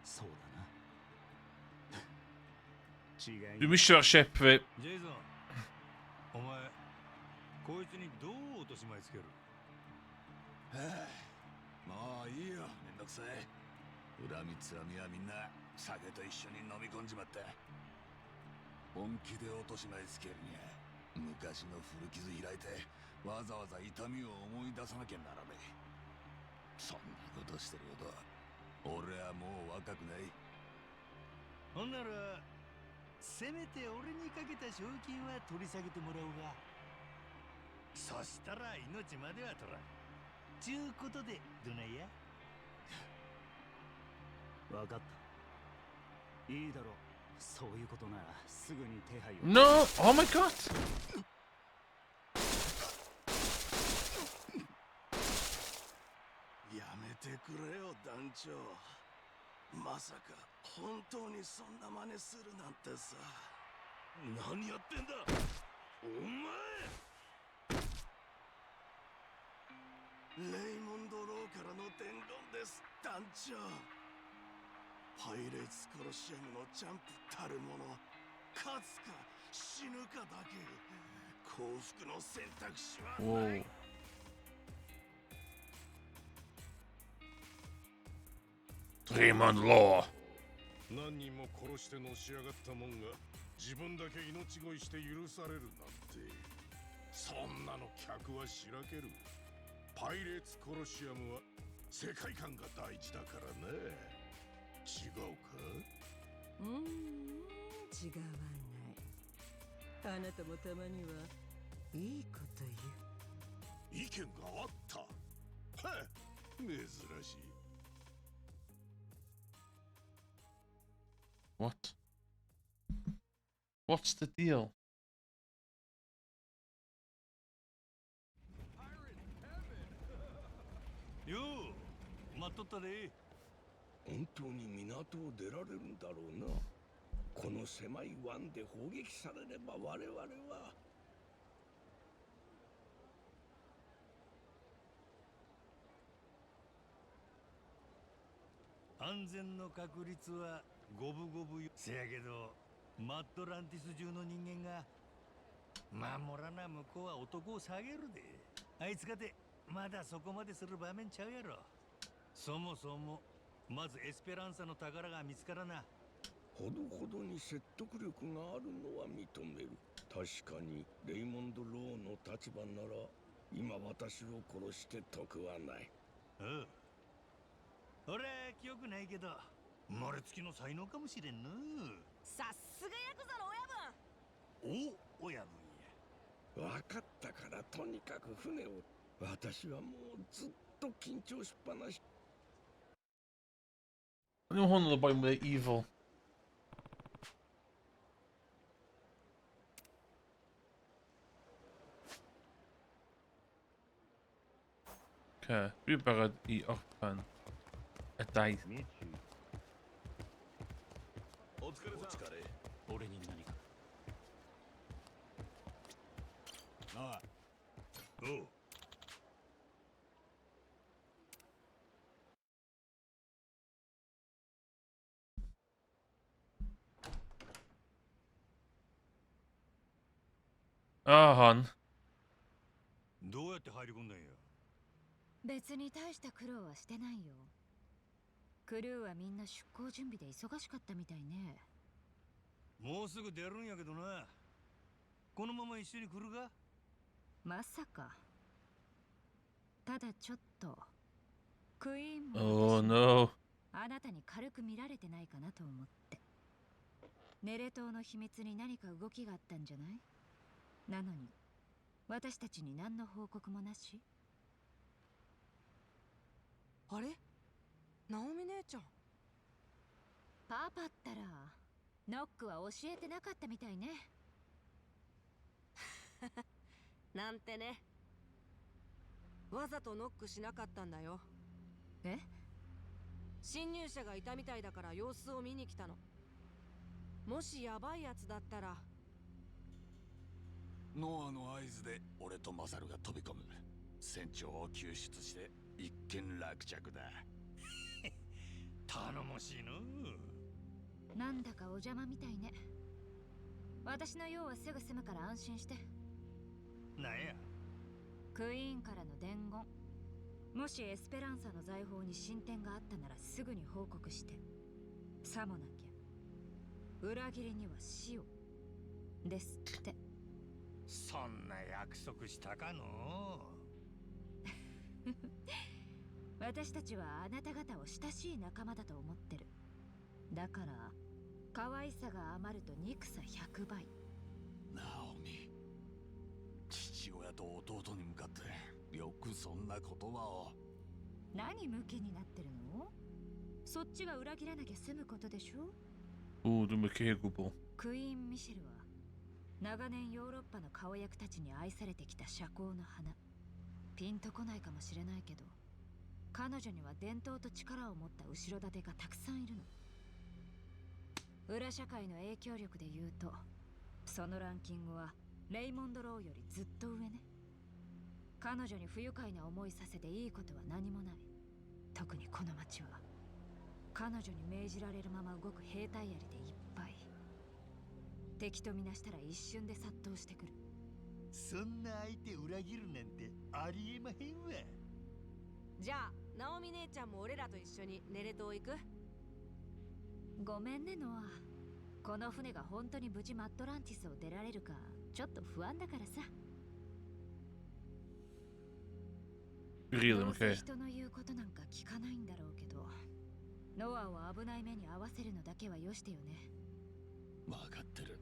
[SPEAKER 7] そうだな。違い
[SPEAKER 1] Du måste köra käpp för...
[SPEAKER 8] ジェイソン、お前こいつにどう落とし前つける？
[SPEAKER 5] もういいよ、めんどくさい。恨みつらみはみんな酒と一緒に飲み込んじまった。本気で落とし前つけるには昔の古傷開いてわざわざ痛みを思い出さなきゃならねえ。そんなことしてるほど俺はもう若くない。
[SPEAKER 8] ほんならせめて俺にかけた賞金は取り下げてもらおうが。そしたら命までは取らんちゅうことでどないや？
[SPEAKER 7] 分かった。いいだろう。そういうことならすぐに手配を。
[SPEAKER 1] No! Oh my god!
[SPEAKER 5] やめてくれよ団長。まさか本当にそんな真似するなんてさ。
[SPEAKER 3] 何やってんだお前。
[SPEAKER 5] レイモンド・ローからの伝言です、団長。パイレーツ・コロシアムのジャンプたるもの、勝つか死ぬかだけ。幸福の選択肢はない。
[SPEAKER 1] Raymond Law.
[SPEAKER 4] 何人も殺してのし上がったもんが自分だけ命乞いして許されるなんて、そんなの客はしらける。パイレーツコロシアムは世界観が大事だからね。違うか？
[SPEAKER 6] 違わない。あなたもたまにはいいこと言う。
[SPEAKER 4] 意見があった。はっ、珍しい。
[SPEAKER 1] What? What's the deal?
[SPEAKER 8] よう待っとったで。
[SPEAKER 3] 本当に港を出られるんだろうな。この狭い湾で砲撃されれば我々は。
[SPEAKER 8] 安全の確率は五分五分よ。せやけどマットランティス中の人間が守らな向こうは男を下げるで。あいつかてまだそこまでする場面ちゃうやろ。そもそもまずエスペランサの宝が見つからな。
[SPEAKER 3] ほどほどに説得力があるのは認める。確かにレイモンド・ローの立場なら今私を殺して得はない。
[SPEAKER 8] うん。俺記憶ないけど生まれつきの才能かもしれんな。
[SPEAKER 2] さすがヤクザの親分。
[SPEAKER 8] お親分や。
[SPEAKER 3] 分かったからとにかく船を。私はもうずっと緊張しっぱなし。
[SPEAKER 1] No wonder the boy were evil. Okay, vi börjar i öppen. Ett dice.
[SPEAKER 3] お疲れさん。
[SPEAKER 7] 俺に何か。
[SPEAKER 5] ああ、
[SPEAKER 8] おう。
[SPEAKER 1] Ah, han.
[SPEAKER 8] どうやって入り込んだんや。
[SPEAKER 9] 別に大した苦労はしてないよ。クルーはみんな出航準備で忙しかったみたいね。
[SPEAKER 8] もうすぐ出るんやけどな。このまま一緒に来るか？
[SPEAKER 9] まさか。ただちょっとクイーンも
[SPEAKER 1] Oh no.
[SPEAKER 9] あなたに軽く見られてないかなと思って。ネレ島の秘密に何か動きがあったんじゃない？なのに私たちに何の報告もなし？
[SPEAKER 6] あれ、ナオミ姉ちゃん。
[SPEAKER 9] パパったらノックは教えてなかったみたいね。
[SPEAKER 6] なんてね。わざとノックしなかったんだよ。
[SPEAKER 9] え？
[SPEAKER 6] 侵入者がいたみたいだから様子を見に来たの。もしヤバいやつだったら。
[SPEAKER 5] ノアの合図で俺とマサルが飛び込む。船長を救出して一件落着だ。
[SPEAKER 8] 頼もしいの。
[SPEAKER 9] なんだかお邪魔みたいね。私の用はすぐ済むから安心して。
[SPEAKER 8] なんや。
[SPEAKER 9] クイーンからの伝言。もしエスペランサの財宝に進展があったならすぐに報告して。さもなきゃ裏切りには死をですって。
[SPEAKER 8] そんな約束したかの？
[SPEAKER 9] 私たちはあなた方を親しい仲間だと思ってる。だから可愛さが余ると憎さ100倍。
[SPEAKER 5] ナオミ、父親と弟に向かってよくそんな言葉を。
[SPEAKER 9] 何ムキになってるの？そっちが裏切らなきゃ済むことでしょ。
[SPEAKER 1] Oeh, doe me kegelboel.
[SPEAKER 9] クイーン・ミシェルは長年ヨーロッパの顔役たちに愛されてきた社交の花。ピンとこないかもしれないけど、彼女には伝統と力を持った後ろ盾がたくさんいるの。裏社会の影響力で言うと、そのランキングはレイモンド・ローよりずっと上ね。彼女に不愉快な思いさせていいことは何もない。特にこの町は彼女に命じられるまま動く兵隊槍でいっぱい。敵とみなしたら一瞬で殺到してくる。
[SPEAKER 8] そんな相手裏切るなんてありえまへんわ。
[SPEAKER 6] じゃあナオミ姉ちゃんも俺らと一緒にネレ島行く？
[SPEAKER 9] ごめんねノア。この船が本当に無事マットランティスを出られるかちょっと不安だからさ。
[SPEAKER 1] Really,
[SPEAKER 9] どうせ
[SPEAKER 1] okay.
[SPEAKER 9] 人の言うことなんか聞かないんだろうけど、ノアを危ない目に遭わせるのだけはよしてよね。
[SPEAKER 5] 分かってる。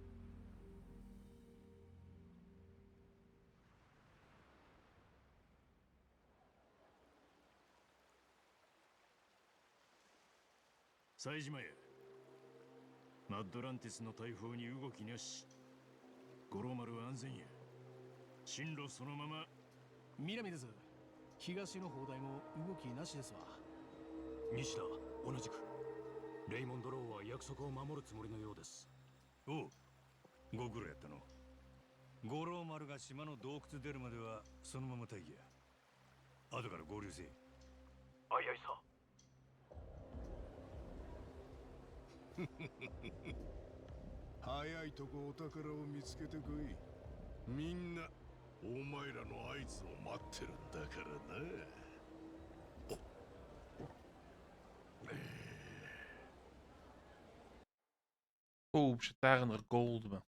[SPEAKER 3] 冴島や、マッドランティスの大砲に動きなし。五郎丸は安全や。進路そのまま。
[SPEAKER 10] 南です。東の砲台も動きなしですわ。
[SPEAKER 3] 西田、同じく。レイモンド・ローは約束を守るつもりのようです。
[SPEAKER 8] おう、ご苦労やったの。五郎丸が島の洞窟出るまではそのまま待機や。後から合流せえ。
[SPEAKER 3] あいあいさ。
[SPEAKER 4] 早いとこお宝を見つけてこい。みんなお前らの合図を待ってるんだからな。
[SPEAKER 1] Oeh, zit daar een gold bij.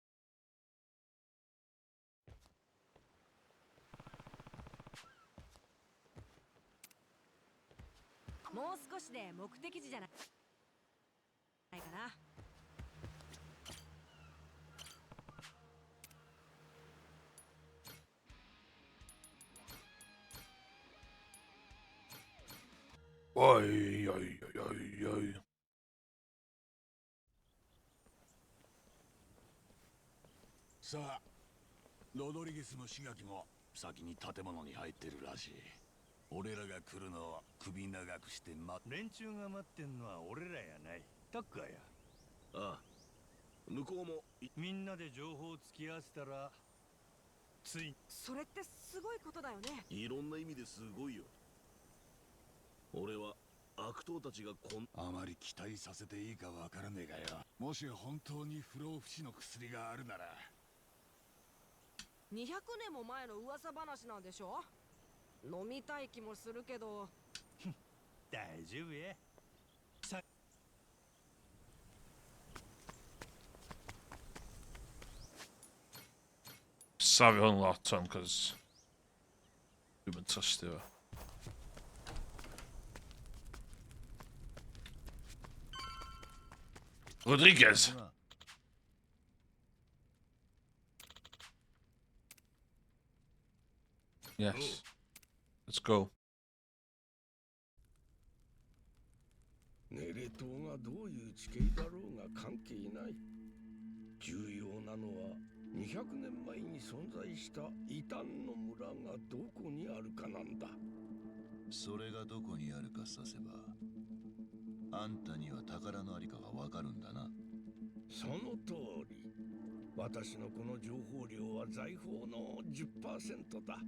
[SPEAKER 6] もう少しで目的地じゃないかな。
[SPEAKER 1] Oi, oi, oi, oi, oi.
[SPEAKER 5] さあ、ロドリゲスの刺激も先に建物に入ってるらしい。俺らが来るのを首長くして
[SPEAKER 8] 連中が待ってんのは俺らやない。タッカーや。
[SPEAKER 3] ああ、向こうも
[SPEAKER 8] みんなで情報を突き合わせたら、つい。
[SPEAKER 6] それってすごいことだよね。
[SPEAKER 3] いろんな意味ですごいよ。俺は悪党たちが
[SPEAKER 5] あまり期待させていいかわからねえがよ。もし本当に不老不死の薬があるなら。
[SPEAKER 6] 200年も前の噂話なんでしょ。飲みたい気もするけど。
[SPEAKER 8] 大丈夫や。さ
[SPEAKER 1] Zou je gewoon laten, because je bent zo stil. Rodriguez. Yes. Let's go.
[SPEAKER 4] ネレ島がどういう地形だろうが関係ない。重要なのは200年前に存在した異端の村がどこにあるかなんだ。
[SPEAKER 5] それがどこにあるかさせば、あんたには宝のありかがわかるんだな。
[SPEAKER 4] その通り。私のこの情報量は財宝の 10% だ。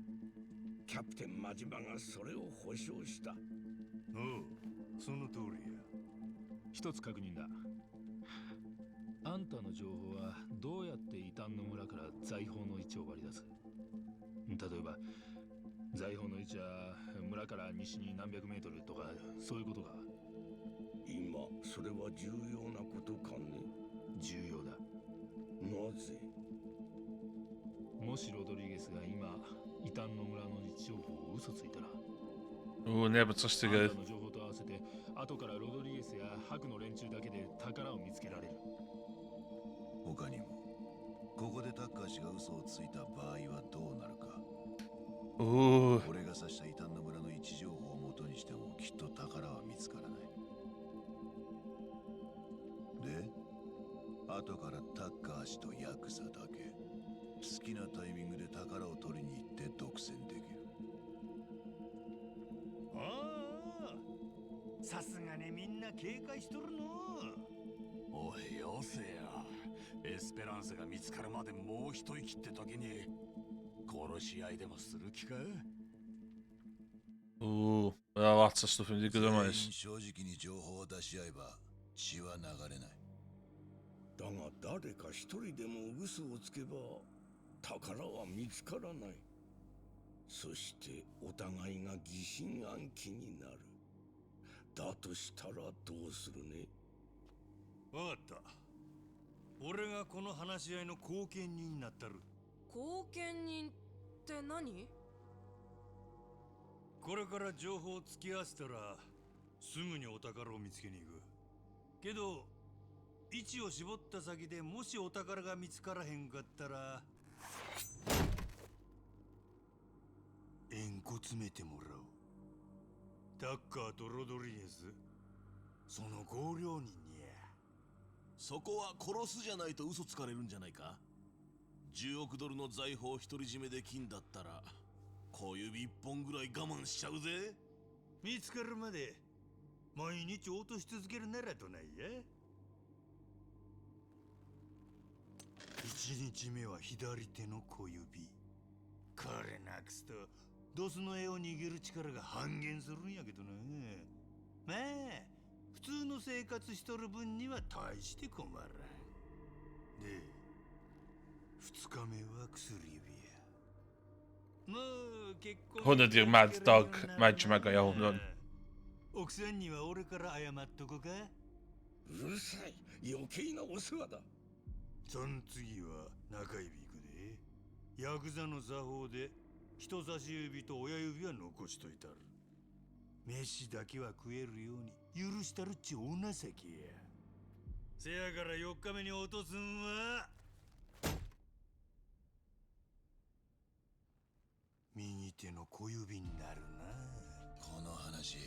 [SPEAKER 4] キャプテンマジマがそれを保証した。
[SPEAKER 8] おう、その通りや。
[SPEAKER 10] 一つ確認だ。あんたの情報はどうやって異端の村から財宝の位置を割り出す？例えば財宝の位置は村から西に何百メートルとか、そういうことか。
[SPEAKER 4] 今それは重要なことかね。
[SPEAKER 10] 重要だ。
[SPEAKER 4] なぜ？
[SPEAKER 10] もしロドリゲスが今異端の村の位置情報を嘘ついたら、
[SPEAKER 1] Oeh, nee, wat is
[SPEAKER 10] あ
[SPEAKER 1] er
[SPEAKER 10] んたの情報と合わせて後からロドリゲスやハクの連中だけで宝を見つけられる。
[SPEAKER 5] 他にも、ここでタッカー氏が嘘をついた場合はどうなるか。
[SPEAKER 1] Oeh.
[SPEAKER 5] 俺が指した異端の村の位置情報を元にしてもきっと宝は見つからない。で、後からタッカー氏とヤクザだけ。好きなタイミングで宝を取りに行って独占できる。
[SPEAKER 8] ああ、さすがにみんな警戒しとるの。
[SPEAKER 5] おいよせや。エスペランスが見つかるまでもう一息って時に殺し合いでもする気か。
[SPEAKER 1] Ooh, well, lots of stuff in the good
[SPEAKER 5] 全
[SPEAKER 1] ways.
[SPEAKER 5] 員正直に情報を出し合えば血は流れない。
[SPEAKER 4] だが誰か一人でも嘘をつけば宝は見つからない。そしてお互いが疑心暗鬼になる。だとしたらどうするね。
[SPEAKER 8] わかった。俺がこの話し合いの後見人になったる。
[SPEAKER 6] 後見人って何？
[SPEAKER 8] これから情報を突き合わせたらすぐにお宝を見つけに行く。けど位置を絞った先でもしお宝が見つからへんかったら縁こ詰めてもらおう。タッカーとロドリゲス、その合両人にや。
[SPEAKER 3] そこは殺すじゃないと嘘つかれるんじゃないか。10億ドルの財宝を独り占めできんだったら小指一本ぐらい我慢しちゃうぜ。
[SPEAKER 8] 見つかるまで毎日落とし続けるならどないや。1日目は左手の小指。これなくすとドスの絵を握る力が半減するんやけどな。まあ普通の生活しとる分には大して困らん。で2日目は薬指や。もう結婚
[SPEAKER 1] 100 year mad dog, mad Cymraeg guy, hold on.
[SPEAKER 8] 奥さんには俺から謝っとこか。
[SPEAKER 4] うるさい。余計なお世話だ。
[SPEAKER 8] そん次は中指いくで。ヤクザの作法で人差し指と親指は残しといたる。飯だけは食えるように許したるっちお情けや。せやから4日目に落とすんは右手の小指になるな。
[SPEAKER 5] この話い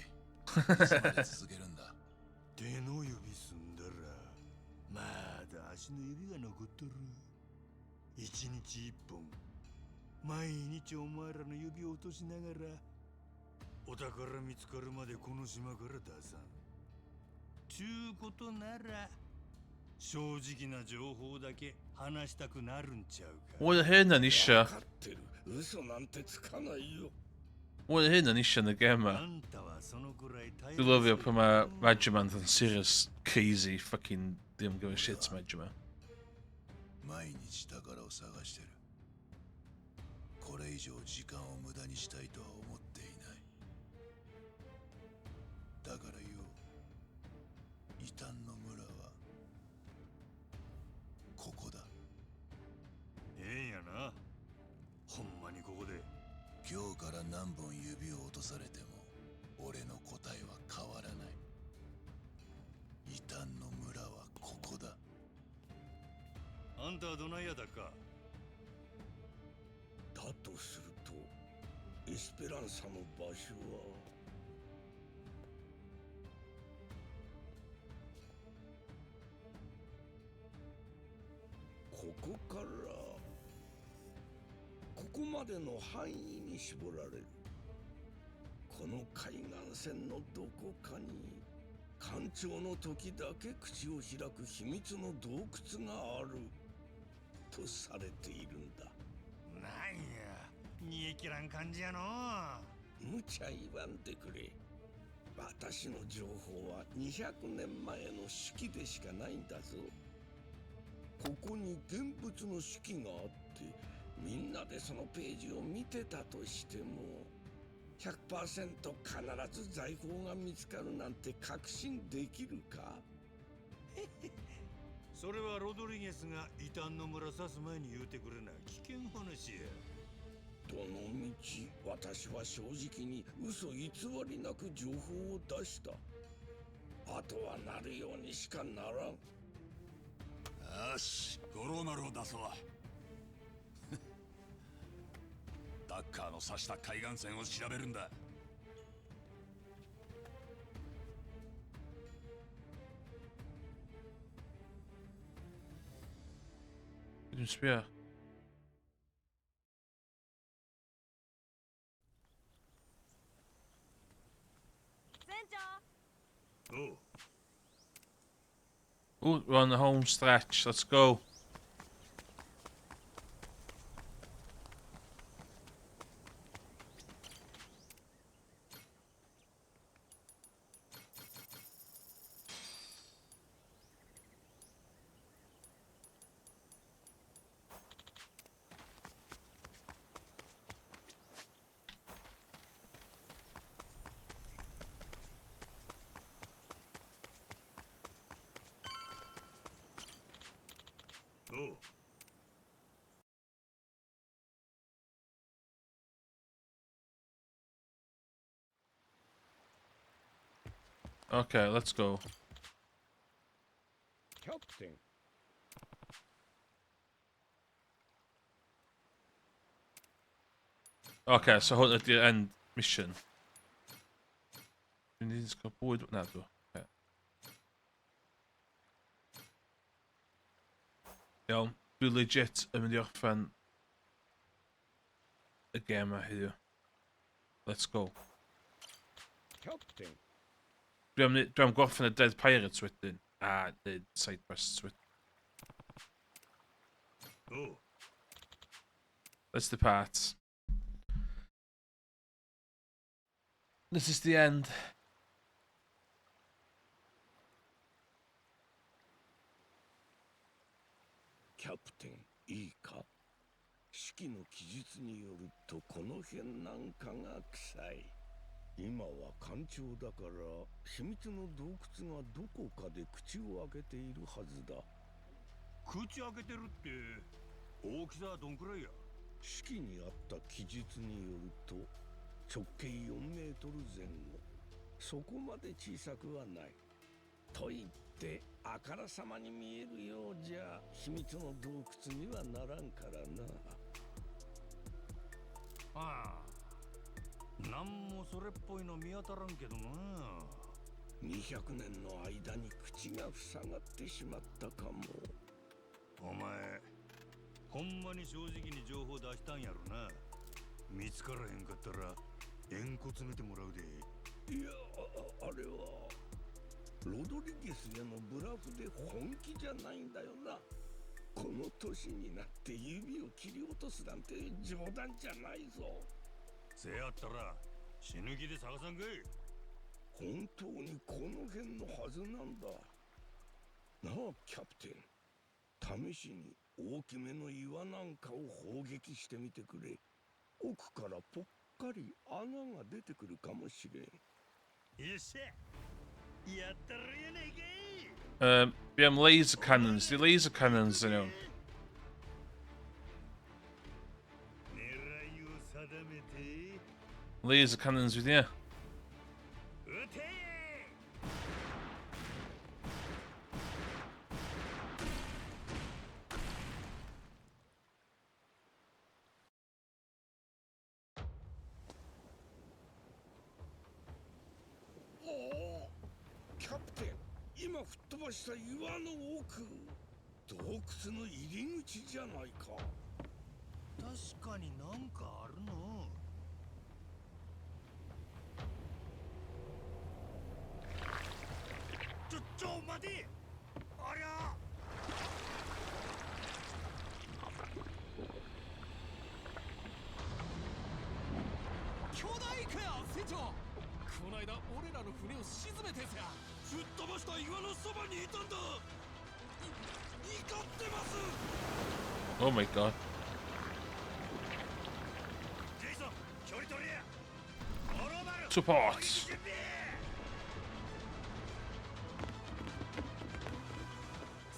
[SPEAKER 5] つまで続けるんだ。
[SPEAKER 8] 手の指済んだらまだ足の指が残っとる。1日1本毎日お前らの指を落としながらお宝見つかるまでこの島から出さん。ちゅうことなら正直な情報だけ話したくなるんちゃうか。
[SPEAKER 1] What the hell,
[SPEAKER 4] わ
[SPEAKER 1] Nanisha?
[SPEAKER 4] かってる。嘘なんてつかないよ。
[SPEAKER 1] What the hell, Nanisha, in the game,
[SPEAKER 8] あ
[SPEAKER 1] man?
[SPEAKER 8] んたはそのくらい大
[SPEAKER 1] You love you up my Majima and serious, crazy, fucking, don't give a shit, Majima.
[SPEAKER 5] 毎日宝を探してる。これ以上時間を無駄にしたいとは思っていない。だからよ、異端の村はここだ。
[SPEAKER 8] ええんやな。ほんまにここで。
[SPEAKER 5] 今日から何本指を落とされても俺の答えは変わらない。異端の村はここだ。
[SPEAKER 8] あんたはどないやだか。
[SPEAKER 4] だとするとエスペランサの場所はここからここまでの範囲に絞られる。この海岸線のどこかに干潮の時だけ口を開く秘密の洞窟があるとされているんだ。
[SPEAKER 8] なんや煮え切らん感じやの。
[SPEAKER 4] 無茶言わんでくれ。私の情報は200年前の手記でしかないんだぞ。ここに現物の手記があってみんなでそのページを見てたとしても 100% 必ず財宝が見つかるなんて確信できるか。
[SPEAKER 8] それはロドリゲスが異端の村指す前に言うてくれない危険話や。
[SPEAKER 4] どのみち私は正直に嘘偽りなく情報を出した。あとはなるようにしかならん。
[SPEAKER 5] よし、五郎丸を出そう。ダッカーの指した海岸線を調べるんだ。
[SPEAKER 1] Didn't spear.
[SPEAKER 8] Oh,
[SPEAKER 1] Oh, we're on the home stretch. Let's go.
[SPEAKER 8] oh.
[SPEAKER 1] Okay, let's go.
[SPEAKER 4] Captain.
[SPEAKER 1] Okay, so hold at the end mission. Hindi ska bwyd na to. Okay. Iawn, dwi legit yn mynd i orffen y gêm yma heddiw. Let's go.
[SPEAKER 4] Captain.
[SPEAKER 1] Dwi am gorffen y Dead Pirates wedyn. A neud side quests wedyn.
[SPEAKER 8] Oh,
[SPEAKER 1] Let's depart. This is the end.
[SPEAKER 3] Captain, いいか式の記述によるとこの辺なんかが臭い。今は干潮だから秘密の洞窟がどこかで口を開けているはずだ。
[SPEAKER 8] 口開けてるって大きさはどんくらいや？
[SPEAKER 3] 式にあった記述によると直径4メートル前後。そこまで小さくはない。と言ってあからさまに見えるようじゃ秘密の洞窟にはならんからな。
[SPEAKER 8] ああ、なんもそれっぽいの見当たらんけどな。
[SPEAKER 3] 200年の間に口が塞がってしまったかも。
[SPEAKER 8] お前ほんまに正直に情報出したんやろな。見つからへんかったら円骨詰めてもらうで。
[SPEAKER 3] いや、あれはロドリゲスへのブラフで本気じゃないんだよな。この年になって指を切り落とすなんて冗談じゃないぞ。
[SPEAKER 8] せやったら死ぬ気で探さんかい。
[SPEAKER 3] 本当にこの辺のはずなんだ。なあキャプテン、試しに大きめの岩なんかを砲撃してみてくれ。奥からぽっかり穴が出てくるかもしれん。
[SPEAKER 8] よっしゃ、やったるやないかい。
[SPEAKER 1] We have laser cannons. The laser cannons, you know.
[SPEAKER 8] 狙いを定めて
[SPEAKER 1] Laser cannons with you.
[SPEAKER 8] 撃て。
[SPEAKER 3] おお、キャプテン、今吹っ飛ばした岩の奥、洞窟の入り口じゃないか。
[SPEAKER 8] 確かになんかあるの。ちょ待て。ありゃ。
[SPEAKER 11] 巨大かよ船長。この間俺らの船を沈めてさ。
[SPEAKER 3] 吹っ飛ばした岩のそばにいたんだ。怒ってます。
[SPEAKER 1] Oh my god.
[SPEAKER 8] ジェイソン、距離取れや。オロバル
[SPEAKER 1] Support.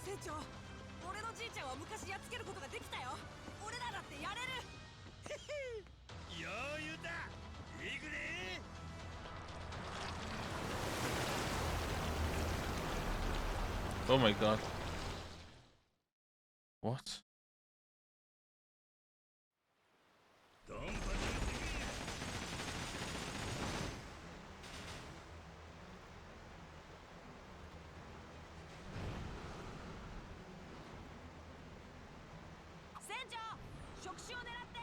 [SPEAKER 6] 船長、俺のじいちゃんは昔やっつけることができたよ。俺らだってやれる。
[SPEAKER 8] よう言うた。いくで。
[SPEAKER 1] Oh my god. What?
[SPEAKER 2] 手を狙って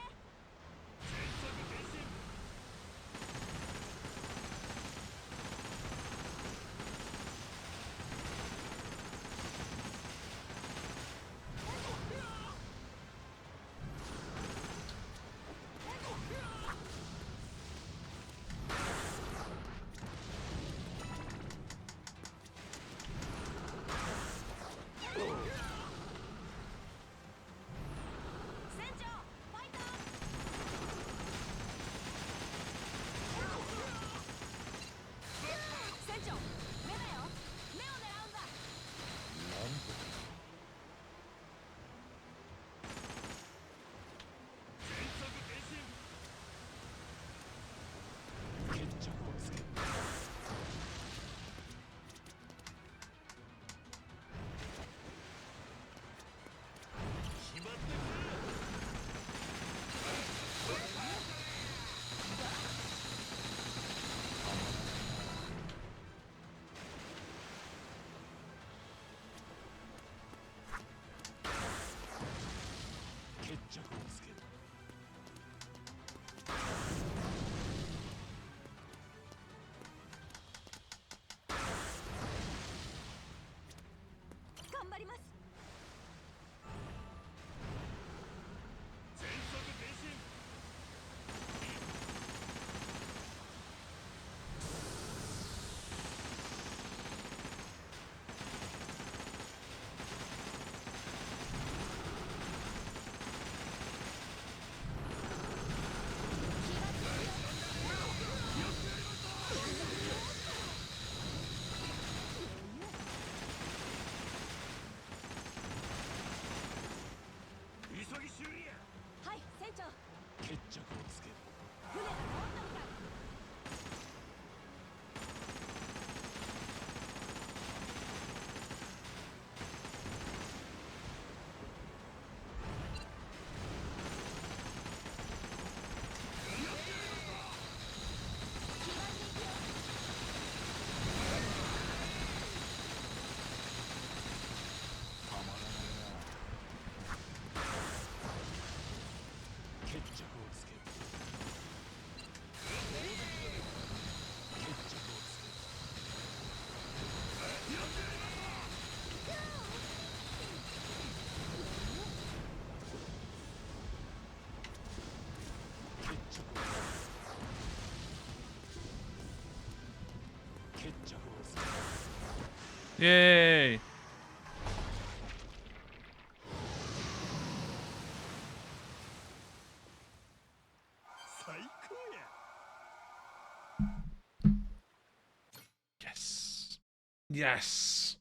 [SPEAKER 2] 頑張ります。はい、船長。
[SPEAKER 3] 決着をつける。
[SPEAKER 2] 船が直ったみたい。
[SPEAKER 3] 決着をつける。
[SPEAKER 1] Yay! Yes. Yes.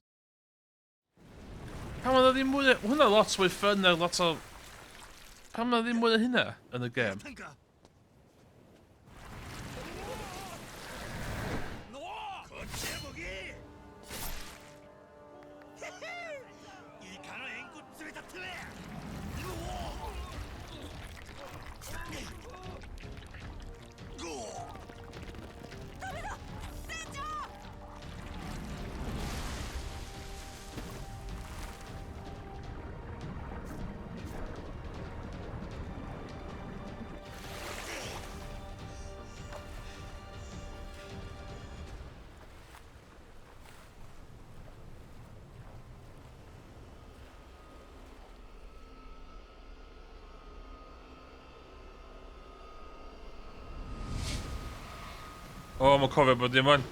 [SPEAKER 1] Pam oedd ddim mwy... Hwna lot mwy fun na lot o... Pam oedd ddim mwy o hynna yn y gêm? O, mae'n cofio bod dim ond.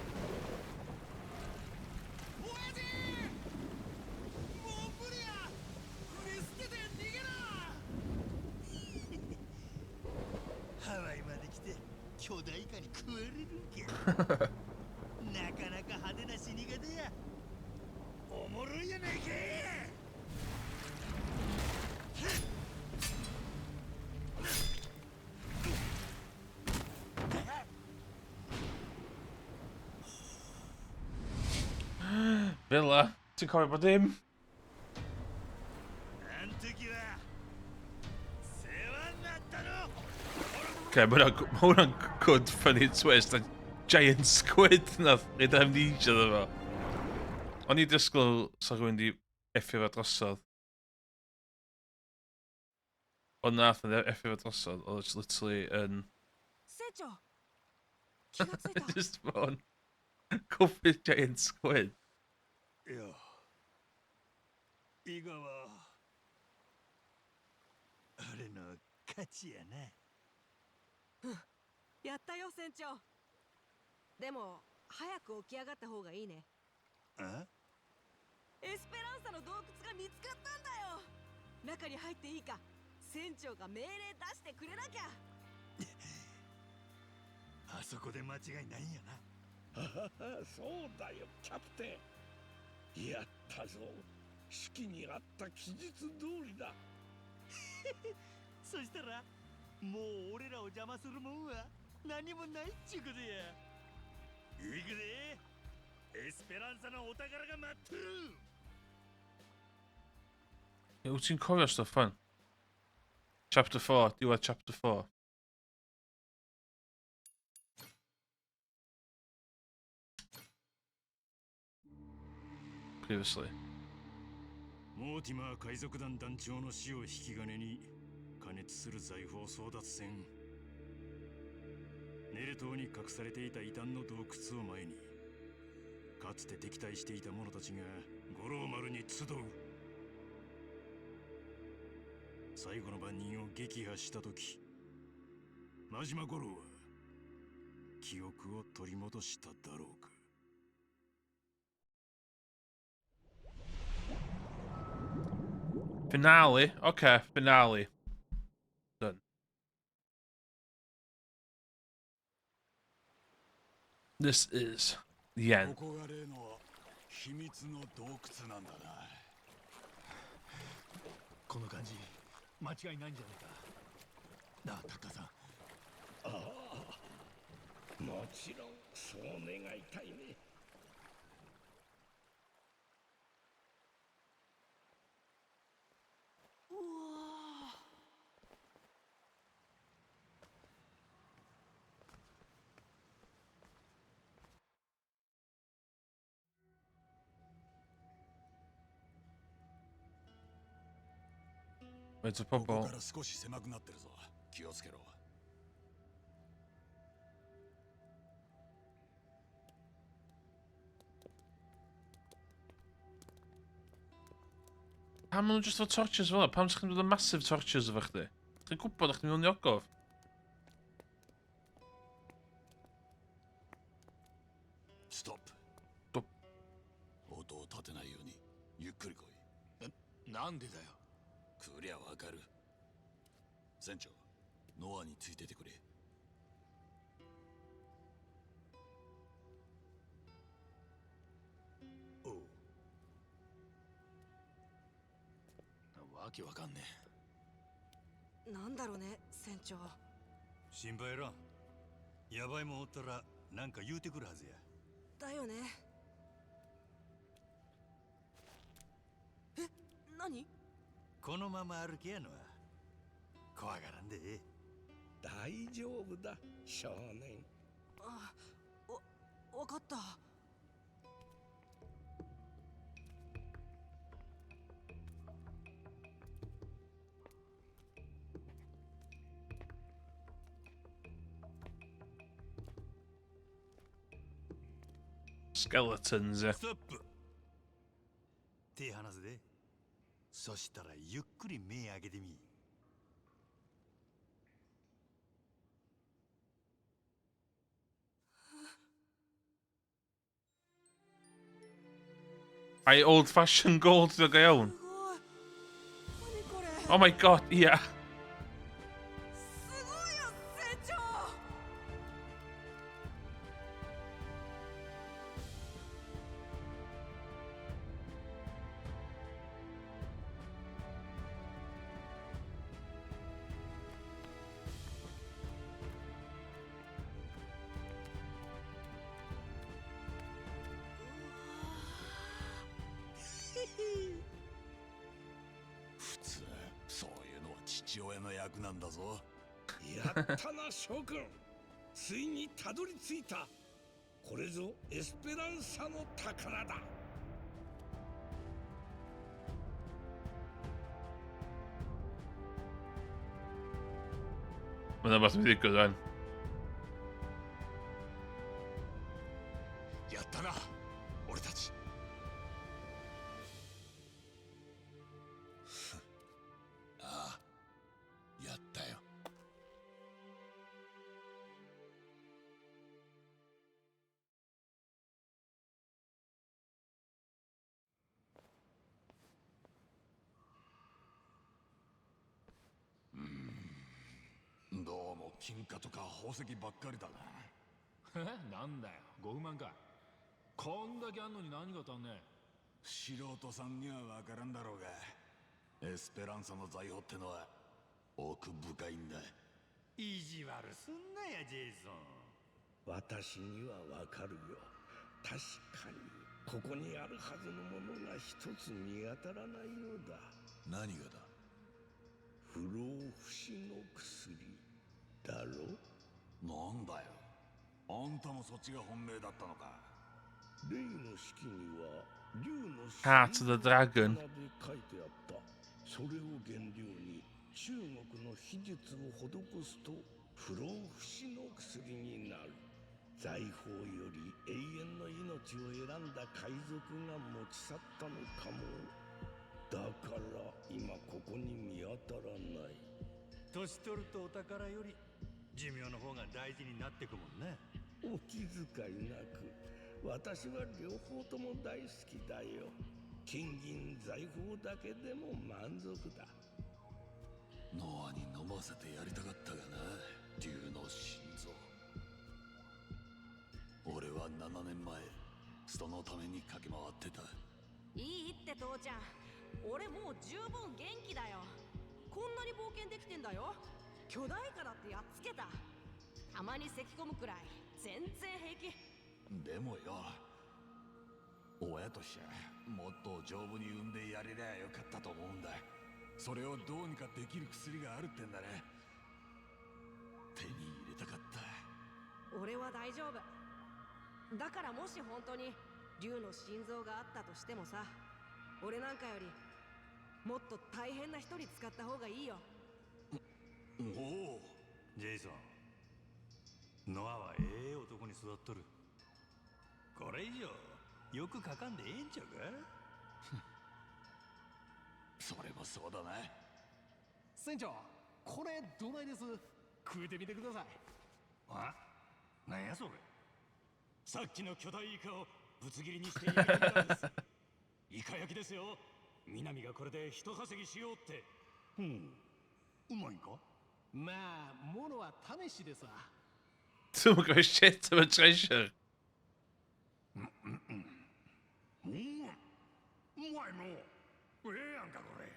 [SPEAKER 1] Villa, ti'n cofio bod dim? Okay, mae hwnna'n good funny twist. A giant squid nath reid amnesia dda fo. O'n i disgwyl sa rhywun di effio fe drosodd. Ond nath yn effaith drosodd, oedd it's literally yn...
[SPEAKER 6] 船長気がついた
[SPEAKER 1] Just fo'n cwffyd giant squid.
[SPEAKER 3] いや伊賀は俺の勝ちやな。
[SPEAKER 6] やったよ船長でも早く起き上がった方がいいね
[SPEAKER 3] あ
[SPEAKER 6] エスペランサの洞窟が見つかったんだよ中に入っていいか船長が命令出してくれなきゃ
[SPEAKER 8] あそこで間違いないんやな。
[SPEAKER 4] そうだよキャプテンやったぞ式にあった記述通りだ
[SPEAKER 8] そしたらもう俺らを邪魔するもんは何もないっちゅうことや。行くでエスペランサのお宝が待ってる。
[SPEAKER 1] Wyt ti'n cofio stwff fan? Chapter 4, diwedd chapter 4. Previously.
[SPEAKER 8] モーティマー海賊団団長の死を引き金に加熱する財宝争奪戦。ネル島に隠されていた異端の洞窟を前にかつて敵対していた者たちが五郎丸に集う。最後の番人を撃破した時真島五郎は記憶を取り戻しただろうか。
[SPEAKER 1] Finale? Okay, finale. Done. This is the end.
[SPEAKER 5] ここが例の秘密の洞窟なんだな。
[SPEAKER 10] この感じ間違いないんじゃないか。なあタッカーさん。
[SPEAKER 4] ああもちろんそう願いたいね。
[SPEAKER 6] うわ
[SPEAKER 1] It's a
[SPEAKER 5] ここ
[SPEAKER 1] purple.
[SPEAKER 5] から少し狭くなってるぞ。気をつけろ。
[SPEAKER 1] Pam maen nhw just efo torches fel 'na? Pam sa'ch chi'n dod â massive torches efo chdi? Chi'n gwybod o'ch chi'n mewn i ogof?
[SPEAKER 5] ストップ。
[SPEAKER 1] ストッ
[SPEAKER 5] 音を立てないようにゆっくり来い。
[SPEAKER 10] なんでだよ。
[SPEAKER 5] 来りゃわかる。船長、ノアについててくれ。
[SPEAKER 3] おう
[SPEAKER 10] わけわかんね
[SPEAKER 6] なんだろうね船長
[SPEAKER 8] 心配いらん。やばいもんおったらなんか言うてくるはずや。
[SPEAKER 6] だよねえ何
[SPEAKER 8] このまま歩きやのは怖がらんでええ。
[SPEAKER 4] 大丈夫だ少年。
[SPEAKER 6] あわかった
[SPEAKER 1] Skeletons, yeah.
[SPEAKER 8] ストップ。手離すで。そしたらゆっくり目開けてみ。
[SPEAKER 1] Ai old-fashioned gold ddog o iawn?
[SPEAKER 6] すごい何これ
[SPEAKER 1] Oh my god, yeah.
[SPEAKER 6] すごいよ船長
[SPEAKER 5] 普通そういうのは父親の役なんだぞ。
[SPEAKER 4] やったな諸君。ついにたどり着いた。これぞエスペランサの宝だ。
[SPEAKER 1] Oi, Men det var som riktigt den.
[SPEAKER 5] やったな俺たち。ああやったよ。どうも金貨とか宝石ばっかりだな。
[SPEAKER 10] なんだよ、5万か。こんだけあんのに何が足んねえ。
[SPEAKER 5] 素人さんにはわからんだろうが、エスペランサの財宝ってのは奥深いんだ。
[SPEAKER 8] 意地悪すんなや、ジェイソン。
[SPEAKER 3] 私にはわかるよ。確かにここにあるはずのものが一つ見当たらないのだ。
[SPEAKER 5] 何がだ。
[SPEAKER 3] 不老不死の薬だろ。
[SPEAKER 5] なんだよ、あんたもそっちが本命だったのか。
[SPEAKER 3] 例の式には竜の
[SPEAKER 1] Heart of the Dragon
[SPEAKER 3] で書いてあった。それを原料に中国の秘術を施すと不老不死の薬になる。財宝より永遠の命を選んだ海賊が持ち去ったのかも。だから今ここに見当たらない。
[SPEAKER 8] 年取るとお宝より寿命の方が大事になってくもんね。
[SPEAKER 3] お気遣いなく。私は両方とも大好きだよ。金銀財宝だけでも満足だ。
[SPEAKER 5] ノアに飲ませてやりたかったがな、竜の心臓。俺は7年前そのために駆け回ってた。
[SPEAKER 6] いいって父ちゃん、俺もう十分元気だよ。こんなに冒険できてんだよ。巨大化だってやっつけた。たまに咳き込むくらい全然平気。
[SPEAKER 5] でもよ、親としてもっと丈夫に産んでやれりゃよかったと思うんだ。それをどうにかできる薬があるってんだね。手に入れたかった。
[SPEAKER 6] 俺は大丈夫だから、もし本当に竜の心臓があったとしてもさ、俺なんかよりもっと大変な人に使った方がいいよ。
[SPEAKER 5] おお、
[SPEAKER 8] ジェイソン、ノアはええ男に育っとる。これ以上よくかかんでええんちゃうか。
[SPEAKER 5] それもそうだな。
[SPEAKER 11] 船長、これどないです。食うてみてください。
[SPEAKER 8] あ、なんやそれ。
[SPEAKER 11] さっきの巨大イカをぶつ切りにして焼いたんです。イカ焼きですよ。南がこれで一稼ぎしようって。
[SPEAKER 8] うまいんか。
[SPEAKER 11] まあ、ものは試しでさ。
[SPEAKER 1] Toen ik weer shit to mijn treasure.
[SPEAKER 8] うまいの。ええやんかこれ。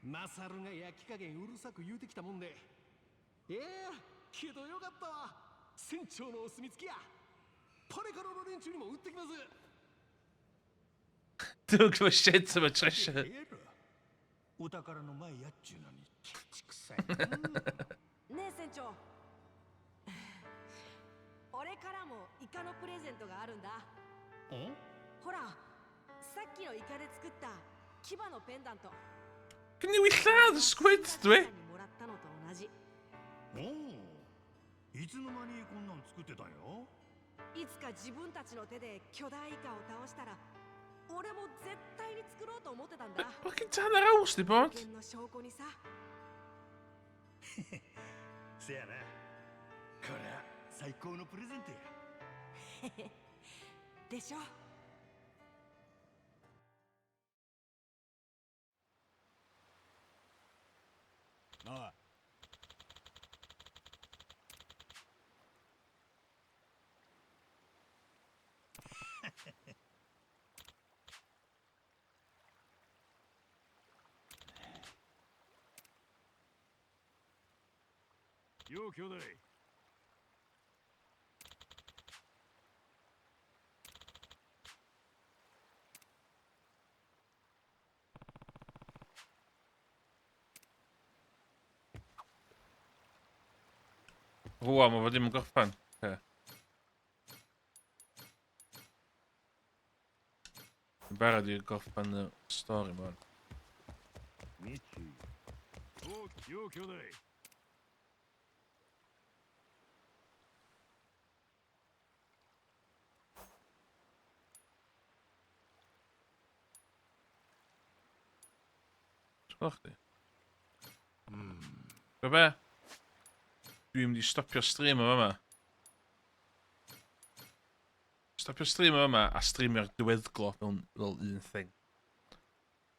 [SPEAKER 11] マサルが焼き加減うるさく言うてきたもんで。けどよかったわ。船長のお墨付きや。パレカロの連中にも売ってきます。
[SPEAKER 1] Toen ik weer shit to mijn treasure.
[SPEAKER 8] お宝の前やっちゅうのに口臭い。
[SPEAKER 6] ねえ船長、俺からもイカのプレゼントがあるんだ。ほら、さっきのイカで作った牙のペンダント。
[SPEAKER 1] Kun je niet gaan, squid, twee?
[SPEAKER 6] もらったのと同じ。
[SPEAKER 8] おお、いつの間にこんなん作ってたんよ。
[SPEAKER 6] いつか自分たちの手で巨大イカを倒したら、俺も絶対に作ろうと思ってたんだ。
[SPEAKER 1] Wat kind aan naar huis, die band?
[SPEAKER 6] の証拠にさ。
[SPEAKER 8] せやな。これは最高のプレゼントや。
[SPEAKER 6] でしょ。
[SPEAKER 5] ああ、
[SPEAKER 3] よう兄弟。
[SPEAKER 1] Wow, maar wat in mijn kop van. Ja. Bara die kop van de story, man.
[SPEAKER 3] よう兄弟。
[SPEAKER 1] Gwelwch chi? Gwe be? Dwi'n mynd i stopio stream yma. Stopio stream yma a streamio'r diweddglo fel un thing.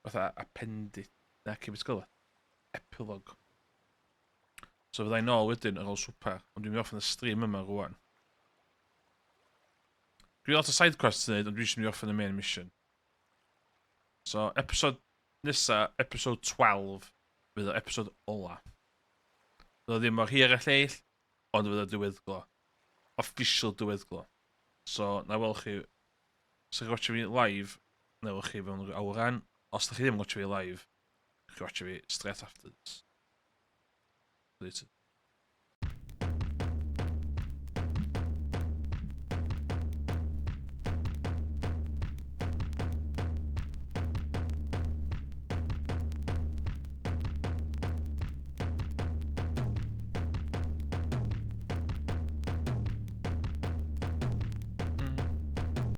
[SPEAKER 1] Fatha appendit. Na, cyn beth gweld? Epilog. So fyddai nôl wedyn ar ôl swper. Ond dwi'n mynd i off yn y stream yma rwan. Dwi'n lot o side quests yn neud, ond dwi'n mynd i off yn y main mission. So, episode nesa, episode 12, fydd o episode ola. Fydd o ddim mor hir a lleill, ond fydd o diweddglo. Official diweddglo. So, na wel chi, os ydych chi'n watcha fi live, na wel chi fewn o'r awran. Os ydych chi ddim yn watcha fi live, chi'n watcha fi straight after this.